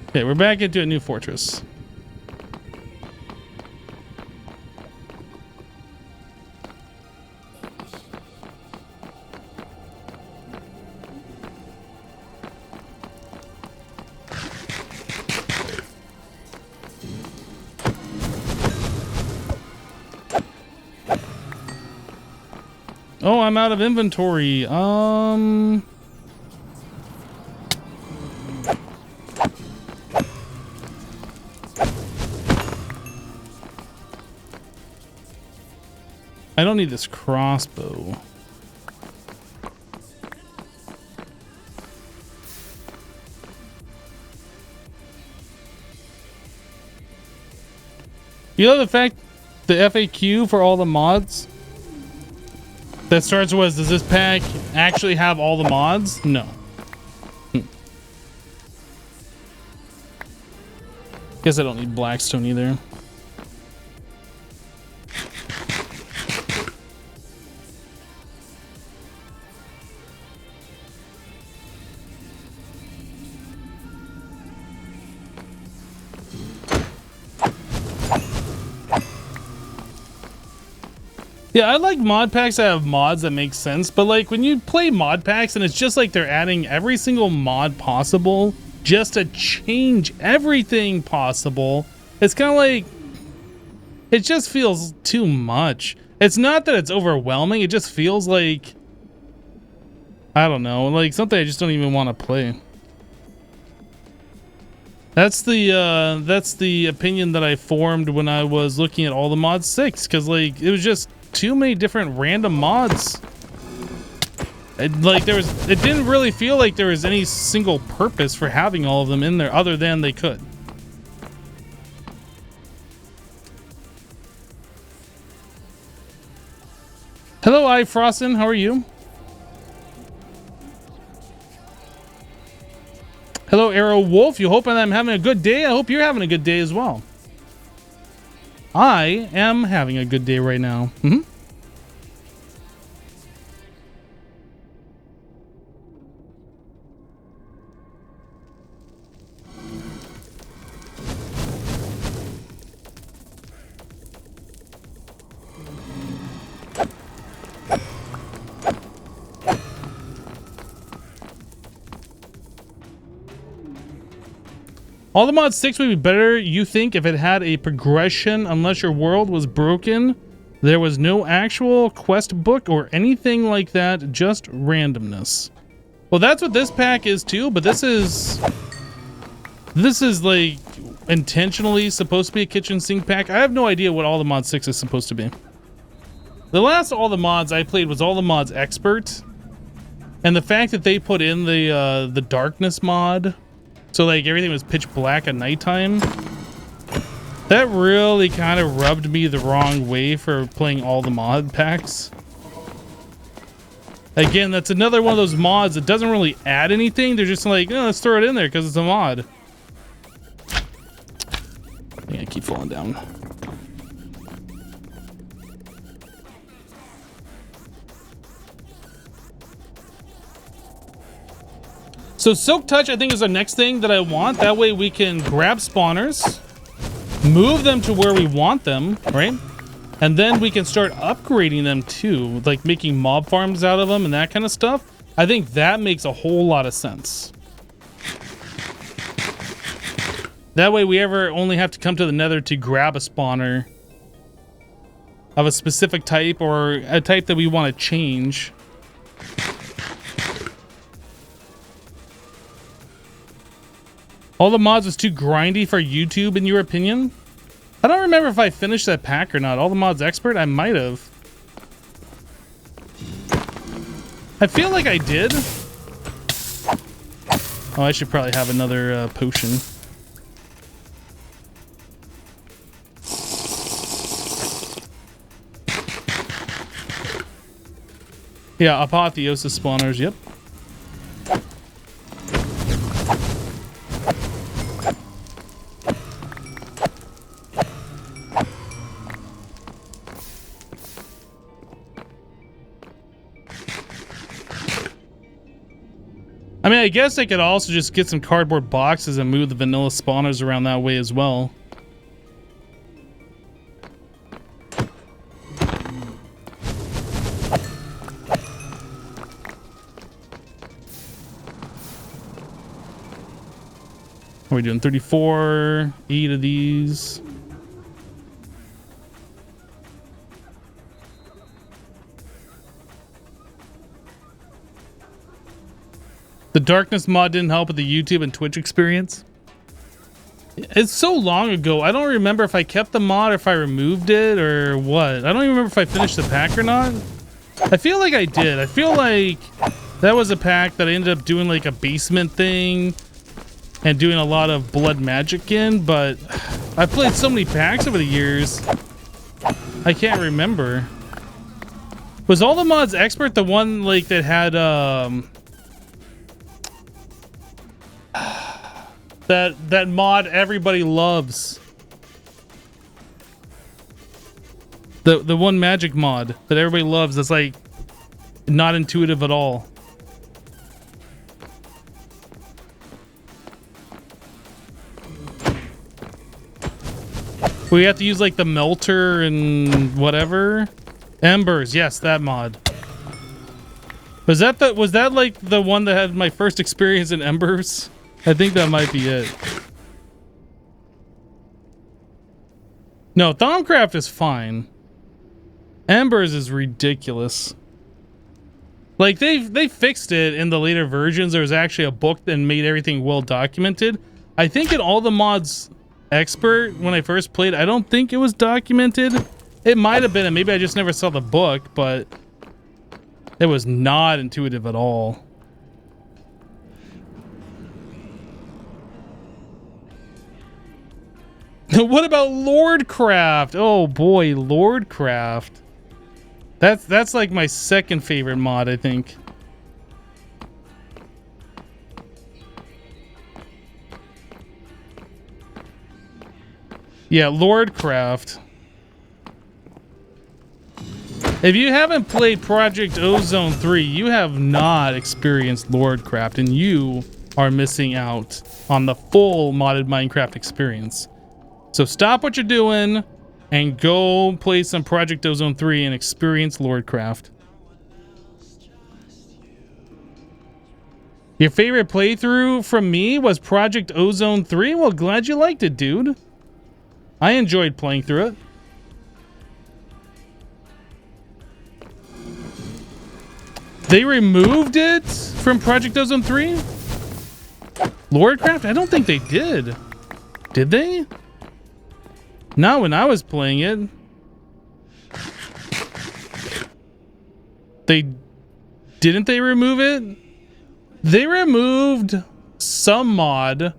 Okay, we're back into a new fortress. Oh, I'm out of inventory. I don't need this crossbow. You know the fact, the FAQ for all the mods that starts with, does this pack actually have all the mods? No. Guess I don't need Blackstone either. Yeah, I like mod packs that have mods that make sense, but like when you play mod packs and it's just like they're adding every single mod possible just to change everything possible, it's kind of like, it just feels too much. It's not that it's overwhelming, it just feels like, I don't know, like something I just don't even want to play. That's the opinion that I formed when I was looking at all the mod 6, because like it was just too many different random mods. It didn't really feel like there was any single purpose for having all of them in there other than they could. Hello, iFrostin, how are you? Hello, Arrow Wolf. You hoping I'm having a good day? I hope you're having a good day as well. I am having a good day right now. All the Mod 6 would be better, you think, if it had a progression unless your world was broken. There was no actual quest book or anything like that, just randomness. Well, that's what this pack is too, but this is like intentionally supposed to be a kitchen sink pack. I have no idea what All the Mod 6 is supposed to be. The last All the Mods I played was All the Mods Expert. And the fact that they put in the darkness mod, so like everything was pitch black at nighttime, that really kind of rubbed me the wrong way for playing all the mod packs. Again, that's another one of those mods that doesn't really add anything. They're just like, oh, let's throw it in there because it's a mod. I think I keep falling down. So Silk Touch, I think, is the next thing that I want. That way we can grab spawners, move them to where we want them, right? And then we can start upgrading them too, like making mob farms out of them and that kind of stuff. I think that makes a whole lot of sense. That way we ever only have to come to the Nether to grab a spawner of a specific type or a type that we want to change. All the mods was too grindy for YouTube, in your opinion? I don't remember if I finished that pack or not. All the Mods Expert? I might have. I feel like I did. Oh, I should probably have another potion. Yeah, Apotheosis spawners, yep. I mean, I guess I could also just get some cardboard boxes and move the vanilla spawners around that way as well. What are we doing? 34, 8 of these. The darkness mod didn't help with the YouTube and Twitch experience. It's so long ago. I don't remember if I kept the mod or if I removed it or what. I don't even remember if I finished the pack or not. I feel like I did. I feel like that was a pack that I ended up doing like a basement thing and doing a lot of blood magic in, but I've played so many packs over the years. I can't remember. Was All the Mods Expert the one like that had that mod everybody loves? The one magic mod that everybody loves that's like not intuitive at all. We have to use like the melter and whatever. Embers, yes, that mod. Was that like the one that had my first experience in Embers? I think that might be it. No, Thaumcraft is fine. Embers is ridiculous. Like they fixed it in the later versions. There was actually a book that made everything well documented. I think in All the Mods Expert, when I first played, I don't think it was documented. It might have been, and maybe I just never saw the book, but it was not intuitive at all. What about Lordcraft? Oh boy, Lordcraft. That's like my second favorite mod, I think. Yeah, Lordcraft. If you haven't played Project Ozone 3, you have not experienced Lordcraft, and you are missing out on the full modded Minecraft experience. So stop what you're doing and go play some Project Ozone 3 and experience Lordcraft. Your favorite playthrough from me was Project Ozone 3? Well, glad you liked it, dude. I enjoyed playing through it. They removed it from Project Ozone 3? Lordcraft? I don't think they did. Did they? Not when I was playing it. Didn't they remove it? They removed some mod.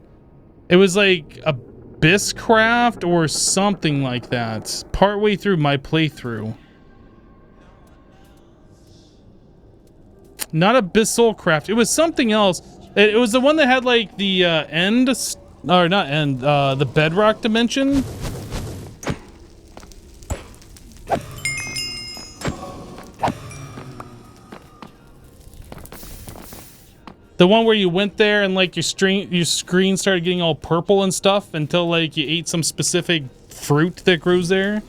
It was like Abysscraft or something like that. Partway through my playthrough. Not Abyssalcraft. It was something else. It was the one that had like the the bedrock dimension. The one where you went there and like your screen started getting all purple and stuff until like you ate some specific fruit that grows there.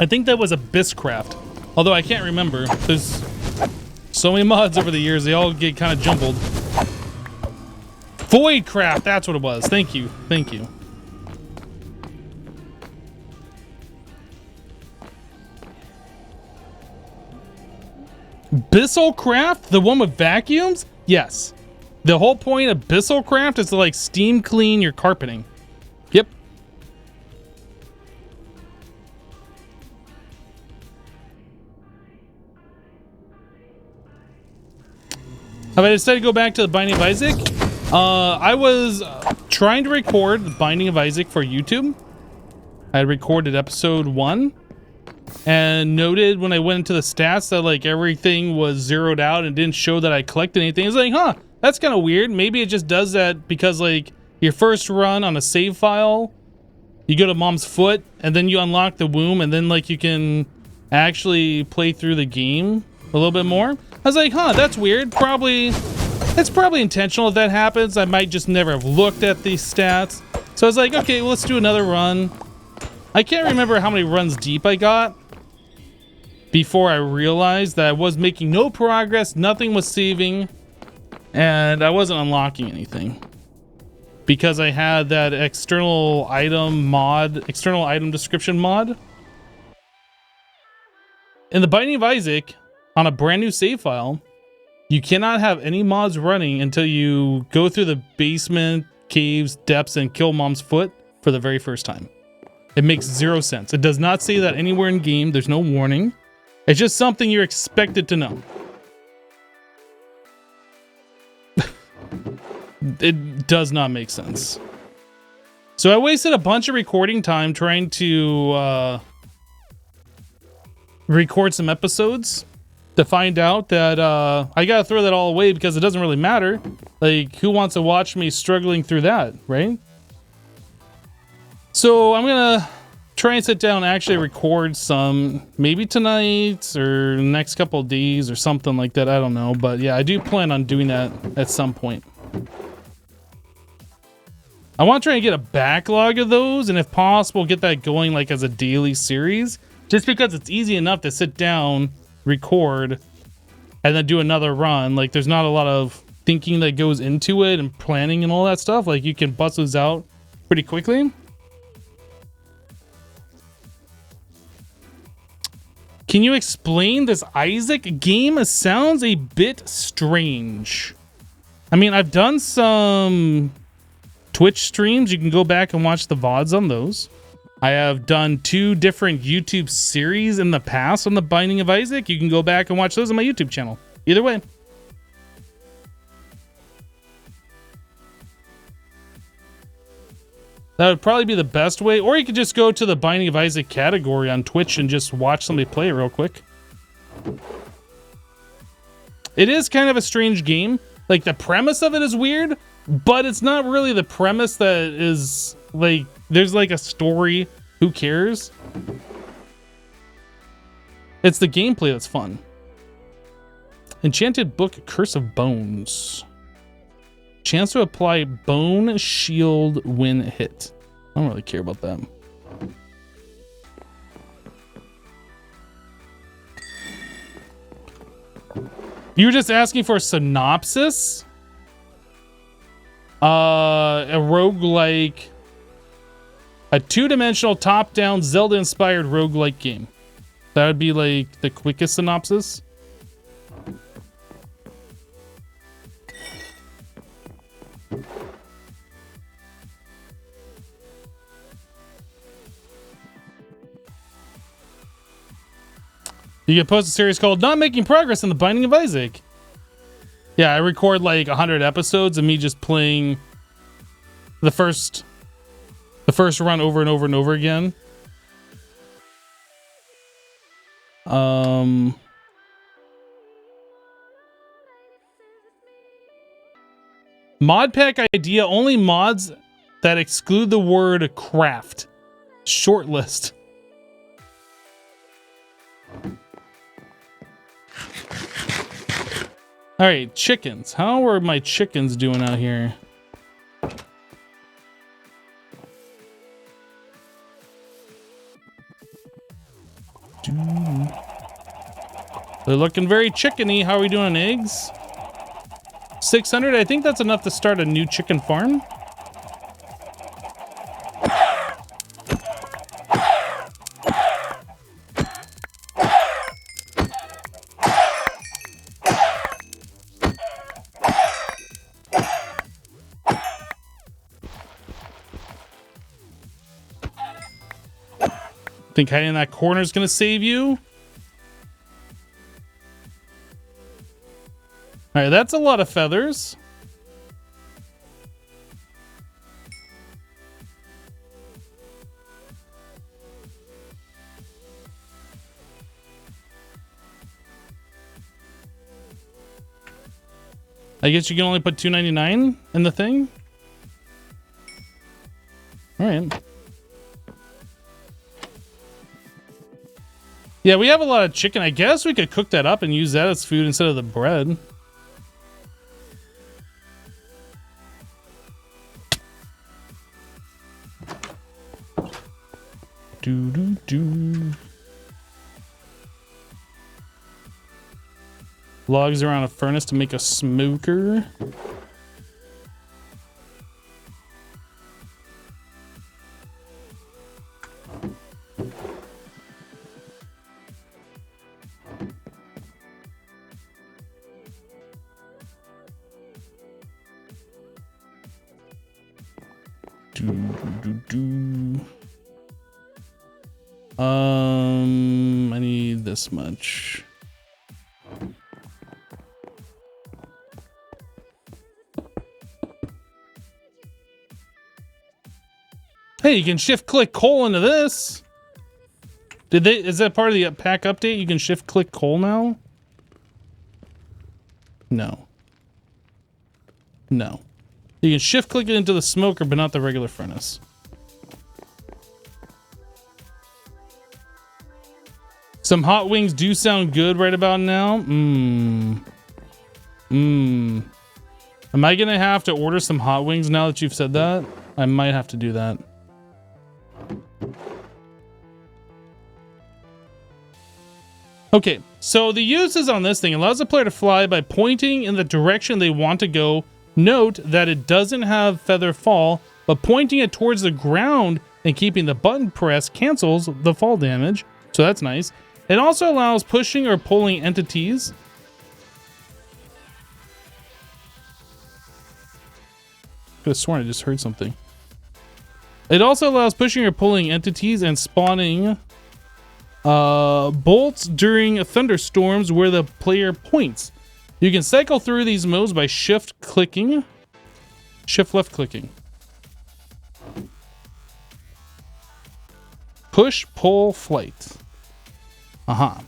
I think that was Abysscraft. Although I can't remember. There's so many mods over the years, they all get kind of jumbled. Voidcraft, that's what it was. Thank you. Thank you. Abyssalcraft? The one with vacuums? Yes. The whole point of Abyssalcraft is to like steam clean your carpeting. Yep. Have I decided to go back to the Binding of Isaac? I was trying to record the Binding of Isaac for YouTube. I recorded episode 1 and noted when I went into the stats that like everything was zeroed out and didn't show that I collected anything. It's like, huh, that's kind of weird. Maybe it just does that because like your first run on a save file, you go to Mom's Foot and then you unlock the womb and then like you can actually play through the game a little bit more. I was like, huh, that's weird. It's probably intentional if that happens. I might just never have looked at these stats. So I was like, okay, well, let's do another run. I can't remember how many runs deep I got before I realized that I was making no progress, nothing was saving, and I wasn't unlocking anything. Because I had that external item description mod. In the Binding of Isaac, on a brand new save file, you cannot have any mods running until you go through the basement, caves, depths, and kill Mom's Foot for the very first time. It makes zero sense. It does not say that anywhere in game. There's no warning. It's just something you're expected to know. It does not make sense. So I wasted a bunch of recording time trying to record some episodes to find out that I gotta throw that all away because it doesn't really matter. Like, who wants to watch me struggling through that, right? So I'm gonna try and sit down and actually record some, maybe tonight or the next couple of days or something like that. I don't know, but yeah, I do plan on doing that at some point. I want to try and get a backlog of those, and if possible, get that going like as a daily series, just because it's easy enough to sit down, record, and then do another run. Like, there's not a lot of thinking that goes into it and planning and all that stuff. Like, you can bust those out pretty quickly. Can you explain this Isaac game? It sounds a bit strange. I mean, I've done some Twitch streams. You can go back and watch the VODs on those. I have done 2 different YouTube series in the past on the Binding of Isaac. You can go back and watch those on my YouTube channel. Either way. That would probably be the best way. Or you could just go to the Binding of Isaac category on Twitch and just watch somebody play it real quick. It is kind of a strange game. Like, the premise of it is weird, but it's not really the premise that is, like, there's like a story. Who cares? It's the gameplay that's fun. Enchanted Book, Curse of Bones. Chance to apply Bone Shield when hit. I don't really care about that. You're just asking for a synopsis? A roguelike, a two-dimensional top-down Zelda-inspired roguelike game. That would be like the quickest synopsis. You can post a series called Not Making Progress in the Binding of Isaac. Yeah, I record like 100 episodes of me just playing the first run over and over and over again. MODPACK idea, only mods that exclude the word craft. Short list. All right, chickens. How are my chickens doing out here? They're looking very chickeny. How are we doing on eggs? 600. I think that's enough to start a new chicken farm. Think hiding in that corner is going to save you? All right, that's a lot of feathers. I guess you can only put $2.99 in the thing. All right. Yeah, we have a lot of chicken. I guess we could cook that up and use that as food instead of the bread. Logs around a furnace to make a smoker. I need this much. Hey, you can shift click coal into this. Is that part of the pack update? You can shift click coal now? No. No. You can shift click it into the smoker, but not the regular furnace. Some hot wings do sound good right about now. Am I gonna have to order some hot wings now that you've said that? I might have to do that. Okay, so the uses on this thing allows the player to fly by pointing in the direction they want to go. Note that it doesn't have feather fall, but pointing it towards the ground and keeping the button pressed cancels the fall damage, so that's nice. It also allows pushing or pulling entities. I could have sworn I just heard something. It also allows pushing or pulling entities and spawning bolts during thunderstorms where the player points. You can cycle through these modes by shift left clicking. Push, pull, flight. That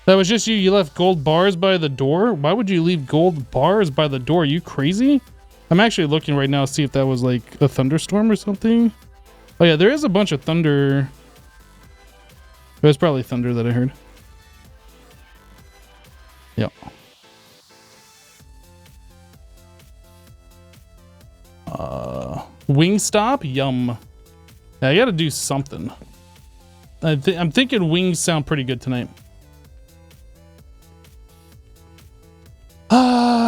was just you. You left gold bars by the door? Why would you leave gold bars by the door? Are you crazy? I'm actually looking right now to see if that was like a thunderstorm or something. Oh yeah, there is a bunch of thunder. It was probably thunder that I heard. Yep. Wingstop? Yum. Yeah, I gotta do something. I'm thinking wings sound pretty good tonight.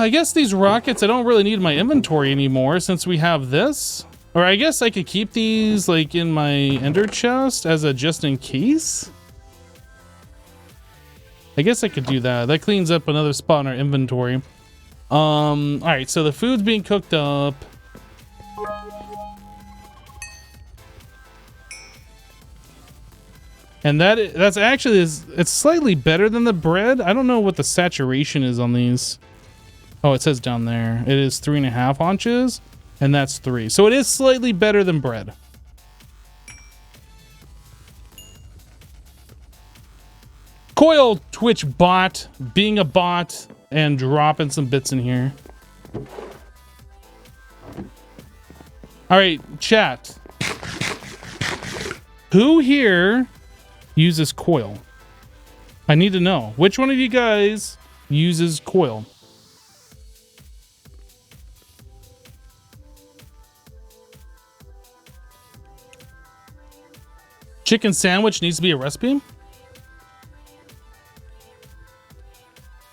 I guess these rockets, I don't really need my inventory anymore since we have this. Or I guess I could keep these like in my ender chest as a just in case. I guess I could do that. That cleans up another spot in our inventory. All right, so the food's being cooked up. And that's actually, it's slightly better than the bread. I don't know what the saturation is on these. Oh, it says down there. It is 3.5 ounces, and that's 3. So it is slightly better than bread. Coil Twitch bot, being a bot, and dropping some bits in here. All right, chat. Who here uses coil? I need to know. Which one of you guys uses coil? Chicken sandwich needs to be a recipe? I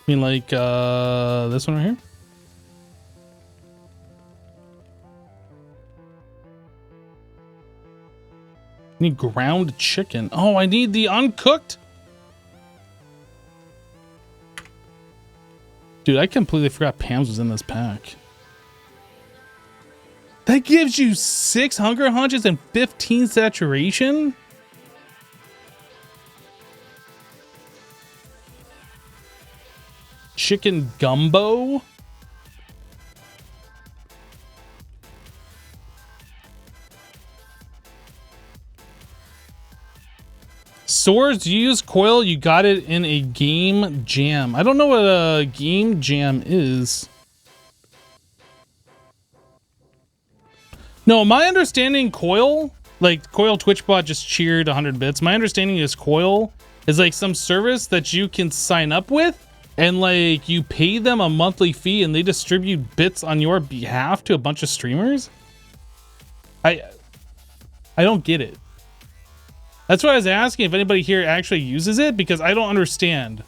mean, like, this one right here? I need ground chicken. Oh, I need the uncooked? Dude, I completely forgot Pam's was in this pack. That gives you 6 hunger hunches and 15 saturation? Chicken gumbo? Swords, you use coil, you got it in a game jam. I don't know what a game jam is. No, my understanding coil, like Coil Twitchbot just cheered 100 bits. My understanding is coil is like some service that you can sign up with. And like you pay them a monthly fee and they distribute bits on your behalf to a bunch of streamers. I don't get it. That's why I was asking if anybody here actually uses it, because I don't understand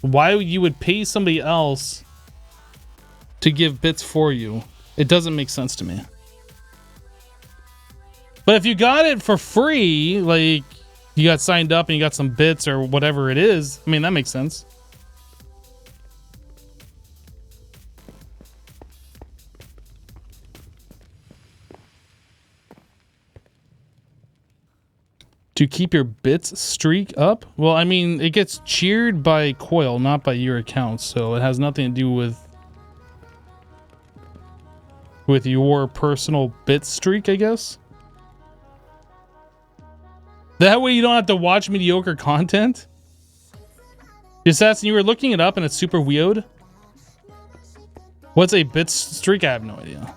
why you would pay somebody else to give bits for you. It doesn't make sense to me. But if you got it for free, like you got signed up and you got some bits or whatever it is, I mean, that makes sense. To keep your bits streak up? Well, I mean, it gets cheered by Coil, not by your account, so it has nothing to do with your personal bit streak, I guess. That way you don't have to watch mediocre content. Assassin, you were looking it up and it's super weird. What's a bit streak? I have no idea.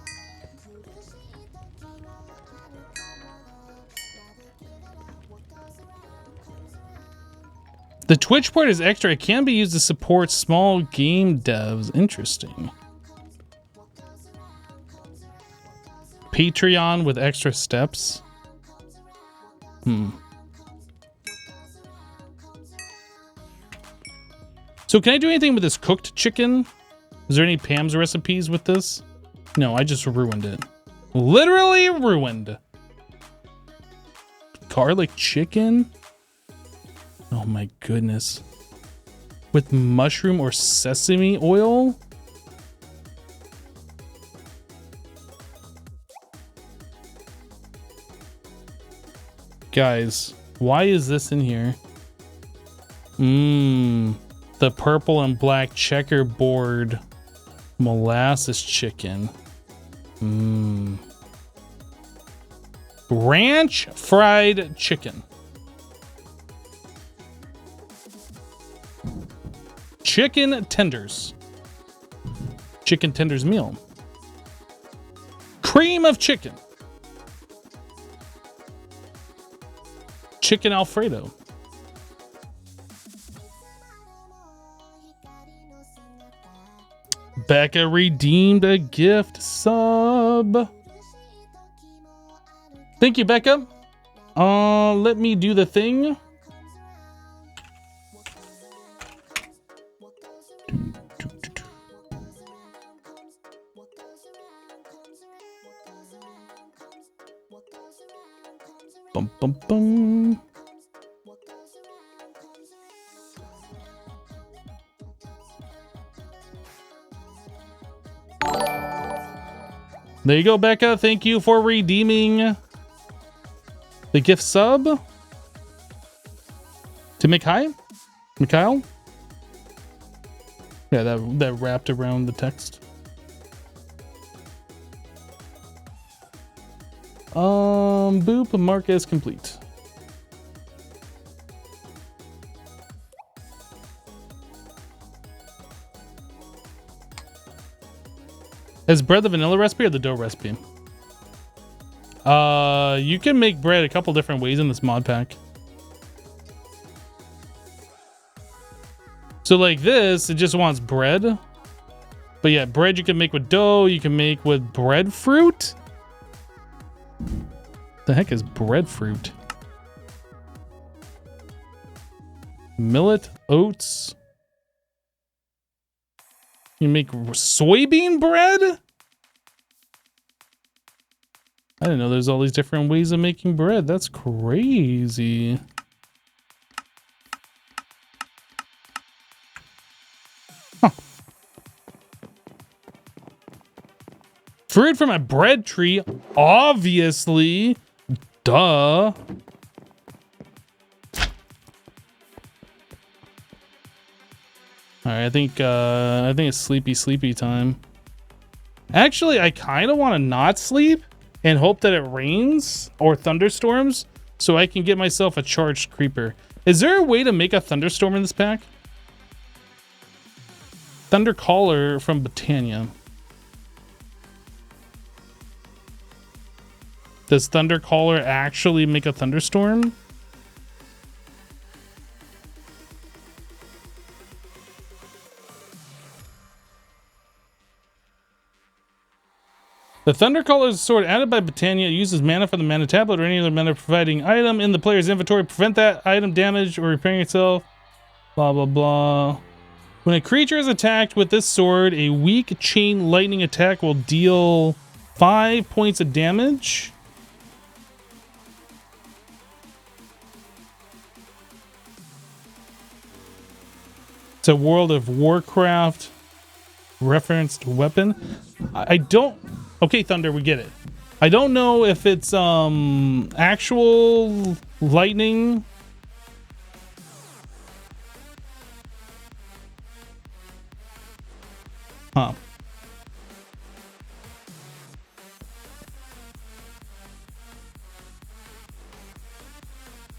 The Twitch port is extra. It can be used to support small game devs. Interesting. Patreon with extra steps. So can I do anything with this cooked chicken? Is there any Pam's recipes with this? No, I just ruined it. Literally ruined. Garlic chicken? Oh my goodness. With mushroom or sesame oil? Guys, why is this in here? The purple and black checkerboard molasses chicken. Ranch fried chicken. Chicken tenders. Chicken tenders meal. Cream of chicken. Chicken Alfredo. Becca redeemed a gift sub. Thank you, Becca. Let me do the thing. Bum, bum, bum. There you go, Becca. Thank you for redeeming the gift sub to Mikhail. Yeah, that wrapped around the text. Boop, mark as complete. Is bread the vanilla recipe or the dough recipe? You can make bread a couple different ways in this mod pack. So like this, it just wants bread. But yeah, bread you can make with dough, you can make with breadfruit. The heck is breadfruit? Millet, oats. You make soybean bread? I didn't know there's all these different ways of making bread. That's crazy. Huh. Fruit from a bread tree, obviously. Duh. All right, I think it's sleepy time. Actually, I kind of want to not sleep and hope that it rains or thunderstorms so I can get myself a charged creeper. Is there a way to make a thunderstorm in this pack? Thundercaller from Botania. Does Thundercaller actually make a thunderstorm? The Thundercaller's sword added by Botania uses mana from the mana tablet or any other mana providing item in the player's inventory. Prevent that item damage or repairing itself. Blah, blah, blah. When a creature is attacked with this sword, a weak chain lightning attack will deal 5 points of damage. It's a World of Warcraft referenced weapon. I don't... Okay, Thunder, we get it. I don't know if it's actual lightning. Huh.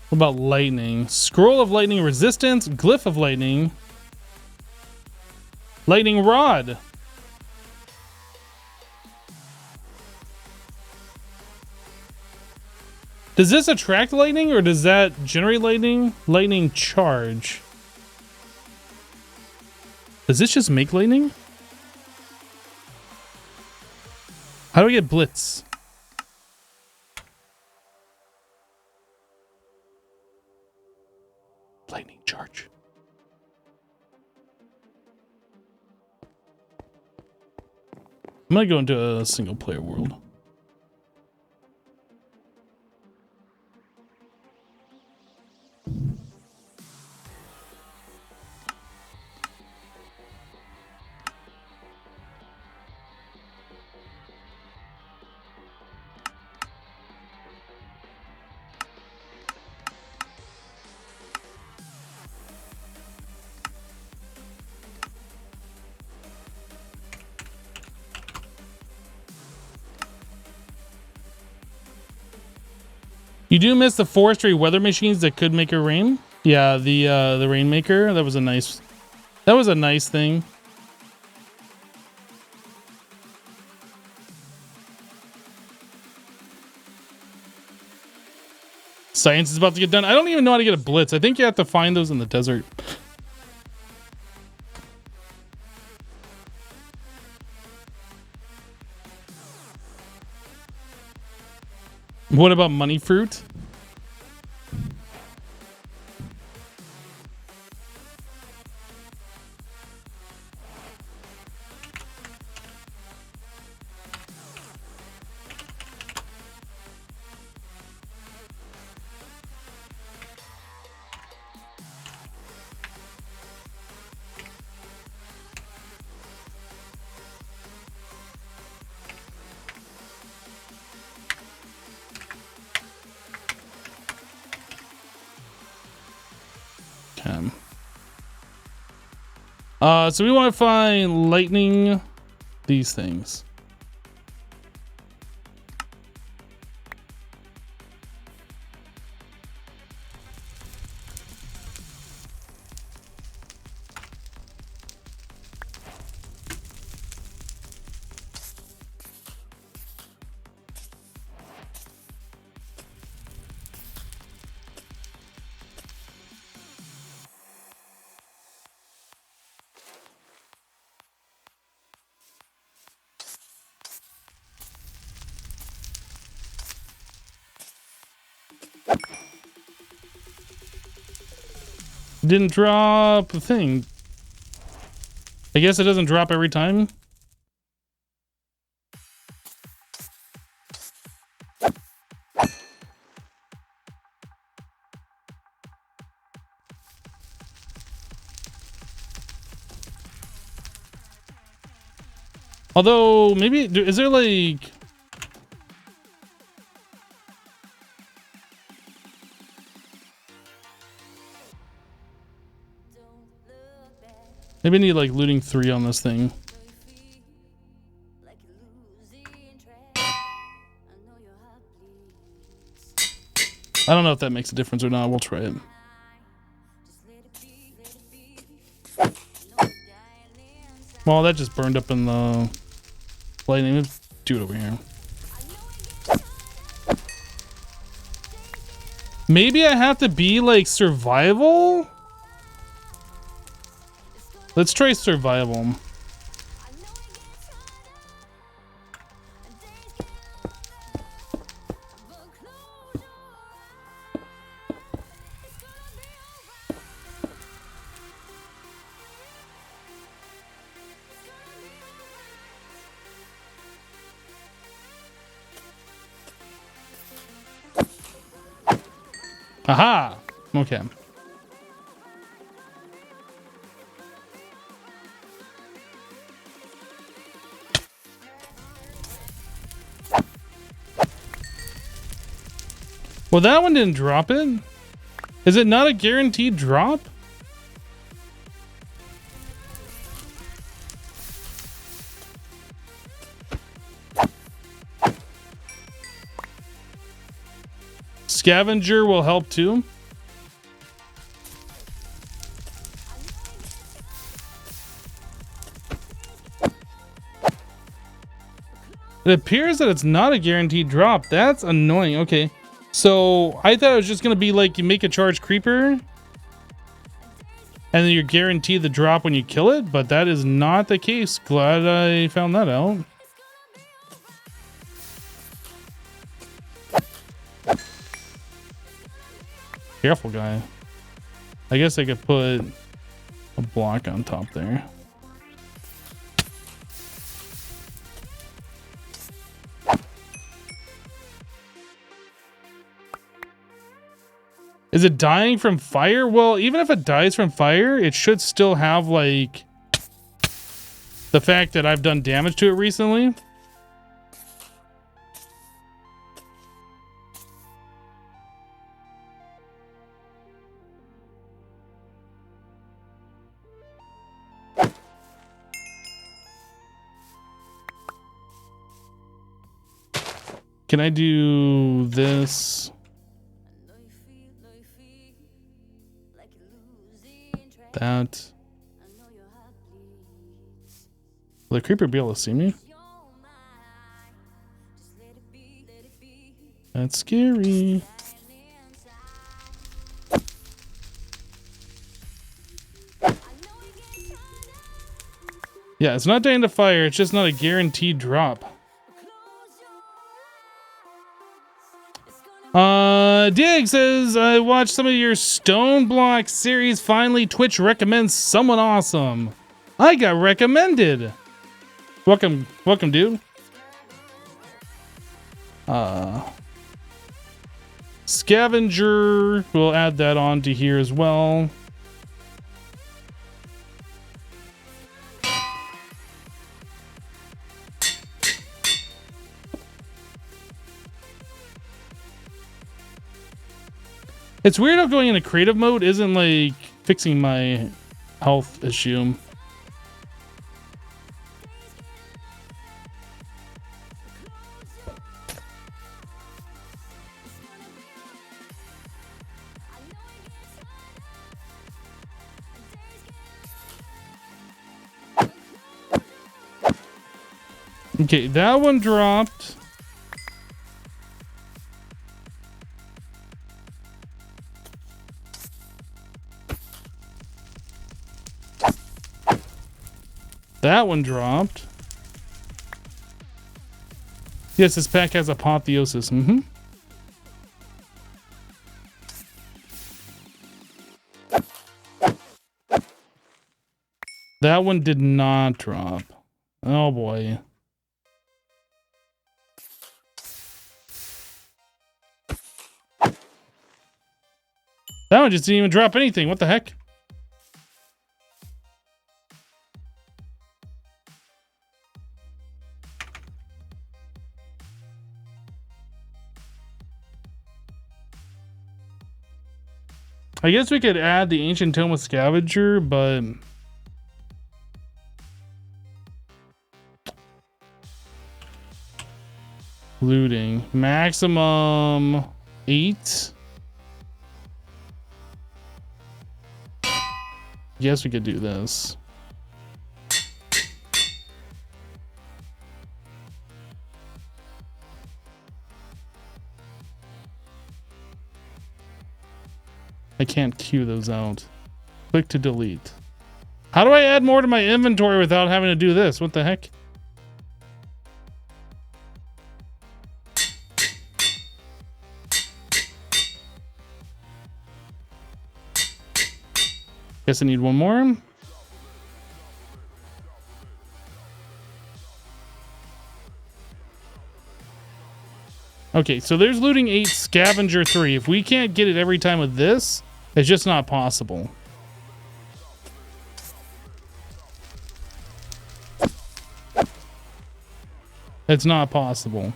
What about lightning? Scroll of lightning resistance, glyph of lightning. Lightning rod. Does this attract lightning or does that generate lightning? Lightning charge. Does this just make lightning? How do I get blitz? Lightning charge. I'm gonna go into a single player world. You do miss the forestry weather machines that could make it rain. Yeah, the rainmaker. That was a nice thing. Science is about to get done. I don't even know how to get a blitz. I think you have to find those in the desert. What about money fruit? So we want to find lightning, these things. Didn't drop a thing. I guess it doesn't drop every time. Although, maybe, is there like... Maybe I need like looting 3 on this thing. I don't know if that makes a difference or not. We'll try it. Well, that just burned up in the lightning. Let's do it over here. Maybe I have to be like survival? Let's try survival. Aha! Okay. Well, that one didn't drop it. Is it not a guaranteed drop? Scavenger will help too. It appears that it's not a guaranteed drop. That's annoying. Okay. So I thought it was just going to be like you make a charged creeper and then you're guaranteed the drop when you kill it, but that is not the case. Glad I found that out. Careful, guy. I guess I could put a block on top there. Is it dying from fire? Well, even if it dies from fire, it should still have like the fact that I've done damage to it recently. Can I do this? That. Will the creeper be able to see me? That's scary. Yeah, it's not dying to fire. It's just not a guaranteed drop. Dig says, I watched some of your Stone Block series. Finally, Twitch recommends someone awesome. I got recommended. Welcome, dude. Scavenger, we'll add that on to here as well. It's weird how going into creative mode isn't like fixing my health issue. Okay, that one dropped. That one dropped. Yes, this pack has apotheosis. Mm-hmm. That one did not drop. Oh boy. That one just didn't even drop anything. What the heck? I guess we could add the Ancient Tome of Scavenger, but looting maximum 8. Guess we could do this. I can't queue those out. Click to delete. How do I add more to my inventory without having to do this? What the heck? Guess I need one more. Okay, so there's looting 8, scavenger 3. If we can't get it every time with this, it's just not possible. It's not possible.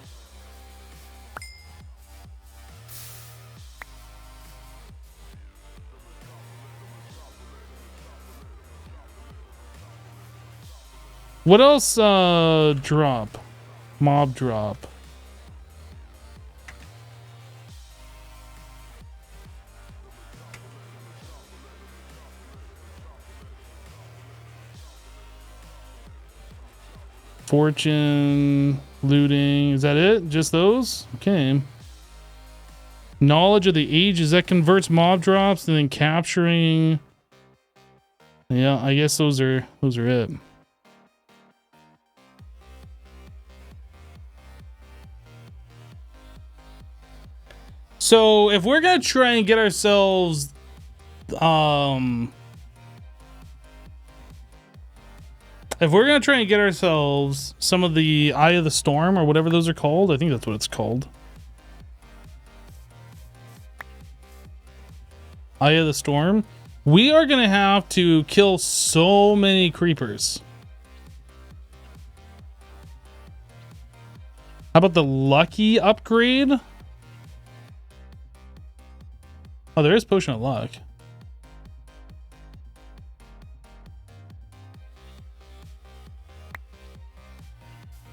What else drop? Mob drop. Fortune, looting, is that it? Just those? Okay. Knowledge of the ages, that converts mob drops, and then capturing. Yeah, I guess those are it. So if we're gonna try and get ourselves if we're gonna try and get ourselves some of the Eye of the Storm or whatever those are called, I think that's what it's called. Eye of the Storm. We are gonna have to kill so many creepers. How about the lucky upgrade? Oh, there is Potion of Luck.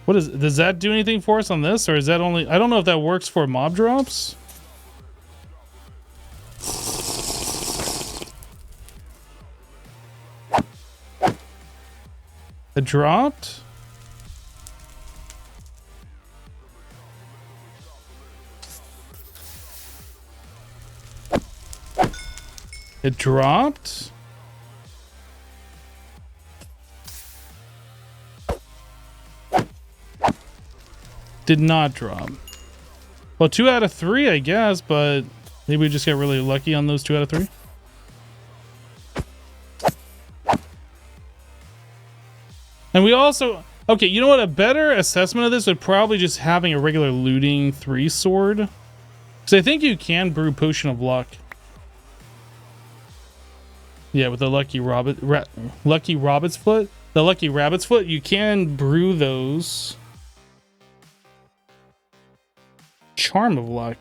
What is, does that do anything for us on this, or is that only, I don't know if that works for mob drops. It dropped. It dropped. Did not drop. Well, 2 out of 3, I guess, but maybe we just get really lucky on those 2 out of 3. And we also, okay, you know what? A better assessment of this would probably just having a regular looting 3 sword. Because I think you can brew Potion of Luck. Yeah, with the lucky rabbit's foot. The lucky rabbit's foot, you can brew those. Charm of Luck.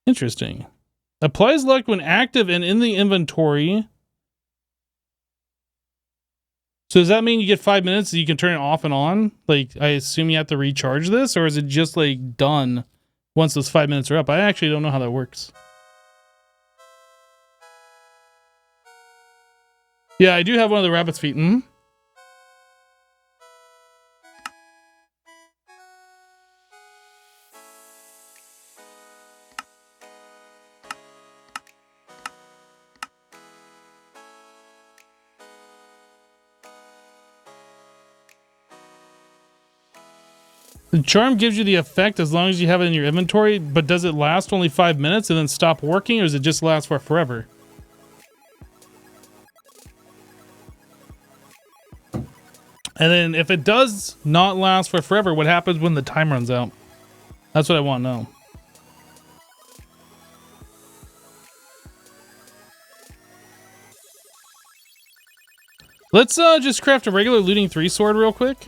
Interesting. Applies luck when active and in the inventory. So does that mean you get 5 minutes so you can turn it off and on? Like, I assume you have to recharge this, or is it just like done once those 5 minutes are up. I actually don't know how that works. Yeah, I do have one of the rabbit's feet. The charm gives you the effect as long as you have it in your inventory, but does it last only 5 minutes and then stop working, or does it just last for forever? And then if it does not last for forever, what happens when the time runs out? That's what I want to know. Let's just craft a regular looting 3 sword real quick.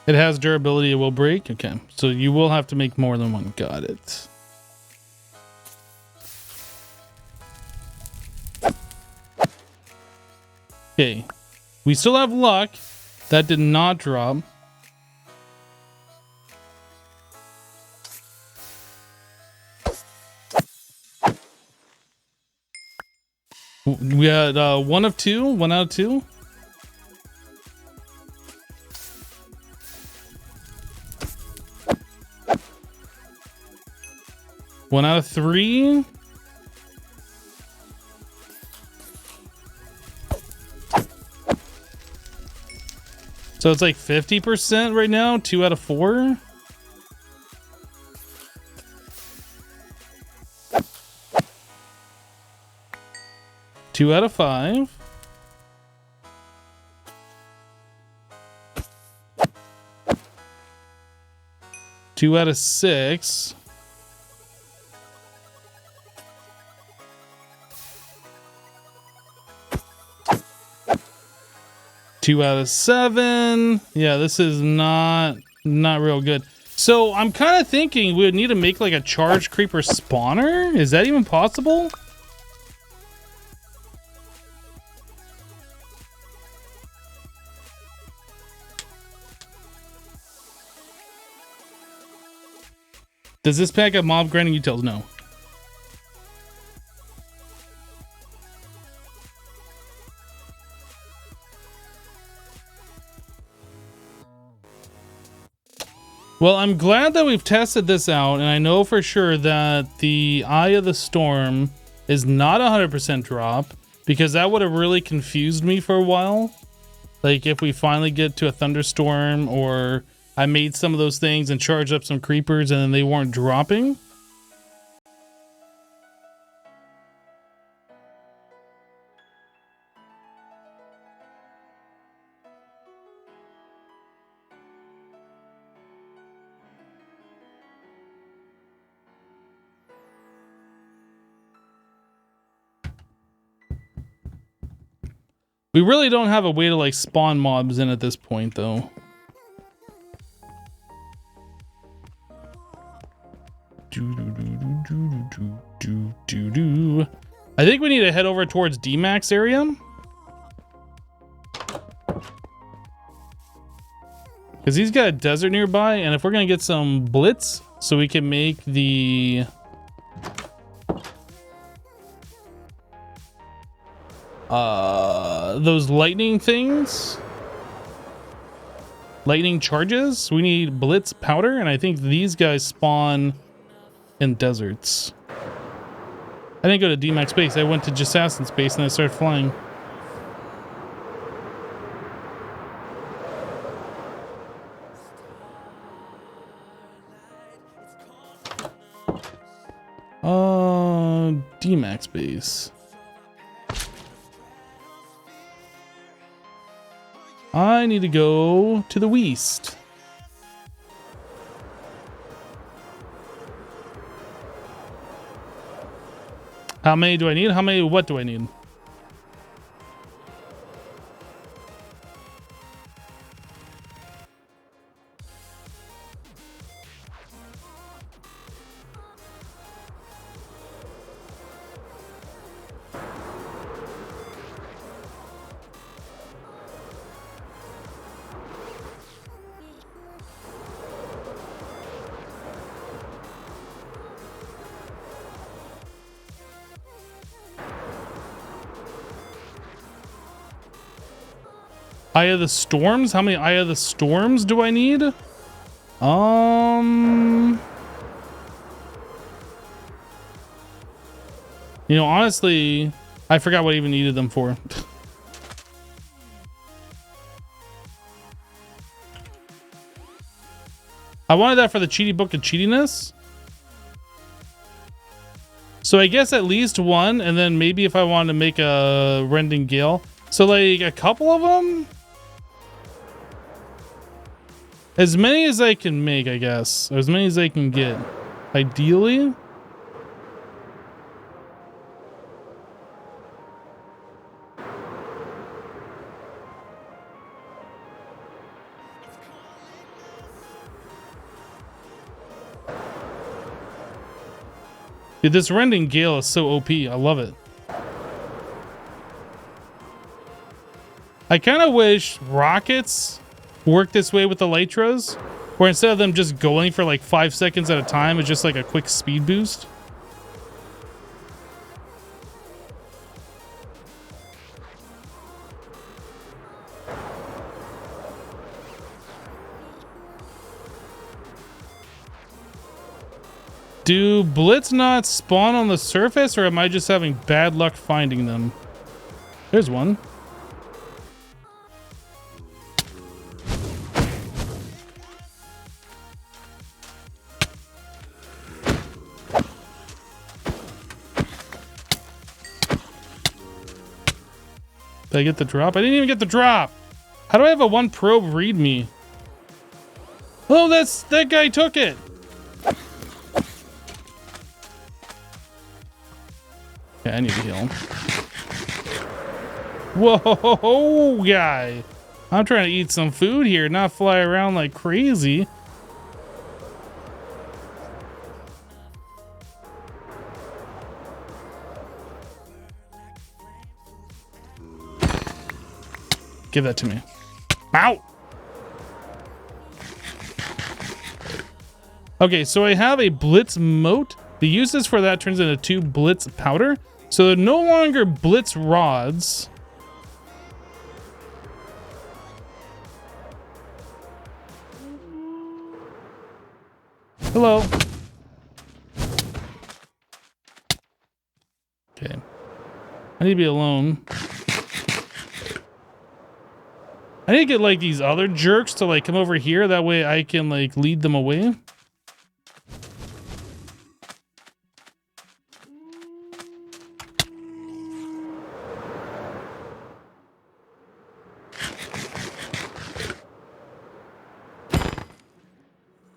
It has durability, it will break. Okay, so you will have to make more than one. Got it. Okay, we still have luck. That did not drop. We had 1 of 2, 1 out of 2. One out of 3. So it's like 50% right now. 2 out of 4. Two out of 5. Two out of 6. Two out of 7. Yeah, this is not real good. So I'm kind of thinking we would need to make like a charge creeper spawner. Is that even possible? Does this pack have mob grinding utils? No. Well, I'm glad that we've tested this out, and I know for sure that the Eye of the Storm is not 100% drop, because that would have really confused me for a while. Like, if we finally get to a thunderstorm, or I made some of those things and charged up some creepers and then they weren't dropping. We really don't have a way to like spawn mobs in at this point though. I think we need to head over towards D-Max area. Because he's got a desert nearby, and if we're gonna get some blitz so we can make the those lightning things, lightning charges, we need blitz powder, and I think these guys spawn in deserts. I didn't go to D-Max space, I went to Jassassin space and I started flying. D-Max base. I need to go to the west. How many do I need? How many? What do I need? Eye of the Storms? How many Eye of the Storms do I need? You know, honestly, I forgot what I even needed them for. I wanted that for the cheaty book of cheatiness. So I guess at least one, and then maybe if I wanted to make a Rending Gale. So like a couple of them? As many as I can make, I guess. Or as many as I can get. Ideally. Dude, this Rending Gale is so OP. I love it. I kind of wish rockets work this way with the Elytras, where instead of them just going for like 5 seconds at a time, it's just like a quick speed boost. Do Blitz not spawn on the surface, or am I just having bad luck finding them? There's one. Did I get the drop? I didn't even get the drop. How do I have a 1 probe read me? Oh, that guy took it. Okay, I need to heal him. Whoa, guy. I'm trying to eat some food here, not fly around like crazy. Give that to me. Ow! Okay, so I have a Blitz Moat. The uses for that turns into 2 Blitz Powder. So they're no longer Blitz Rods. Hello. Okay. I need to be alone. I need to get like these other jerks to like come over here. That way I can like lead them away.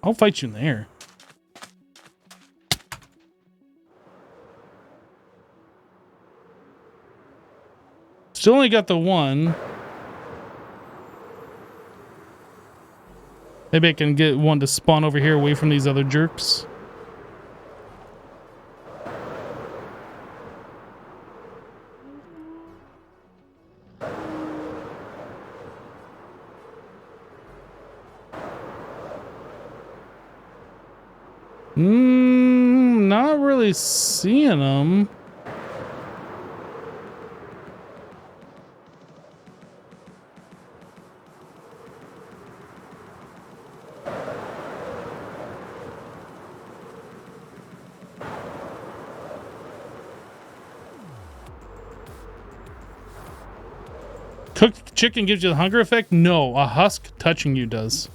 I'll fight you in there. Still only got the one. Maybe I can get one to spawn over here away from these other jerks. Not really seeing them. Cooked chicken gives you the hunger effect? No, a husk touching you does.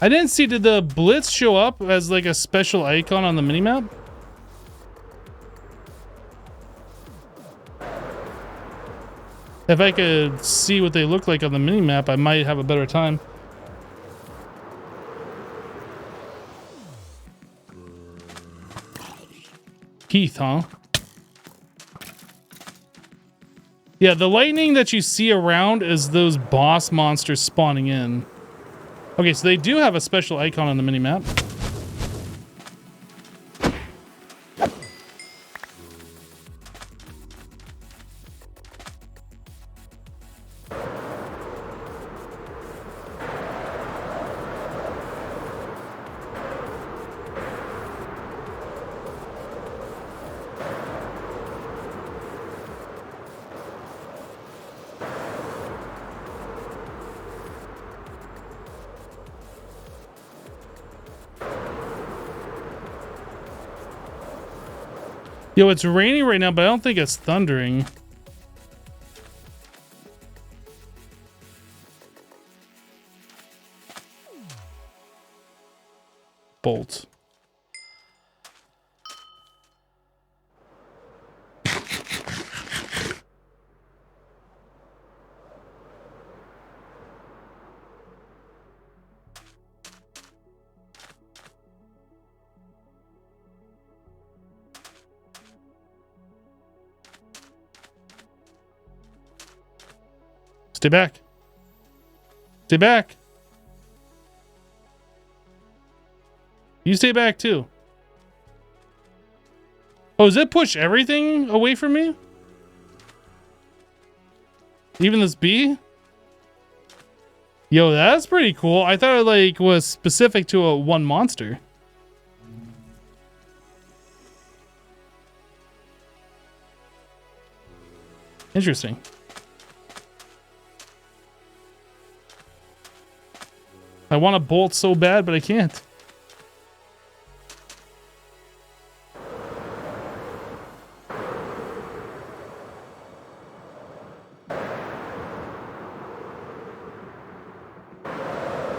I didn't see, did the Blitz show up as like a special icon on the minimap? If I could see what they look like on the mini map, I might have a better time. Keith, huh? Yeah, the lightning that you see around is those boss monsters spawning in. Okay, so they do have a special icon on the minimap. Yo, it's raining right now, but I don't think it's thundering. Bolt. Stay back. Stay back. You stay back too. Oh, does it push everything away from me? Even this bee? Yo, that's pretty cool. I thought it like was specific to a one monster. Interesting. I want to bolt so bad, but I can't.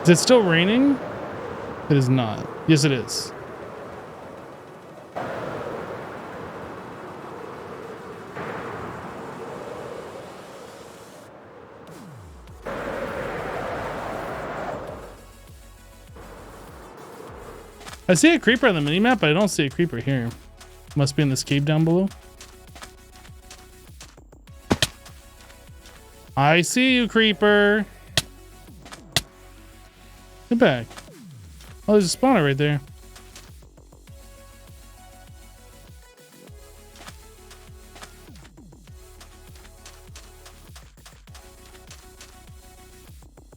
Is it still raining? It is not. Yes, it is. I see a creeper on the minimap, but I don't see a creeper here. Must be in this cave down below. I see you, creeper. Get back. Oh, there's a spawner right there.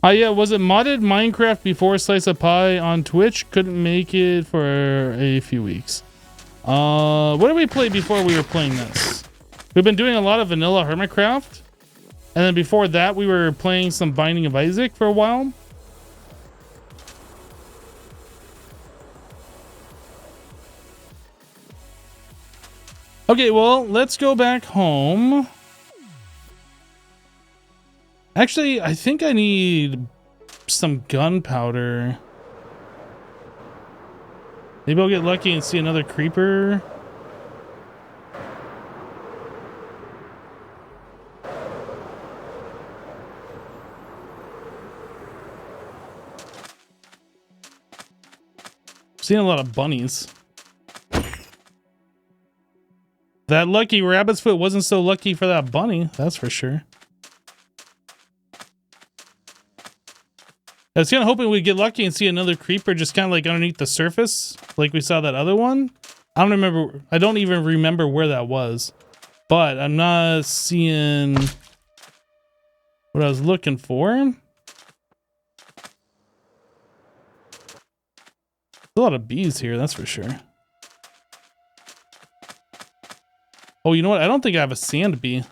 Yeah, was it modded Minecraft before Slice of Pie on Twitch? Couldn't make it for a few weeks. What did we play before we were playing this? We've been doing a lot of vanilla Hermitcraft. And then before that, we were playing some Binding of Isaac for a while. Okay, well, let's go back home. Actually, I think I need some gunpowder. Maybe I'll get lucky and see another creeper. Seeing a lot of bunnies. That lucky rabbit's foot wasn't so lucky for that bunny, that's for sure. I was kind of hoping we'd get lucky and see another creeper just kind of like underneath the surface, like we saw that other one. I don't even remember where that was, but I'm not seeing what I was looking for. A lot of bees here, that's for sure. Oh, you know what? I don't think I have a sand bee.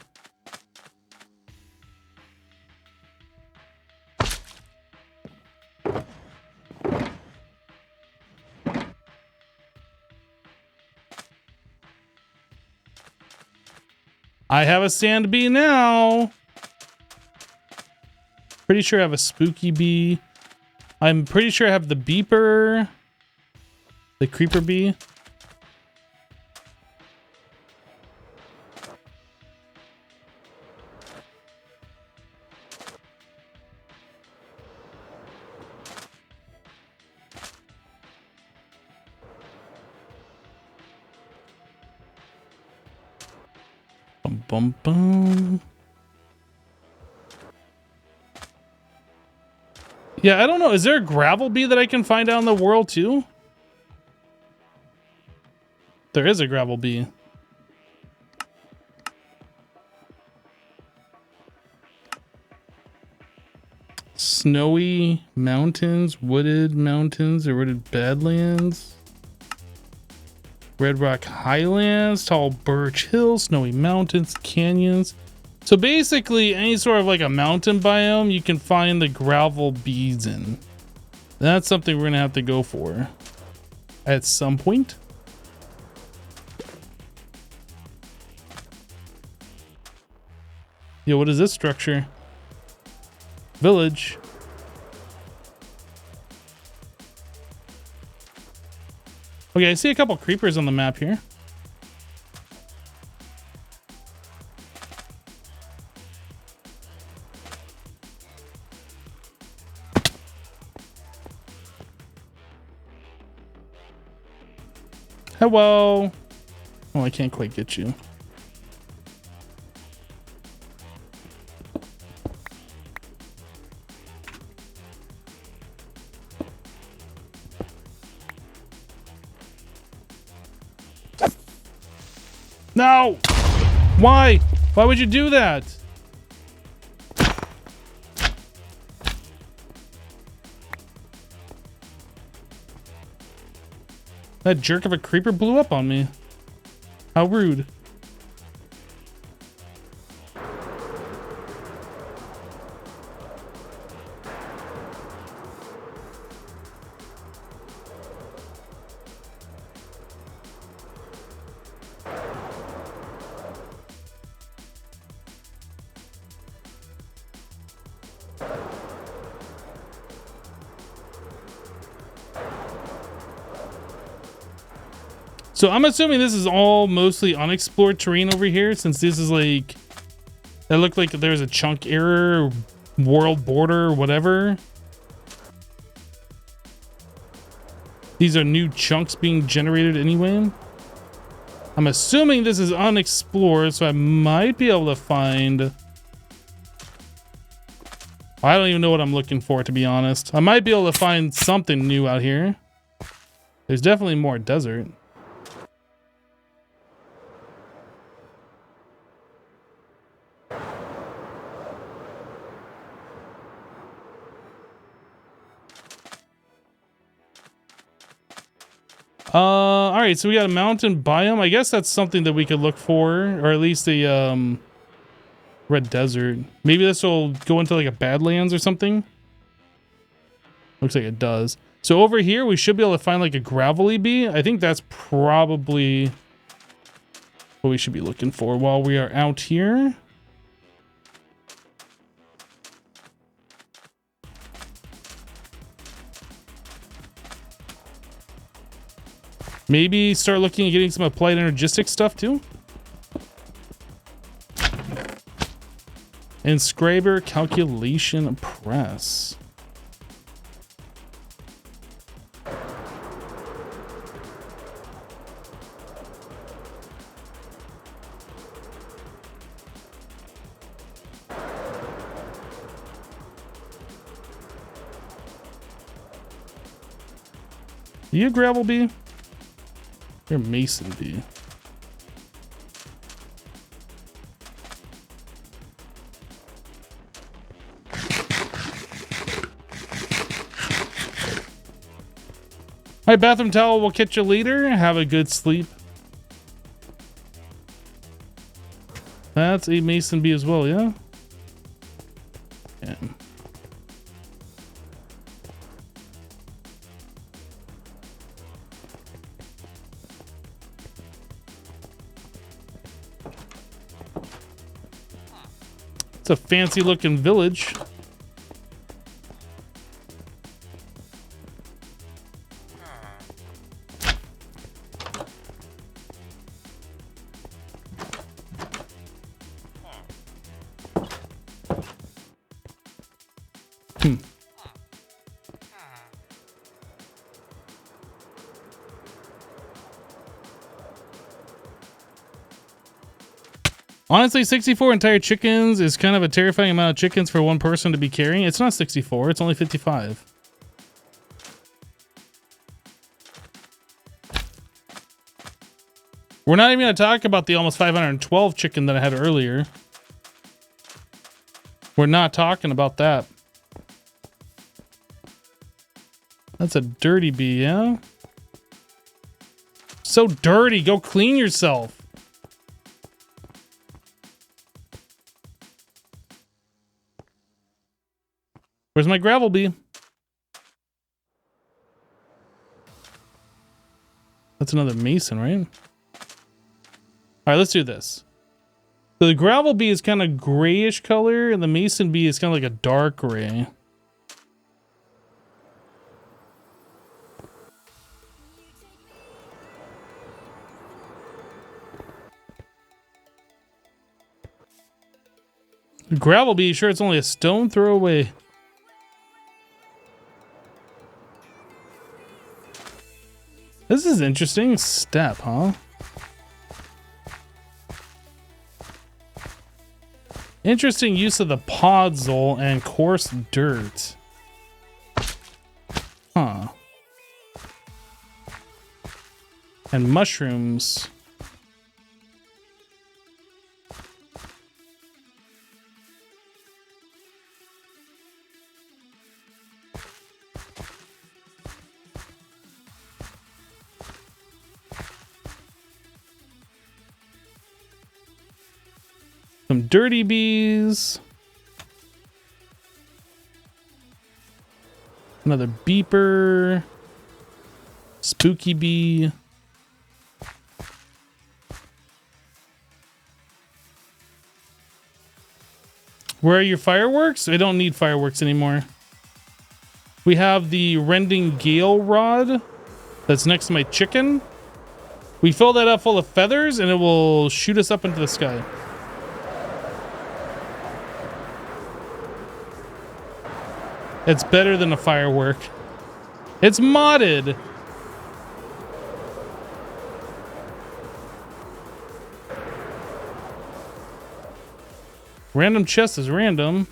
I have a sand bee now. Pretty sure I have a spooky bee. I'm pretty sure I have the beeper. The creeper bee. bum bum. Yeah, I don't know. Is there a gravel bee that I can find out in the world too? There is a gravel bee. Snowy mountains, wooded mountains, eroded badlands, Red Rock Highlands, tall birch hills, snowy mountains, canyons. So basically any sort of like a mountain biome you can find the gravel bees in. That's something we're gonna have to go for at some point. Yo, what is this structure? Village. Okay, I see a couple creepers on the map here. Hello. Oh, I can't quite get you. No! Why? Why would you do that? That jerk of a creeper blew up on me. How rude. So I'm assuming this is all mostly unexplored terrain over here, since this is like, it looked like there's a chunk error, world border, whatever. These are new chunks being generated anyway. I'm assuming this is unexplored, so I might be able to find... I don't even know what I'm looking for, to be honest. I might be able to find something new out here. There's definitely more desert. All right, so we got a mountain biome. I guess that's something that we could look for, or at least a red desert. Maybe this will go into like a badlands or something. Looks like it does. So over here, we should be able to find like a gravelly bee. I think that's probably what we should be looking for while we are out here. Maybe start looking at getting some applied energistic stuff too. Inscriber calculation press. You a gravel bee? You're a mason bee. My bathroom towel will catch you later. Have a good sleep. That's a mason bee as well, yeah? Yeah. It's a fancy looking village. Honestly, 64 entire chickens is kind of a terrifying amount of chickens for one person to be carrying. It's not 64, it's only 55. We're not even going to talk about the almost 512 chicken that I had earlier. We're not talking about that. That's a dirty bee, yeah? So dirty. Go clean yourself. Where's my gravel bee? That's another mason, right? All right, let's do this. So the gravel bee is kind of grayish color, and the mason bee is kind of like a dark gray. The gravel bee, sure, it's only a stone throw away. This is interesting step, huh? Interesting use of the podzol and coarse dirt. Huh. And mushrooms. Some dirty bees. Another beeper. Spooky bee. Where are your fireworks? I don't need fireworks anymore. We have the rending gale rod that's next to my chicken. We fill that up full of feathers and it will shoot us up into the sky. It's better than a firework. It's modded. Random chest is random.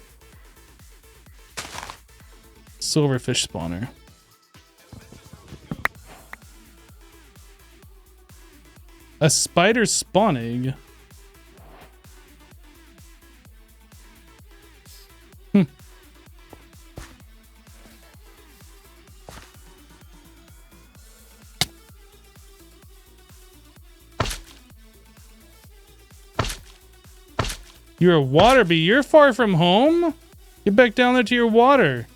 Silverfish spawner. A spider spawn egg. You're a water bee. You're far from home. Get back down there to your water.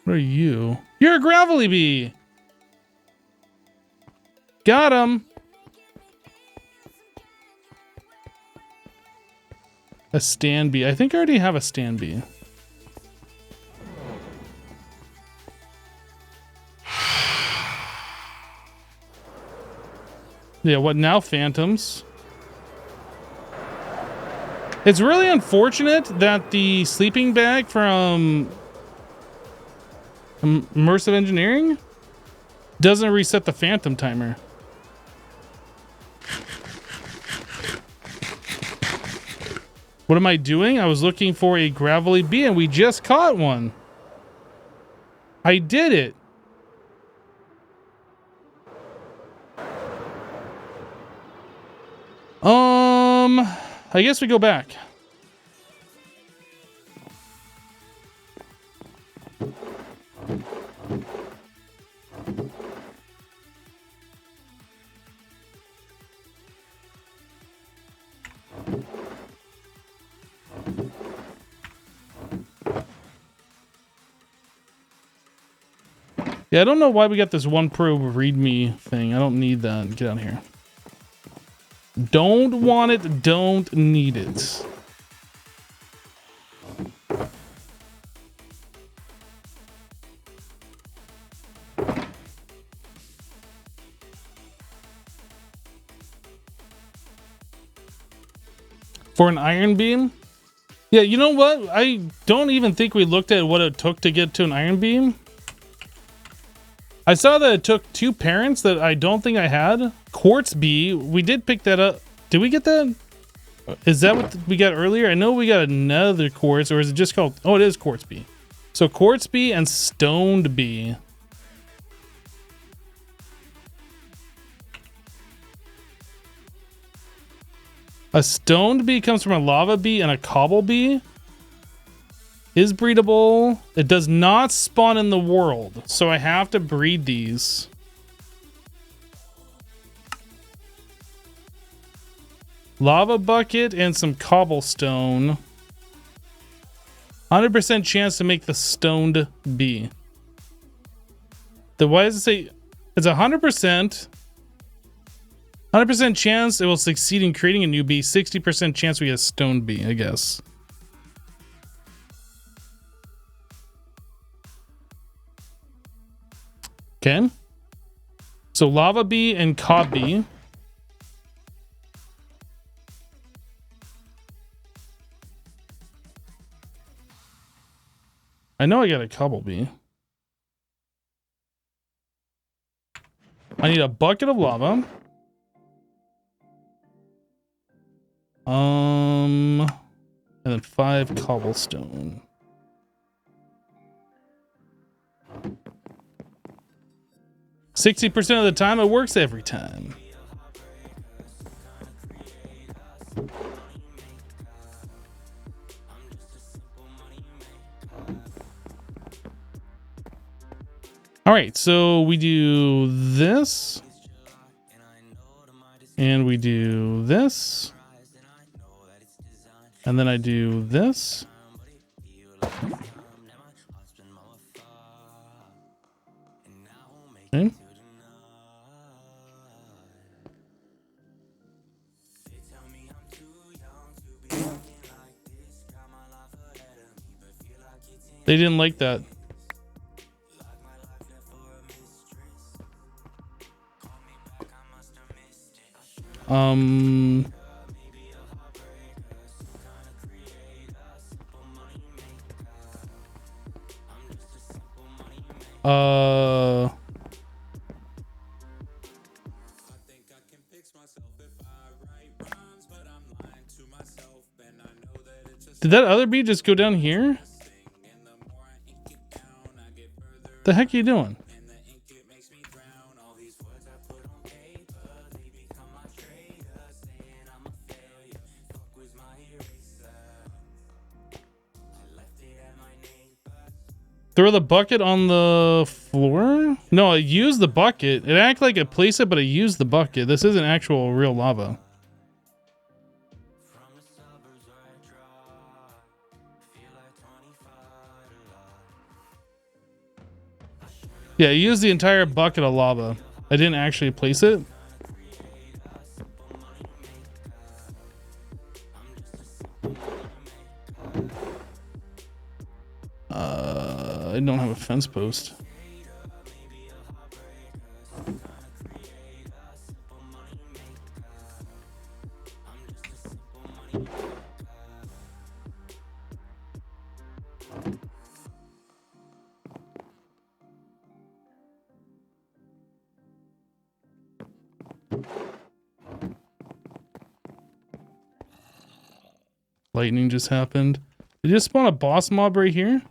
What are you? You're a gravelly bee. Got him. A stand bee. I think I already have a stand bee. Yeah, what now, phantoms? It's really unfortunate that the sleeping bag from Immersive Engineering doesn't reset the phantom timer. What am I doing? I was looking for a gravelly bee and we just caught one. I did it. I guess we go back. Yeah, I don't know why we got this one probe readme thing. I don't need that. Get out of here. Don't want it. Don't need it. For an iron beam? Yeah, you know what? I don't even think we looked at what it took to get to an iron beam. I saw that it took 2 parents that I don't think I had. Quartz bee, we did pick that up. Did we get that? Is that what we got earlier? I know we got another quartz, or is it just called... Oh, it is quartz bee. So quartz bee and stoned bee. A stoned bee comes from a lava bee, and a cobble bee is breedable. It does not spawn in the world, so I have to breed these. Lava bucket and some cobblestone. 100% chance to make the stoned bee. Why does it say it's 100%? 100% chance it will succeed in creating a new bee. 60% chance we get a stoned bee, I guess. Okay. So lava bee and cob bee. I know I got a cobble bee. I need a bucket of lava. And then 5 cobblestone. %60 of the time, it works every time. All right, so we do this. And we do this. And then I do this. Okay. They didn't like that. Did that other bee just go down here? The heck are you doing? Throw the bucket on the floor? No, I used the bucket. It acted like I placed it, but I used the bucket. This isn't actual real lava. Yeah, I used the entire bucket of lava. I didn't actually place it. I don't have a fence post. Lightning just happened. Did you just spawn a boss mob right here?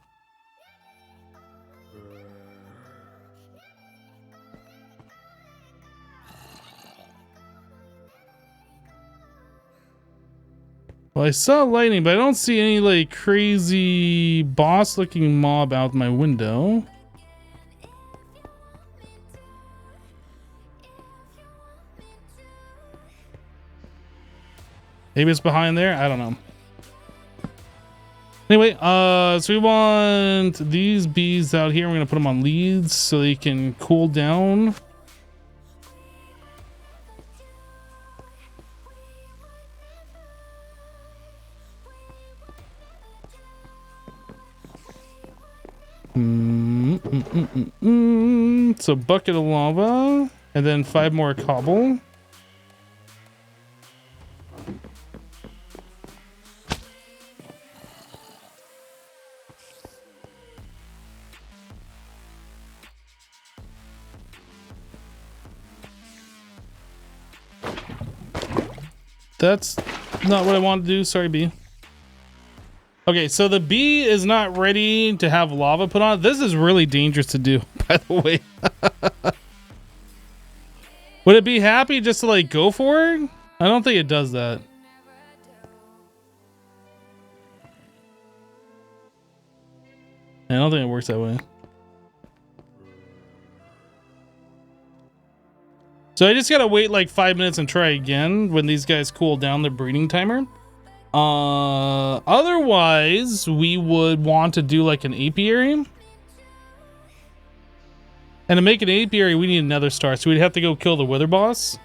Well, I saw lightning, but I don't see any like crazy boss looking mob out my window. Maybe it's behind there. I don't know. Anyway, so we want these bees out here. We're gonna put them on leads so they can cool down. So bucket of lava, and then 5 more cobble. That's not what I wanted to do. Sorry, B. Okay, so the B is not ready to have lava put on. This is really dangerous to do, by the way. Would it be happy just to like go for it? I don't think it does that. I don't think it works that way. So I just gotta wait like 5 minutes and try again when these guys cool down their breeding timer. Otherwise, we would want to do like an apiary. And to make an apiary, we need another star. So we'd have to go kill the wither boss.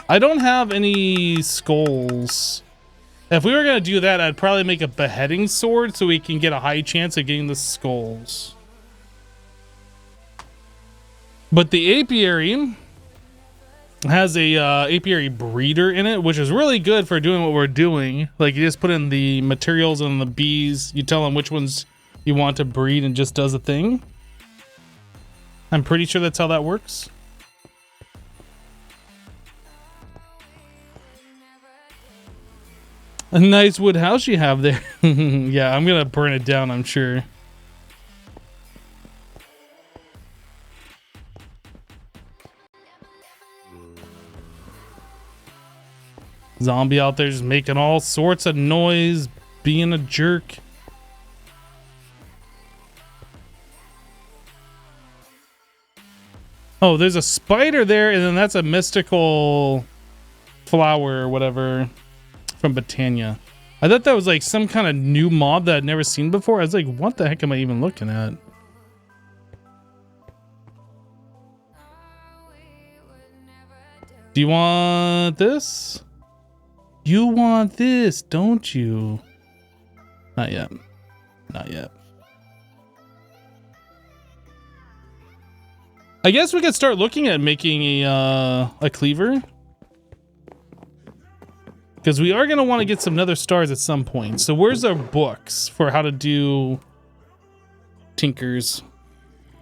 I don't have any skulls. If we were going to do that, I'd probably make a beheading sword so we can get a high chance of getting the skulls. But the apiary has a apiary breeder in it, which is really good for doing what we're doing. Like, you just put in the materials and the bees. You tell them which ones you want to breed and just does a thing. I'm pretty sure that's how that works. A nice wood house you have there. Yeah, I'm gonna burn it down, I'm sure. Zombie out there just making all sorts of noise, being a jerk. Oh, there's a spider there, and then that's a mystical flower or whatever from Botania. I thought that was like some kind of new mob that I'd never seen before. I was like, what the heck am I even looking at? Do you want this? You want this, don't you? Not yet. Not yet. I guess we could start looking at making a cleaver. Because we are going to want to get some nether stars at some point. So where's our books for how to do tinkers?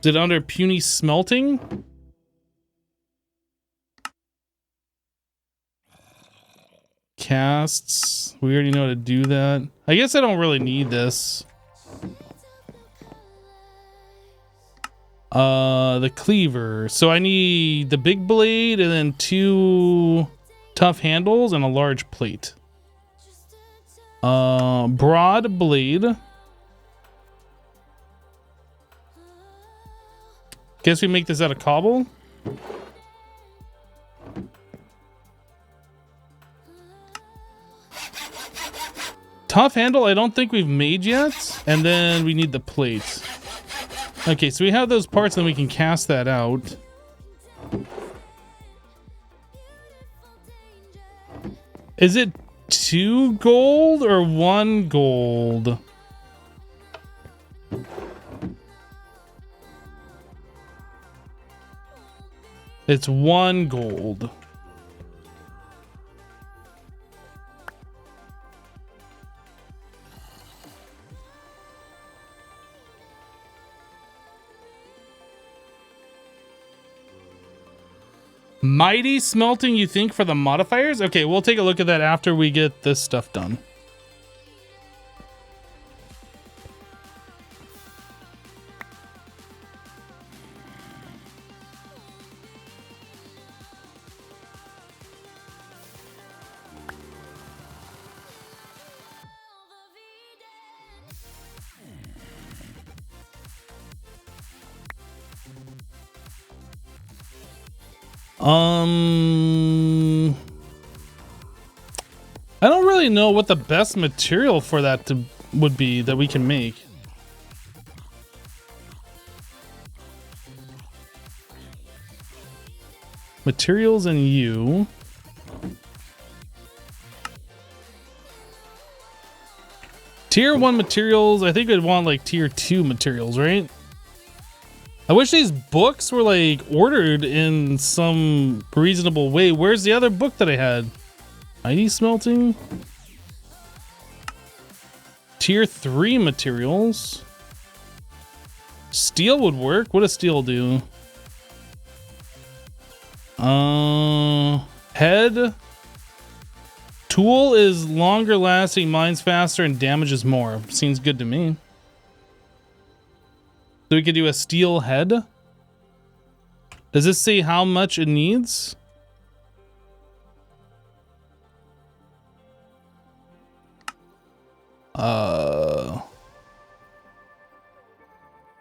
Is it under puny smelting? Casts. We already know how to do that. I guess I don't really need this. The cleaver. So I need the big blade and then 2 tough handles and a large plate. Broad blade. Guess we make this out of cobble. Tough handle, I don't think we've made yet. And then we need the plate. Okay, so we have those parts, then we can cast that out. Is it 2 gold or 1 gold? It's 1 gold. Mighty smelting, you think, for the modifiers? Okay, we'll take a look at that after we get this stuff done. I don't really know what the best material for that would be that we can make. Materials and you. Tier 1 materials, I think we'd want like tier 2 materials, right? I wish these books were like ordered in some reasonable way. Where's the other book that I had? Mighty smelting. Tier 3 materials. Steel would work. What does steel do? Head. Tool is longer lasting, mines faster, and damages more. Seems good to me. So we could do a steel head. Does this say how much it needs?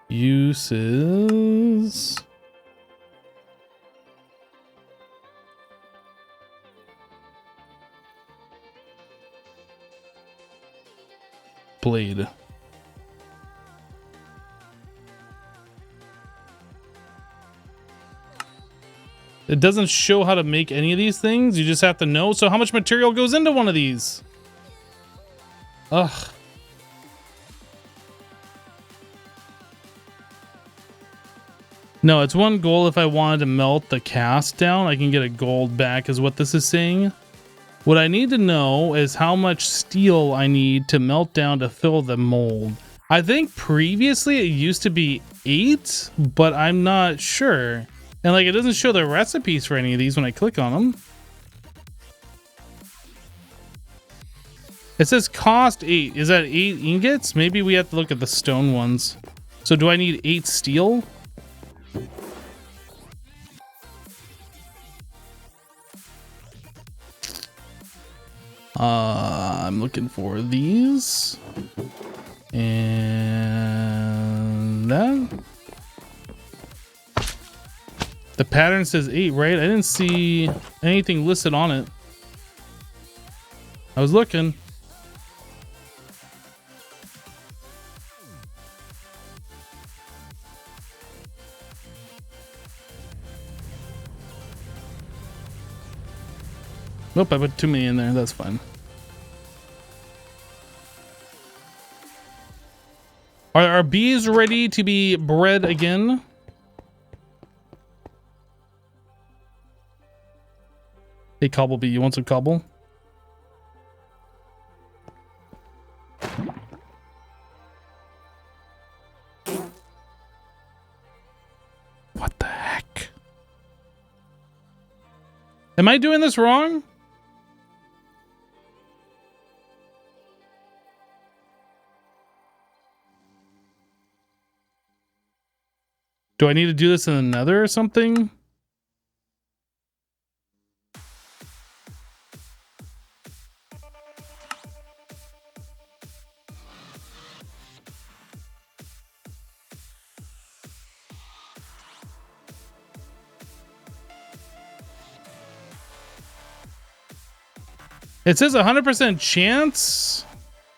Uses. Blade. It doesn't show how to make any of these things. You just have to know. So how much material goes into one of these? Ugh. No, it's one gold. If I wanted to melt the cast down, I can get a gold back is what this is saying. What I need to know is how much steel I need to melt down to fill the mold. I think previously it used to be 8, but I'm not sure. And like, it doesn't show the recipes for any of these when I click on them. It says cost 8. Is that 8 ingots? Maybe we have to look at the stone ones. So do I need 8 steel? I'm looking for these. And that. The pattern says 8, right? I didn't see anything listed on it. I was looking. Nope, I put too many in there. That's fine. Are our bees ready to be bred again? Hey, Cobblebee, you want some cobble? What the heck? Am I doing this wrong? Do I need to do this in another or something? It says 100% chance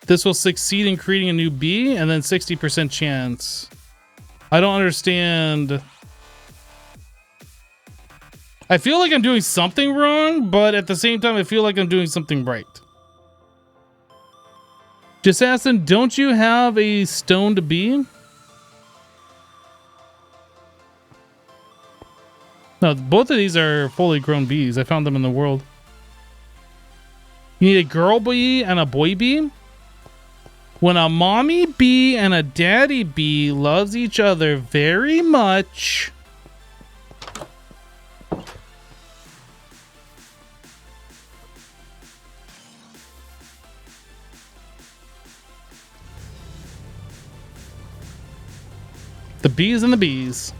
this will succeed in creating a new bee, and then 60% chance. I don't understand. I feel like I'm doing something wrong, but at the same time, I feel like I'm doing something right. Just asking, don't you have a stoned bee? No, both of these are fully grown bees. I found them in the world. You need a girl bee and a boy bee? When a mommy bee and a daddy bee loves each other very much, the bees and the bees.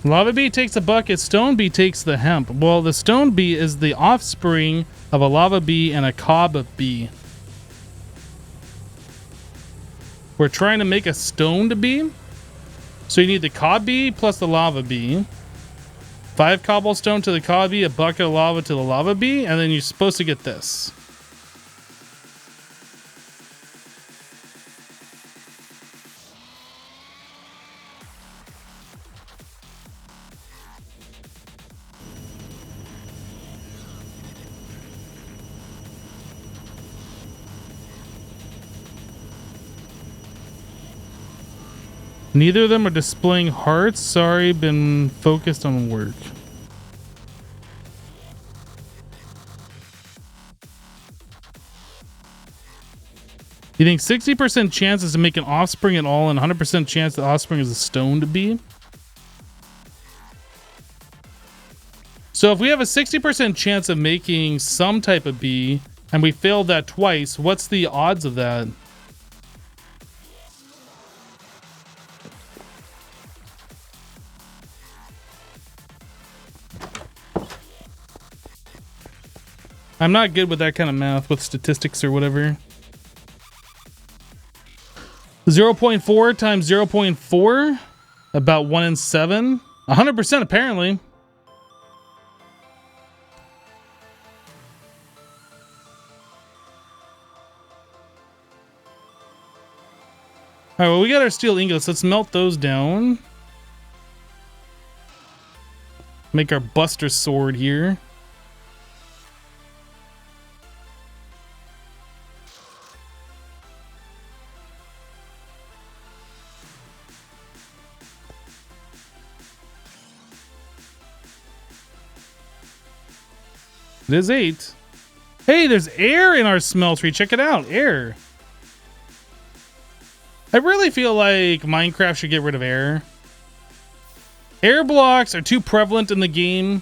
Lava bee takes a bucket, stone bee takes the hemp. Well, the stone bee is the offspring of a lava bee and a cob bee. We're trying to make a stoned bee. So you need the cob bee plus the lava bee. 5 cobblestone to the cob bee, a bucket of lava to the lava bee, and then you're supposed to get this. Neither of them are displaying hearts. Sorry, been focused on work. You think 60% chance is to make an offspring at all and 100% chance the offspring is a stoned bee? So if we have a 60% chance of making some type of bee and we failed that twice, what's the odds of that? I'm not good with that kind of math, with statistics or whatever. 0.4 times 0.4, about 1 in 7. 100% apparently. All right, well, we got our steel ingots. Let's melt those down. Make our Buster Sword here. It is 8. Hey, there's air in our smeltery. Check it out. Air. I really feel like Minecraft should get rid of air. Air blocks are too prevalent in the game.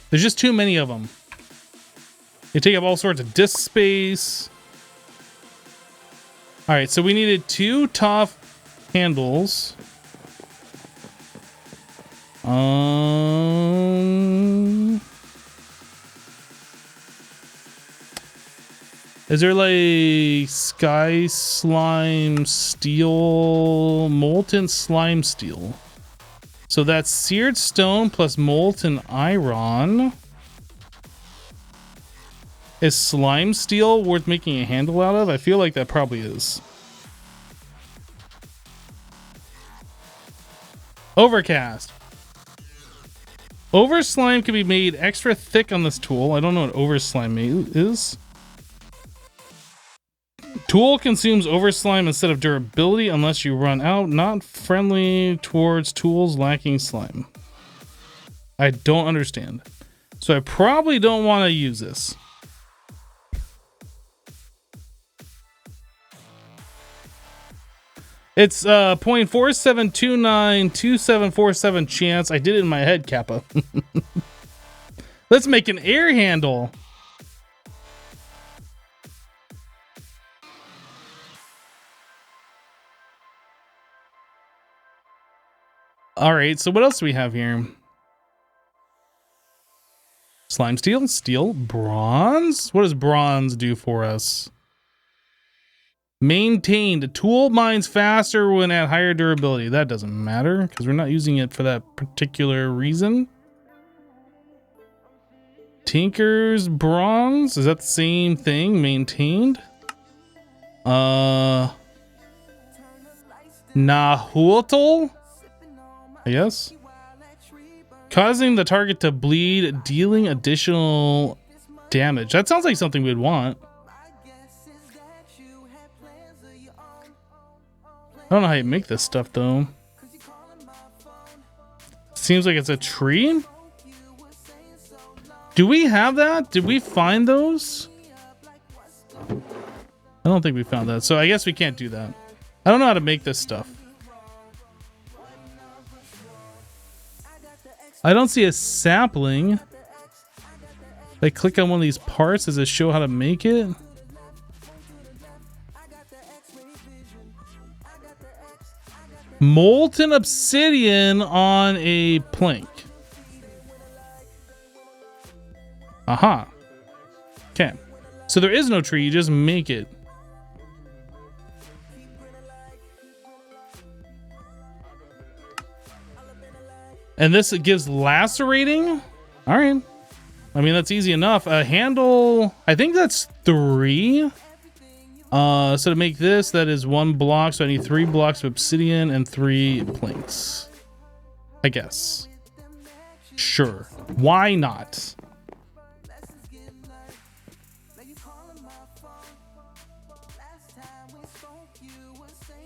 There's just too many of them. They take up all sorts of disk space. All right, so we needed 2 tough handles. Is there like sky slime steel, molten slime steel? So that's seared stone plus molten iron. Is slime steel worth making a handle out of? I feel like that probably is. Overcast. Over slime can be made extra thick on this tool. I don't know what over slime is. Tool consumes over slime instead of durability unless you run out. Not friendly towards tools lacking slime. I don't understand. So I probably don't want to use this. It's 0.47292747 chance. I did it in my head, Kappa. Let's make an air handle. All right, so what else do we have here? Slime steel, steel, bronze. What does bronze do for us? Maintained. A tool mines faster when at higher durability. That doesn't matter because we're not using it for that particular reason. Tinker's bronze. Is that the same thing? Maintained. Nahuatl. Yes. Causing the target to bleed, dealing additional damage. That sounds like something we'd want. I don't know how you make this stuff though. Seems like it's a tree. Do we have that? Did we find those? I don't think we found that. So I guess we can't do that. I don't know how to make this stuff. I don't see a sapling. If I click on one of these parts, does it show how to make it? Molten obsidian on a plank. Aha. Okay. So there is no tree, you just make it. And this gives lacerating. All right. I mean, that's easy enough. A handle, I think that's 3. So to make this, that is 1 block. So I need 3 blocks of obsidian and 3 planks. I guess. Sure. Why not?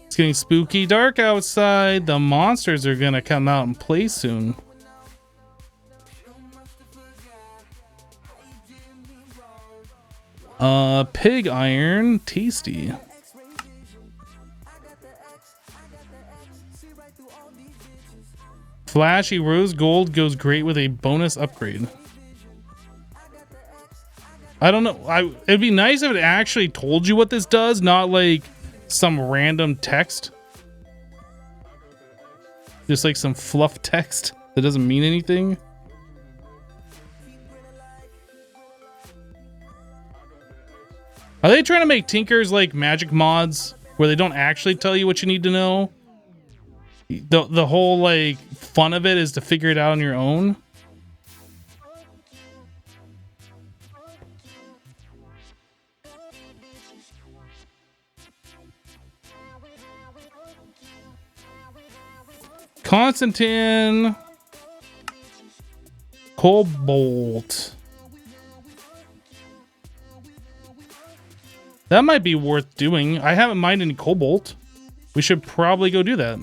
It's getting spooky dark outside. The monsters are gonna come out and play soon. Pig iron, tasty. Flashy rose gold goes great with a bonus upgrade. I don't know. It'd be nice if it actually told you what this does, not like some random text. Just like some fluff text that doesn't mean anything. Are they trying to make Tinkers like magic mods where they don't actually tell you what you need to know? The whole like fun of it is to figure it out on your own. Constantine Cobalt. That might be worth doing. I haven't mined any cobalt. We should probably go do that.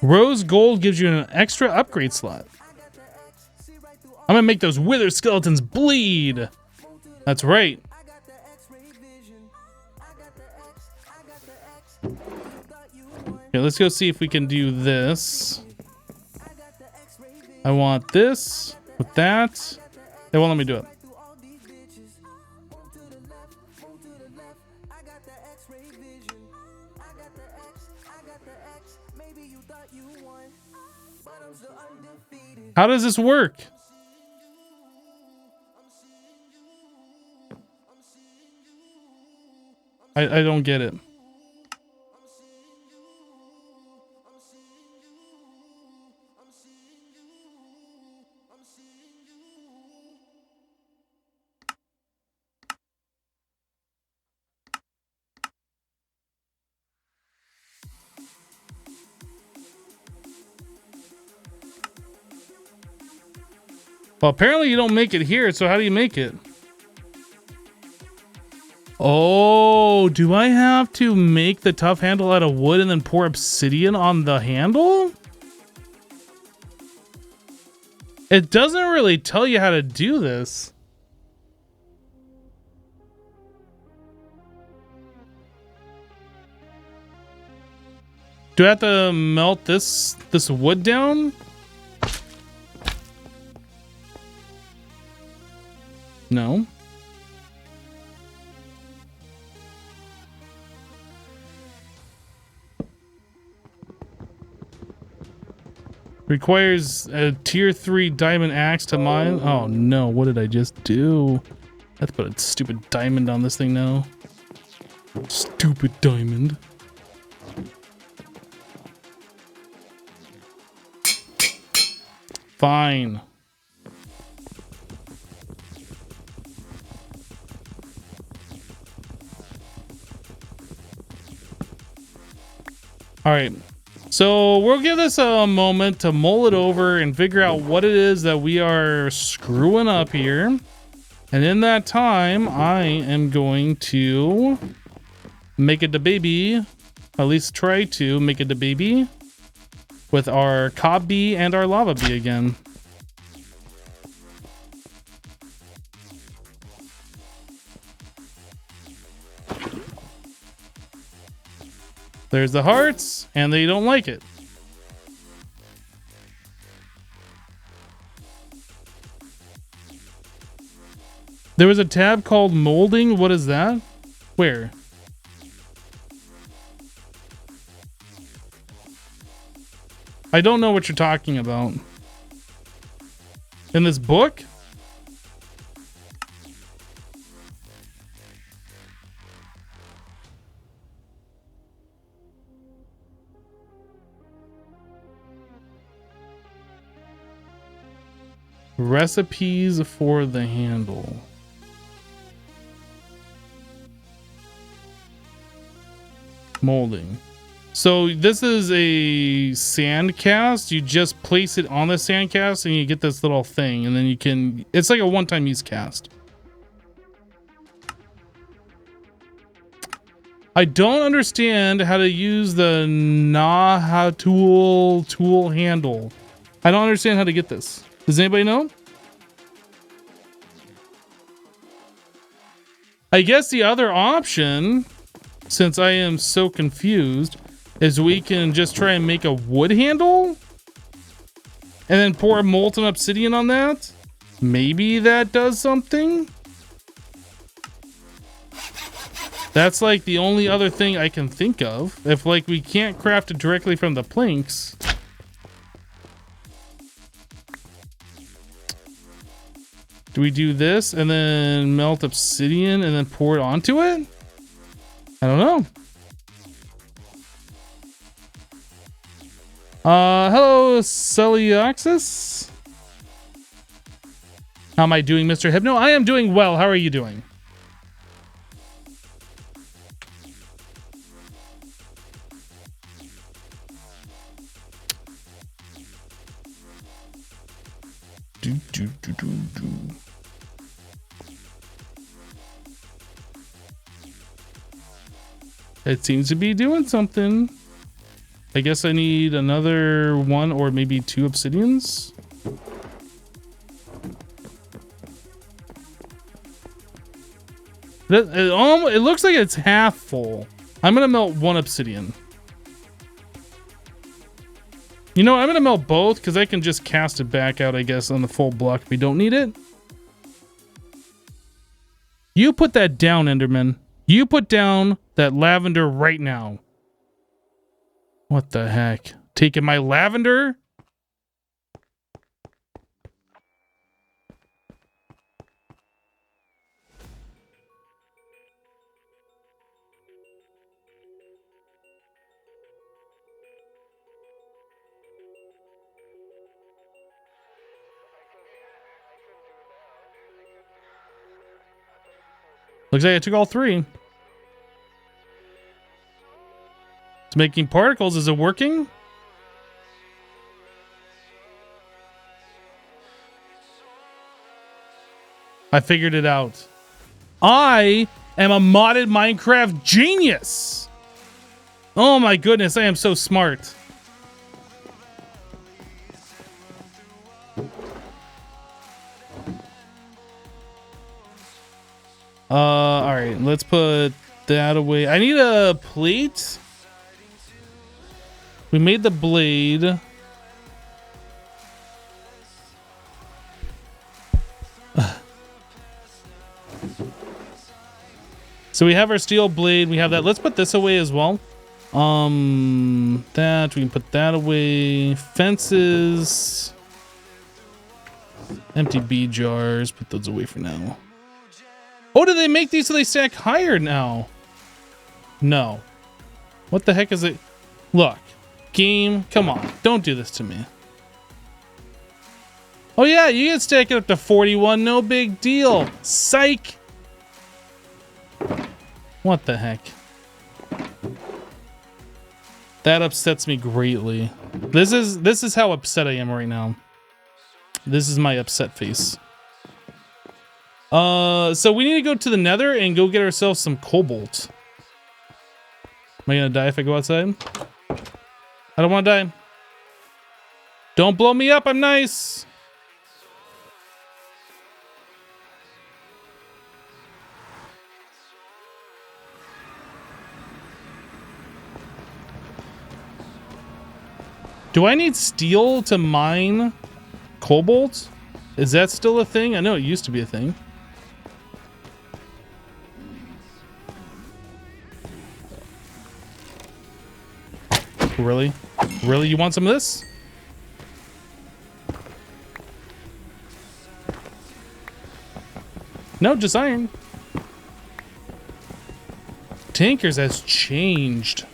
Rose gold gives you an extra upgrade slot. I'm gonna make those wither skeletons bleed. That's right. Okay, let's go see if we can do this. I want this with that. They won't let me do it. How does this work? I don't get it. Well, apparently you don't make it here, so how do you make it? Oh, do I have to make the tough handle out of wood and then pour obsidian on the handle? It doesn't really tell you how to do this. Do I have to melt this wood down? No. Requires a tier 3 diamond axe to mine. Oh no, what did I just do? I have to put a stupid diamond on this thing now. Stupid diamond. Fine. All right, so we'll give this a moment to mull it over and figure out what it is that we are screwing up here. And in that time, I am going to make it the baby, at least try to make it the baby with our cob bee and our lava bee again. There's the hearts, and they don't like it. There was a tab called molding. What is that? Where? I don't know what you're talking about. In this book? Recipes for the handle. Molding. So this is a sand cast. You just place it on the sand cast and you get this little thing, and then you can, it's like a one-time use cast. I don't understand how to use the tool handle. I don't understand how to get this. Does anybody know? I guess the other option, since I am so confused, is we can just try and make a wood handle and then pour molten obsidian on that. Maybe that does something. That's like the only other thing I can think of. If like we can't craft it directly from the planks. Do we do this and then melt obsidian and then pour it onto it? I don't know. Hello, Celioxis. How am I doing, Mr. Hypno? I am doing well. How are you doing? It seems to be doing something. I guess I need another one or maybe 2 obsidians. It looks like it's half full. I'm gonna melt 1 obsidian. You know, I'm gonna melt both because I can just cast it back out, I guess, on the full block if we don't need it. You put that down, Enderman. You put down that lavender right now. What the heck? Taking my lavender? Looks like I took all 3. It's making particles. Is it working? I figured it out. I am a modded Minecraft genius. Oh my goodness, I am so smart. All right, let's put that away. I need a plate. We made the blade. So we have our steel blade. We have that. Let's put this away as well. That we can put that away. Fences. Empty bead jars. Put those away for now. Oh, do they make these so they stack higher now? No. What the heck is it? Look. Game, come on. Don't do this to me. Oh yeah, you can stack it up to 41. No big deal. Psych. What the heck? That upsets me greatly. This is how upset I am right now. This is my upset face. So we need to go to the Nether and go get ourselves some cobalt. Am I gonna die if I go outside? I don't want to die. Don't blow me up. I'm nice. Do I need steel to mine cobalt? Is that still a thing? I know it used to be a thing. Really? Really? You want some of this? No, just iron. Tankers has changed.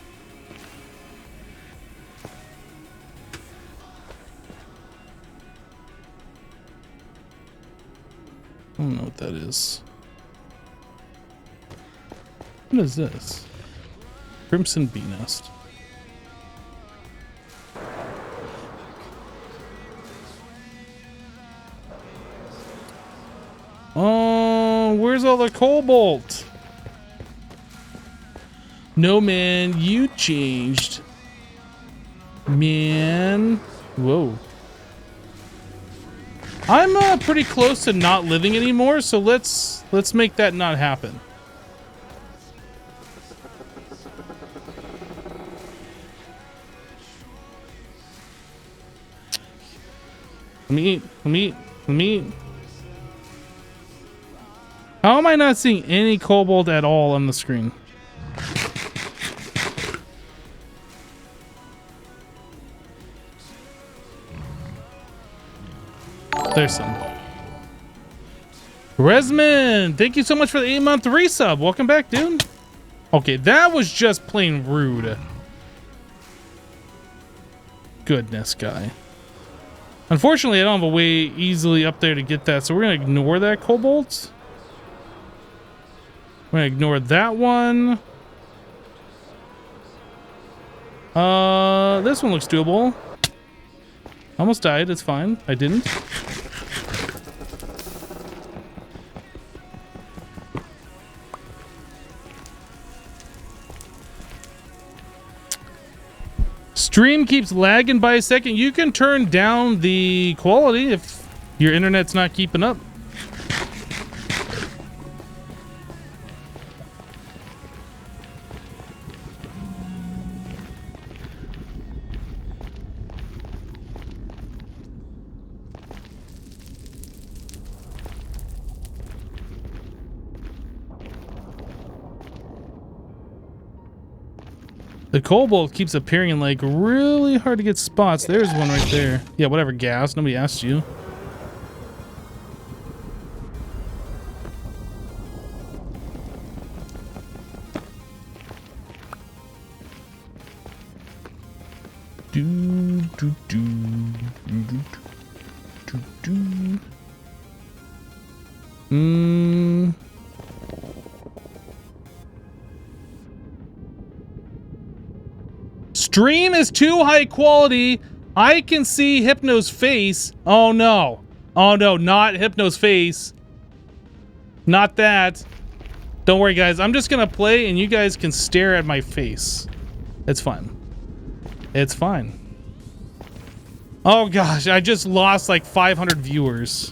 I don't know what that is. What is this? Crimson bee nest. Oh, where's all the cobalt? No, man, you changed. Man. Whoa. I'm pretty close to not living anymore, so let's make that not happen. Let me eat. Let me eat. Let me eat. How am I not seeing any cobalt at all on the screen? There's some. Resman, thank you so much for the 8-month resub. Welcome back, dude. Okay, that was just plain rude. Goodness, guy. Unfortunately, I don't have a way easily up there to get that, so we're gonna ignore that cobalt. We're gonna ignore that one. This one looks doable. Almost died, it's fine. I didn't. Stream keeps lagging by a second. You can turn down the quality if your internet's not keeping up. The cobalt keeps appearing in like really hard to get spots. There's one right there. Yeah, whatever, gas. Nobody asked you. Do do do do do do. Stream is too high quality. I can see Hypno's face. Oh no. Oh no, not Hypno's face. Not that. Don't worry, guys. I'm just gonna play and you guys can stare at my face. It's fine. It's fine. Oh gosh, I just lost like 500 viewers.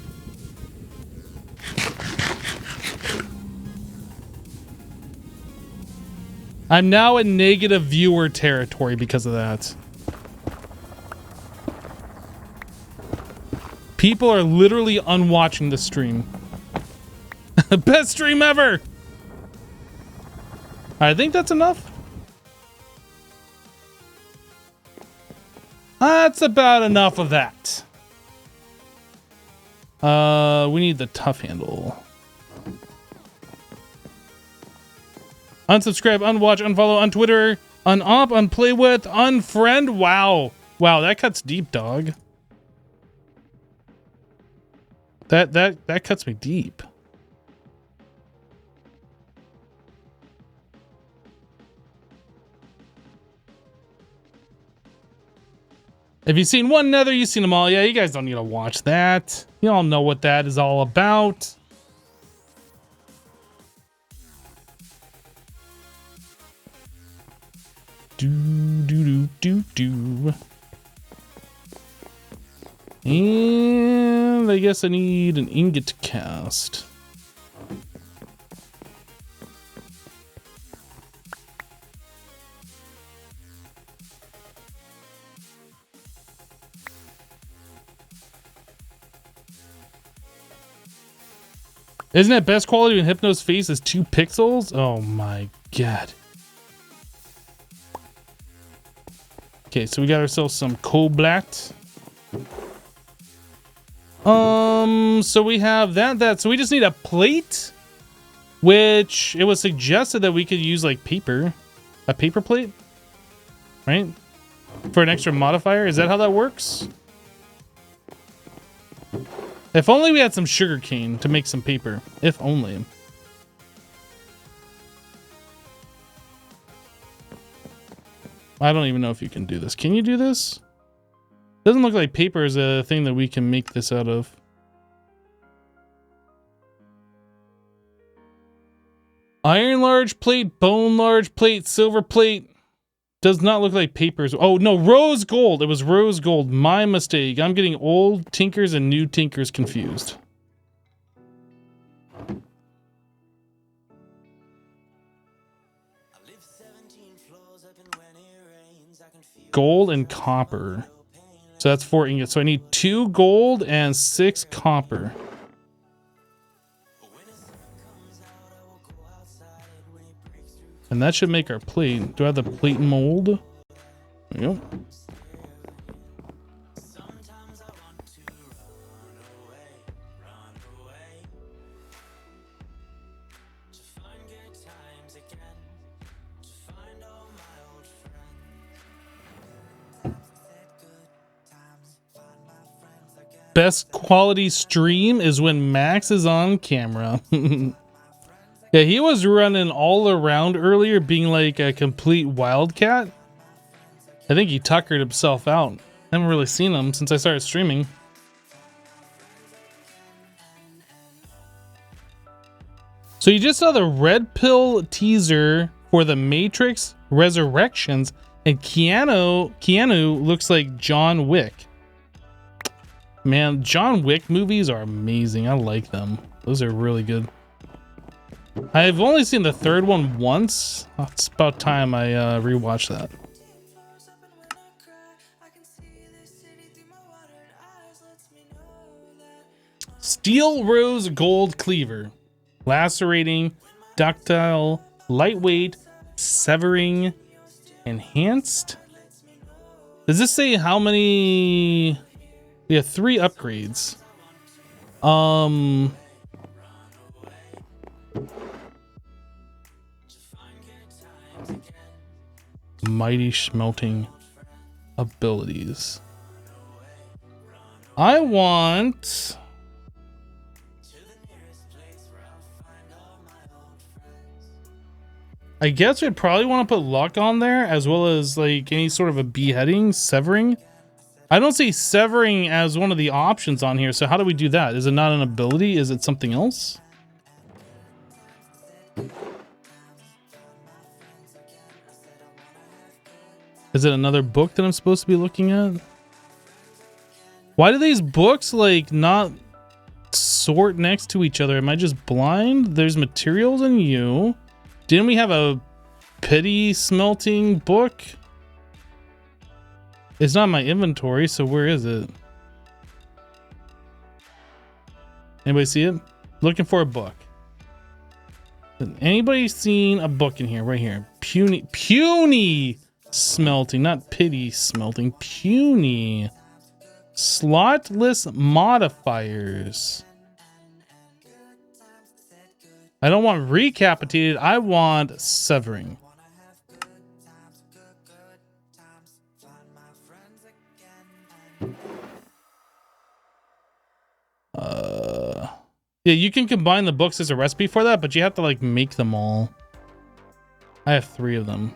I'm now in negative viewer territory because of that. People are literally unwatching the stream. Best stream ever! I think that's enough. That's about enough of that. We need the tough handle. Unsubscribe, unwatch, unfollow, untwitter, unop, unplay with, unfriend. Wow. Wow, that cuts deep, dog. That cuts me deep. If you've seen one nether, you've seen them all. Yeah, you guys don't need to watch that. You all know what that is all about. Do. And I guess I need an ingot to cast. Isn't it best quality when Hypno's face is 2 pixels? Oh my god. Okay, so we got ourselves some cobalt. So we have that. So we just need a plate, which it was suggested that we could use like paper, a paper plate, right? For an extra modifier. Is that how that works? If only we had some sugar cane to make some paper. If only. I don't even know if you can do this. Can you do this? Doesn't look like paper is a thing that we can make this out of. Iron large plate, bone large plate, silver plate. Does not look like papers. Oh no, rose gold. It was rose gold. My mistake. I'm getting old tinkers and new tinkers confused. Gold and copper. So that's 4 ingots. So I need 2 gold and 6 copper. And that should make our plate. Do I have the plate mold? There we go. Best quality stream is when Max is on camera. Yeah, he was running all around earlier, being like a complete wildcat. I think he tuckered himself out. I haven't really seen him since I started streaming. So you just saw the red pill teaser for The Matrix Resurrections, and Keanu looks like John Wick. Man, John Wick movies are amazing. I like them. Those are really good. I've only seen the third one once. It's about time I rewatch that. Steel Rose Gold Cleaver. Lacerating, ductile, lightweight, severing, enhanced. Does this say how many? We have 3 upgrades. Mighty smelting abilities. I want I guess we'd probably want to put luck on there, as well as like any sort of a beheading, severing. I don't see severing as one of the options on here, so how do we do that? Is it not an ability? Is it something else? Is it another book that I'm supposed to be looking at? Why do these books like not sort next to each other? Am I just blind? There's materials in you. Didn't we have a pity smelting book? It's not in my inventory, so where is it? Anybody see it? Looking for a book. Anybody seen a book in here? Right here. Puny smelting, not pity smelting. Puny. Slotless modifiers. I don't want recapitated. I want severing. Yeah, you can combine the books as a recipe for that, but you have to like make them all. I have 3 of them.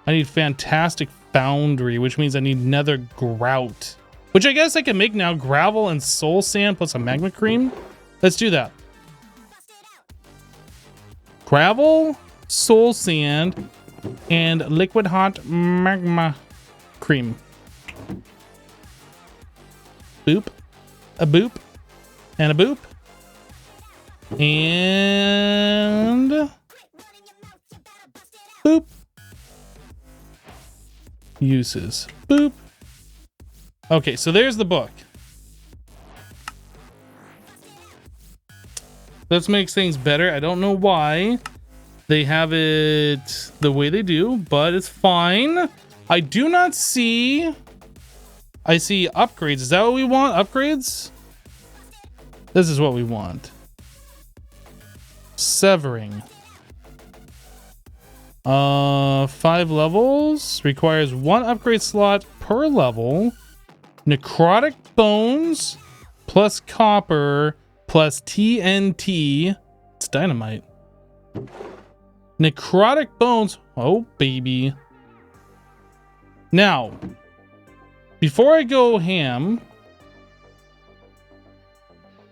I need fantastic foundry, which means I need nether grout, which I guess I can make now. Gravel and soul sand plus a magma cream. Let's do that. Gravel, soul sand, and liquid hot magma cream. Boop, a boop, and a boop, and boop. Uses. Boop. Okay, so there's the book. This makes things better. I don't know why they have it the way they do, but it's fine. I do not see... I see upgrades. Is that what we want? Upgrades? This is what we want. Severing. 5 levels. Requires 1 upgrade slot per level. Necrotic bones plus copper plus TNT. It's dynamite. Necrotic bones. Oh, baby. Now, before I go ham,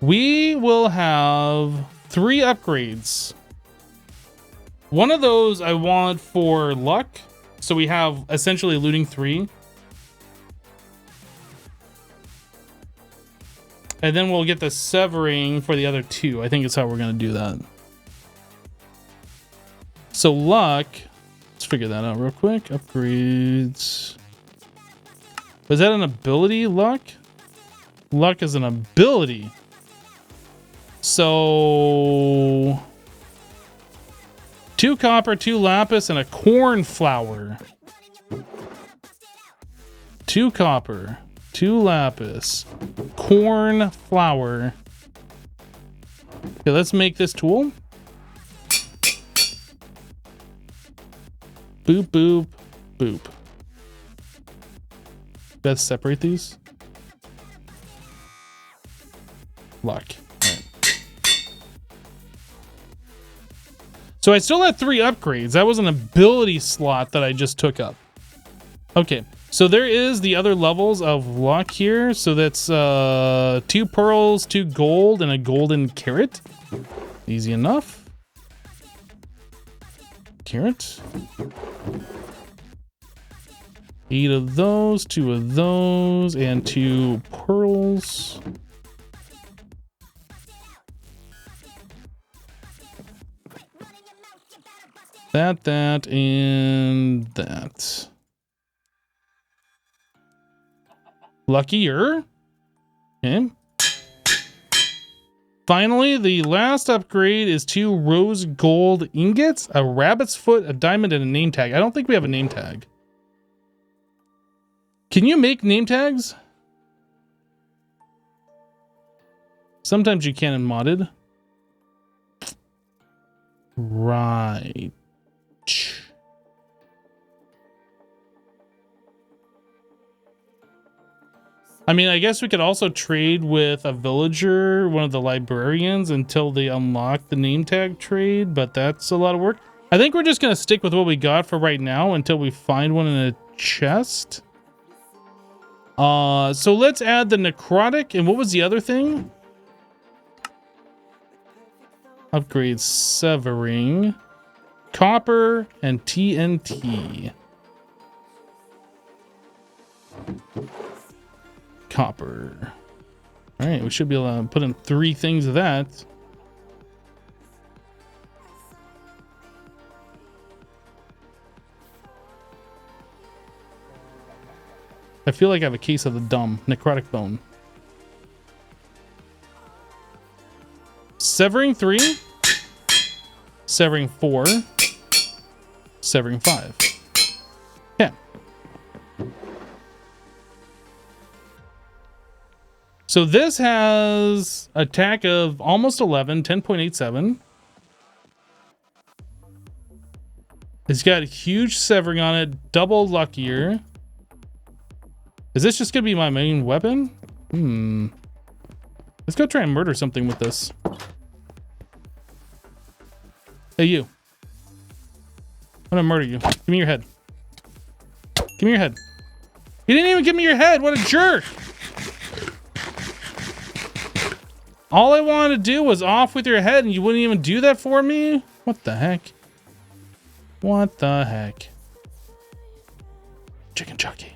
we will have 3 upgrades. One of those I want for luck. So we have essentially looting 3. And then we'll get the severing for the other 2. I think it's how we're going to do that. So luck, Let's figure that out real quick. Upgrades. Was that an ability, luck? Luck is an ability. So 2 copper, 2 lapis, and a cornflower. 2 copper, 2 lapis, cornflower. Okay, let's make this tool. Boop, boop, boop. Best separate these. Luck. Right. So I still had 3 upgrades. That was an ability slot that I just took up. Okay, so there is the other levels of luck here. So that's 2 pearls, 2 gold, and a golden carrot. Easy enough. Carrot. 8 of those, 2 of those, and 2 pearls. That, and that. Luckier. Okay. Finally, the last upgrade is 2 rose gold ingots, a rabbit's foot, a diamond, and a name tag. I don't think we have a name tag. Can you make name tags? Sometimes you can in modded. Right. I mean, I guess we could also trade with a villager, one of the librarians, until they unlock the name tag trade, but that's a lot of work. I think we're just going to stick with what we got for right now until we find one in a chest. So let's add the necrotic, and what was the other thing? Upgrade severing, copper, and TNT. Copper. All right, we should be able to put in 3 things of that. I feel like I have a case of the dumb. Necrotic bone. Severing 3. Severing 4. Severing 5. Yeah. So this has attack of almost 11, 10.87. It's got huge severing on it, double luckier. Is this just gonna be my main weapon? Let's go try and murder something with this. Hey, you. I'm gonna murder you. Give me your head. Give me your head. You didn't even give me your head. What a jerk. All I wanted to do was off with your head and you wouldn't even do that for me? What the heck? What the heck? Chicken Chucky.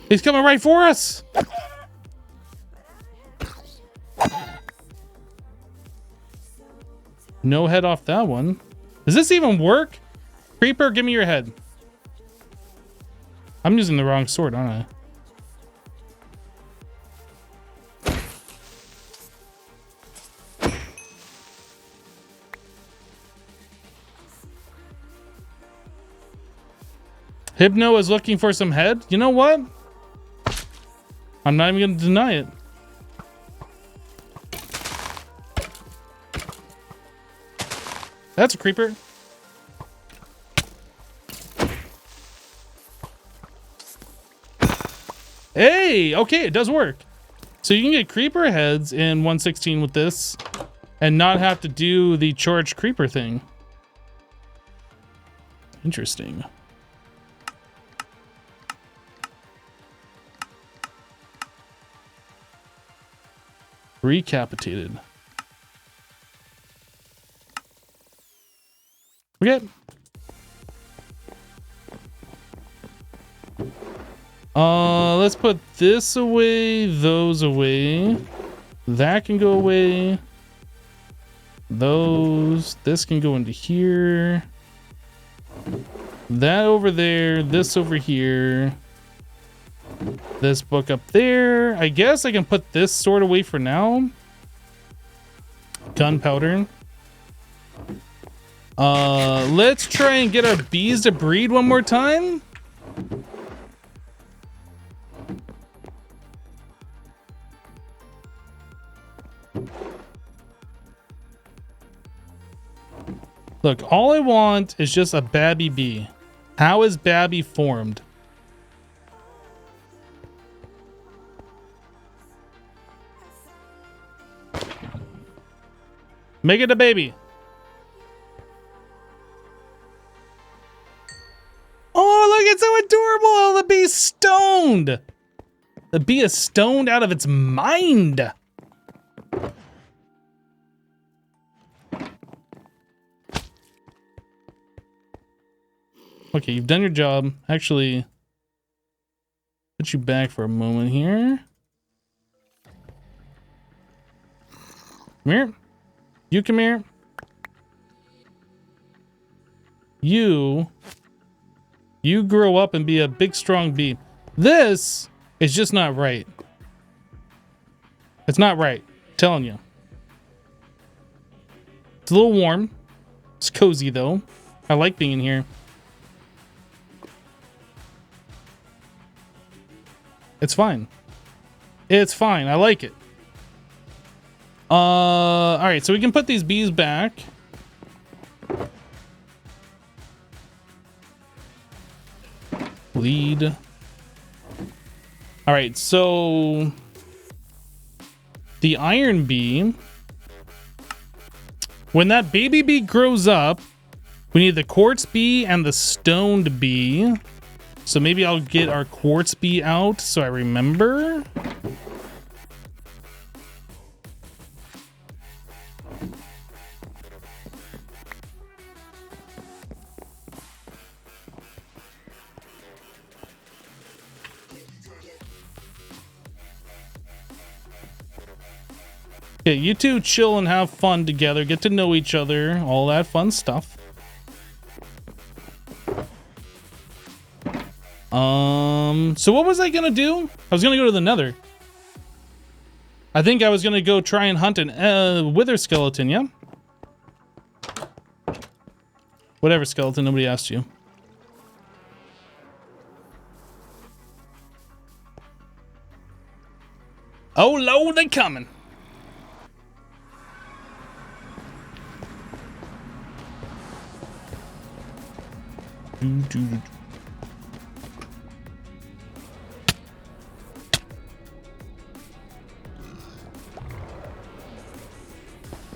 He's coming right for us! No head off that one. Does this even work? Creeper, give me your head. I'm using the wrong sword, aren't I? Hypno is looking for some head. You know what? I'm not even going to deny it. That's a creeper. Hey, okay, it does work. So you can get creeper heads in 1.16 with this and not have to do the charged creeper thing. Interesting. Recapitated. Okay. Let's put this away, those away. That can go away. Those, this can go into here. That over there, this over here, this book up there. I guess I can put this sword away for now. Gunpowder. Let's try and get our bees to breed one more time. Look, all I want is just a babby bee. How is babby formed? Make it a baby. Oh, look, it's so adorable. Oh, the bee's stoned. The bee is stoned out of its mind. Okay, you've done your job. Actually, put you back for a moment here. Come here. You come here. You grow up and be a big, strong bee. This is just not right. It's not right. I'm telling you. It's a little warm. It's cozy, though. I like being in here. It's fine. It's fine. I like it. All right, so we can put these bees back. Lead. All right, so the iron bee, when that baby bee grows up, we need the quartz bee and the stoned bee. So maybe I'll get our quartz bee out so I remember. Okay, you two chill and have fun together, get to know each other, all that fun stuff. So what was I gonna do? I was gonna go to the Nether. I think I was gonna go try and hunt an wither skeleton, yeah? Whatever skeleton, nobody asked you. Oh Lord, they coming.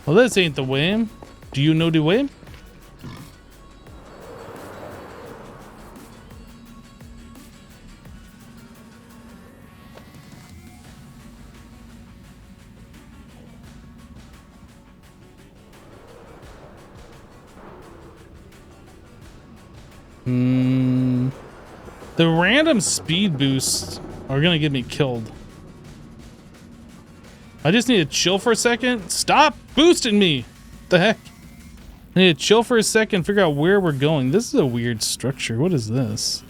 Well, this ain't the way. Do you know the way? The random speed boosts are gonna get me killed. I just need to chill for a second. Stop boosting me. What the heck? I need to chill for a second, figure out where we're going. This is a weird structure. What is this?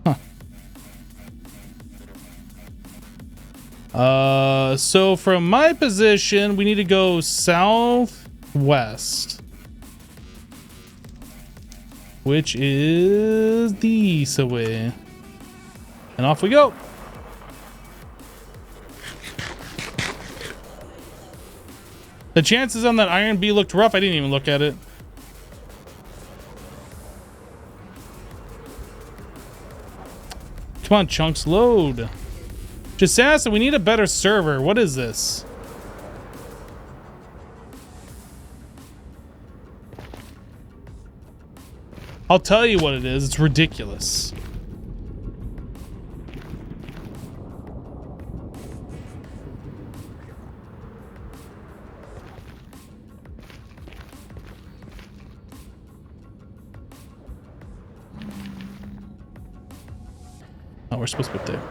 Huh. So from my position, we need to go southwest, which is the east way. And off we go. The chances on that iron bee looked rough. I didn't even look at it. Come on, chunks, load. Jasassa, we need a better server. What is this? I'll tell you what it is. It's ridiculous. Oh, we're supposed to put there.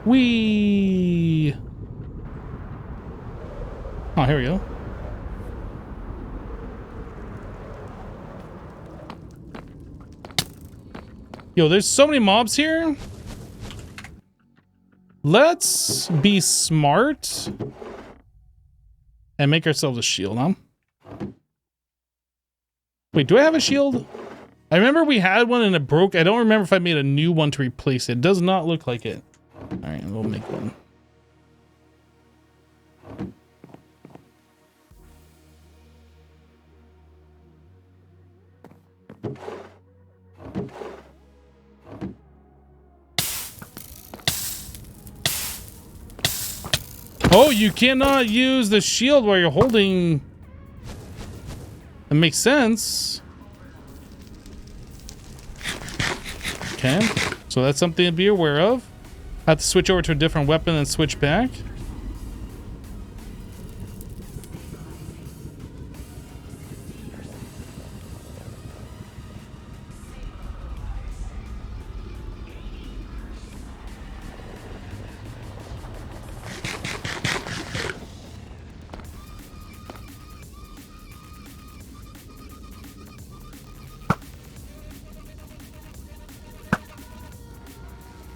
Whee! Huh. Oh, here we go. Yo, there's so many mobs here. Let's be smart and make ourselves a shield, huh? Wait, do I have a shield? I remember we had one and it broke. I don't remember if I made a new one to replace it. It does not look like it. All right, we'll make one. Oh, you cannot use the shield while you're holding. That makes sense. Okay, so that's something to be aware of. I have to switch over to a different weapon and switch back.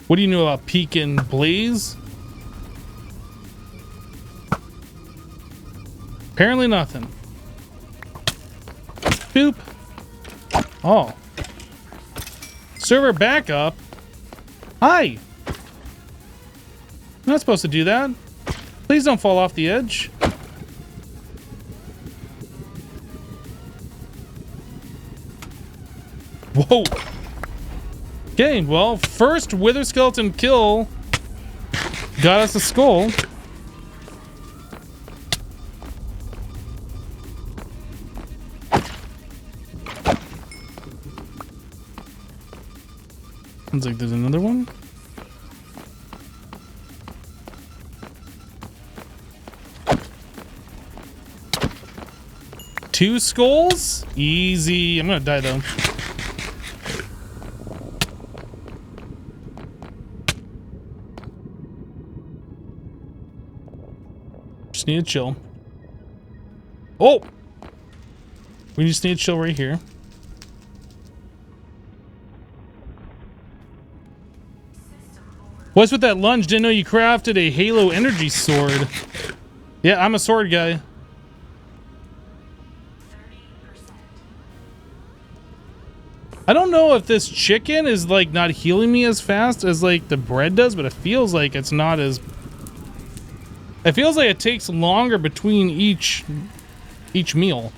What do you know about Peak and Blaze? Apparently nothing. Boop. Oh. Server backup? Hi. I'm not supposed to do that. Please don't fall off the edge. Whoa. Okay, well, first Wither Skeleton kill got us a skull. Sounds like there's another one. Two skulls? Easy. I'm gonna die though. Just need to chill. Oh! We just need to chill right here. What's with that lunge? Didn't know you crafted a Halo energy sword. Yeah, I'm a sword guy. I don't know if this chicken is like not healing me as fast as like the bread does, but it feels like it's not as... It feels like it takes longer between each meal.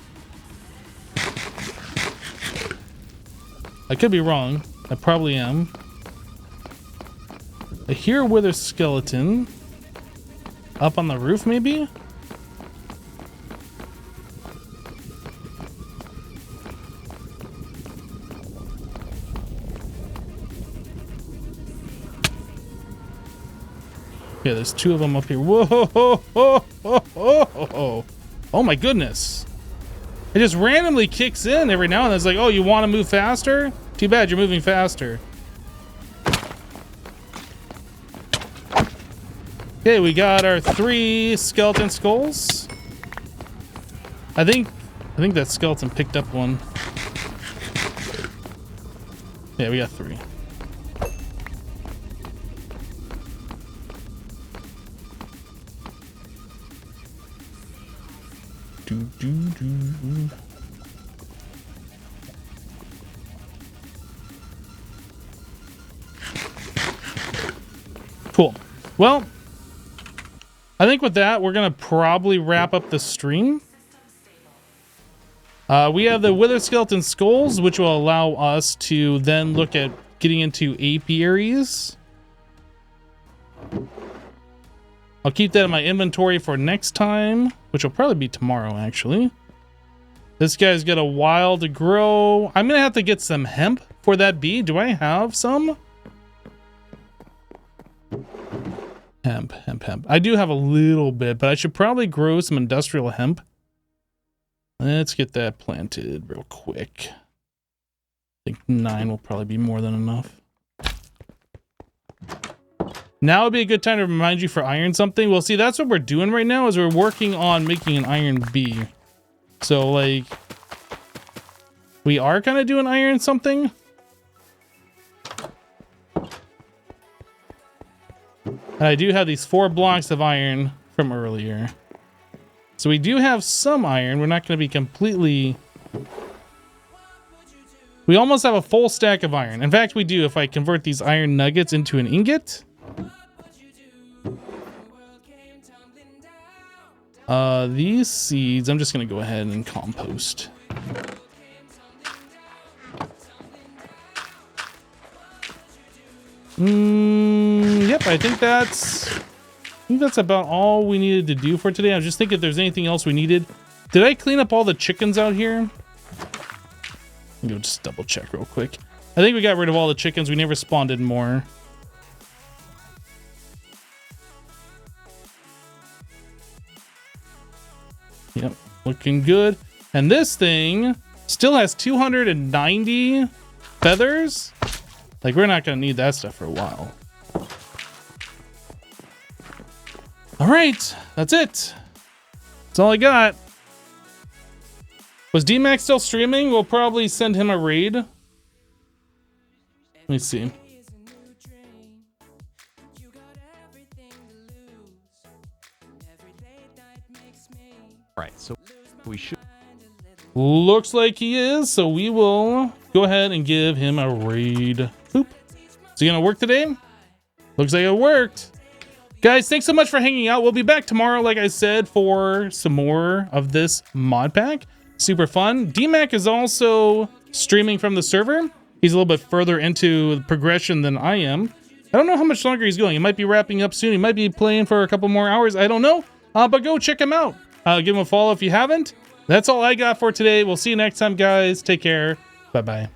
I could be wrong. I probably am. I hear a wither skeleton. Up on the roof, maybe? Yeah, there's two of them up here. Whoa! Ho, ho, ho, ho, ho. Oh my goodness! It just randomly kicks in every now and then. It's like, oh, you want to move faster? Too bad you're moving faster. Okay, we got our 3 skeleton skulls. I think that skeleton picked up one. Yeah, we got 3. Cool. Well, I think with that, we're going to probably wrap up the stream. We have the Wither Skeleton Skulls, which will allow us to then look at getting into apiaries. I'll keep that in my inventory for next time, which will probably be tomorrow, actually. This guy's got a while to grow. I'm going to have to get some hemp for that bee. Do I have some? Hemp. I do have a little bit, but I should probably grow some industrial hemp. Let's get that planted real quick. I think 9 will probably be more than enough. Now would be a good time to remind you for iron something. Well, see, that's what we're doing right now is we're working on making an iron B. So, like, we are kind of doing iron something. And I do have these 4 blocks of iron from earlier. So we do have some iron. We're not going to be completely... We almost have a full stack of iron. In fact, we do if I convert these iron nuggets into an ingot. These seeds, I'm just going to go ahead and compost. Yep, I think that's about all we needed to do for today. I was just thinking if there's anything else we needed. Did I clean up all the chickens out here? Let me go just double check real quick. I think we got rid of all the chickens. We never spawned in more. Yep, looking good. And this thing still has 290 feathers. Like, we're not going to need that stuff for a while. All right, that's it. That's all I got. Was D-Max still streaming? We'll probably send him a raid. Let me see. All right, so we should. Looks like he is, so we will go ahead and give him a raid. Boop. Is he gonna work today? Looks like it worked. Guys, thanks so much for hanging out. We'll be back tomorrow, like I said, for some more of this mod pack. Super fun. D-Mac is also streaming from the server. He's a little bit further into the progression than I am. I don't know how much longer he's going. He might be wrapping up soon. He might be playing for a couple more hours. I don't know. But go check him out. Give him a follow if you haven't. That's all I got for today. We'll see you next time, guys. Take care. Bye-bye.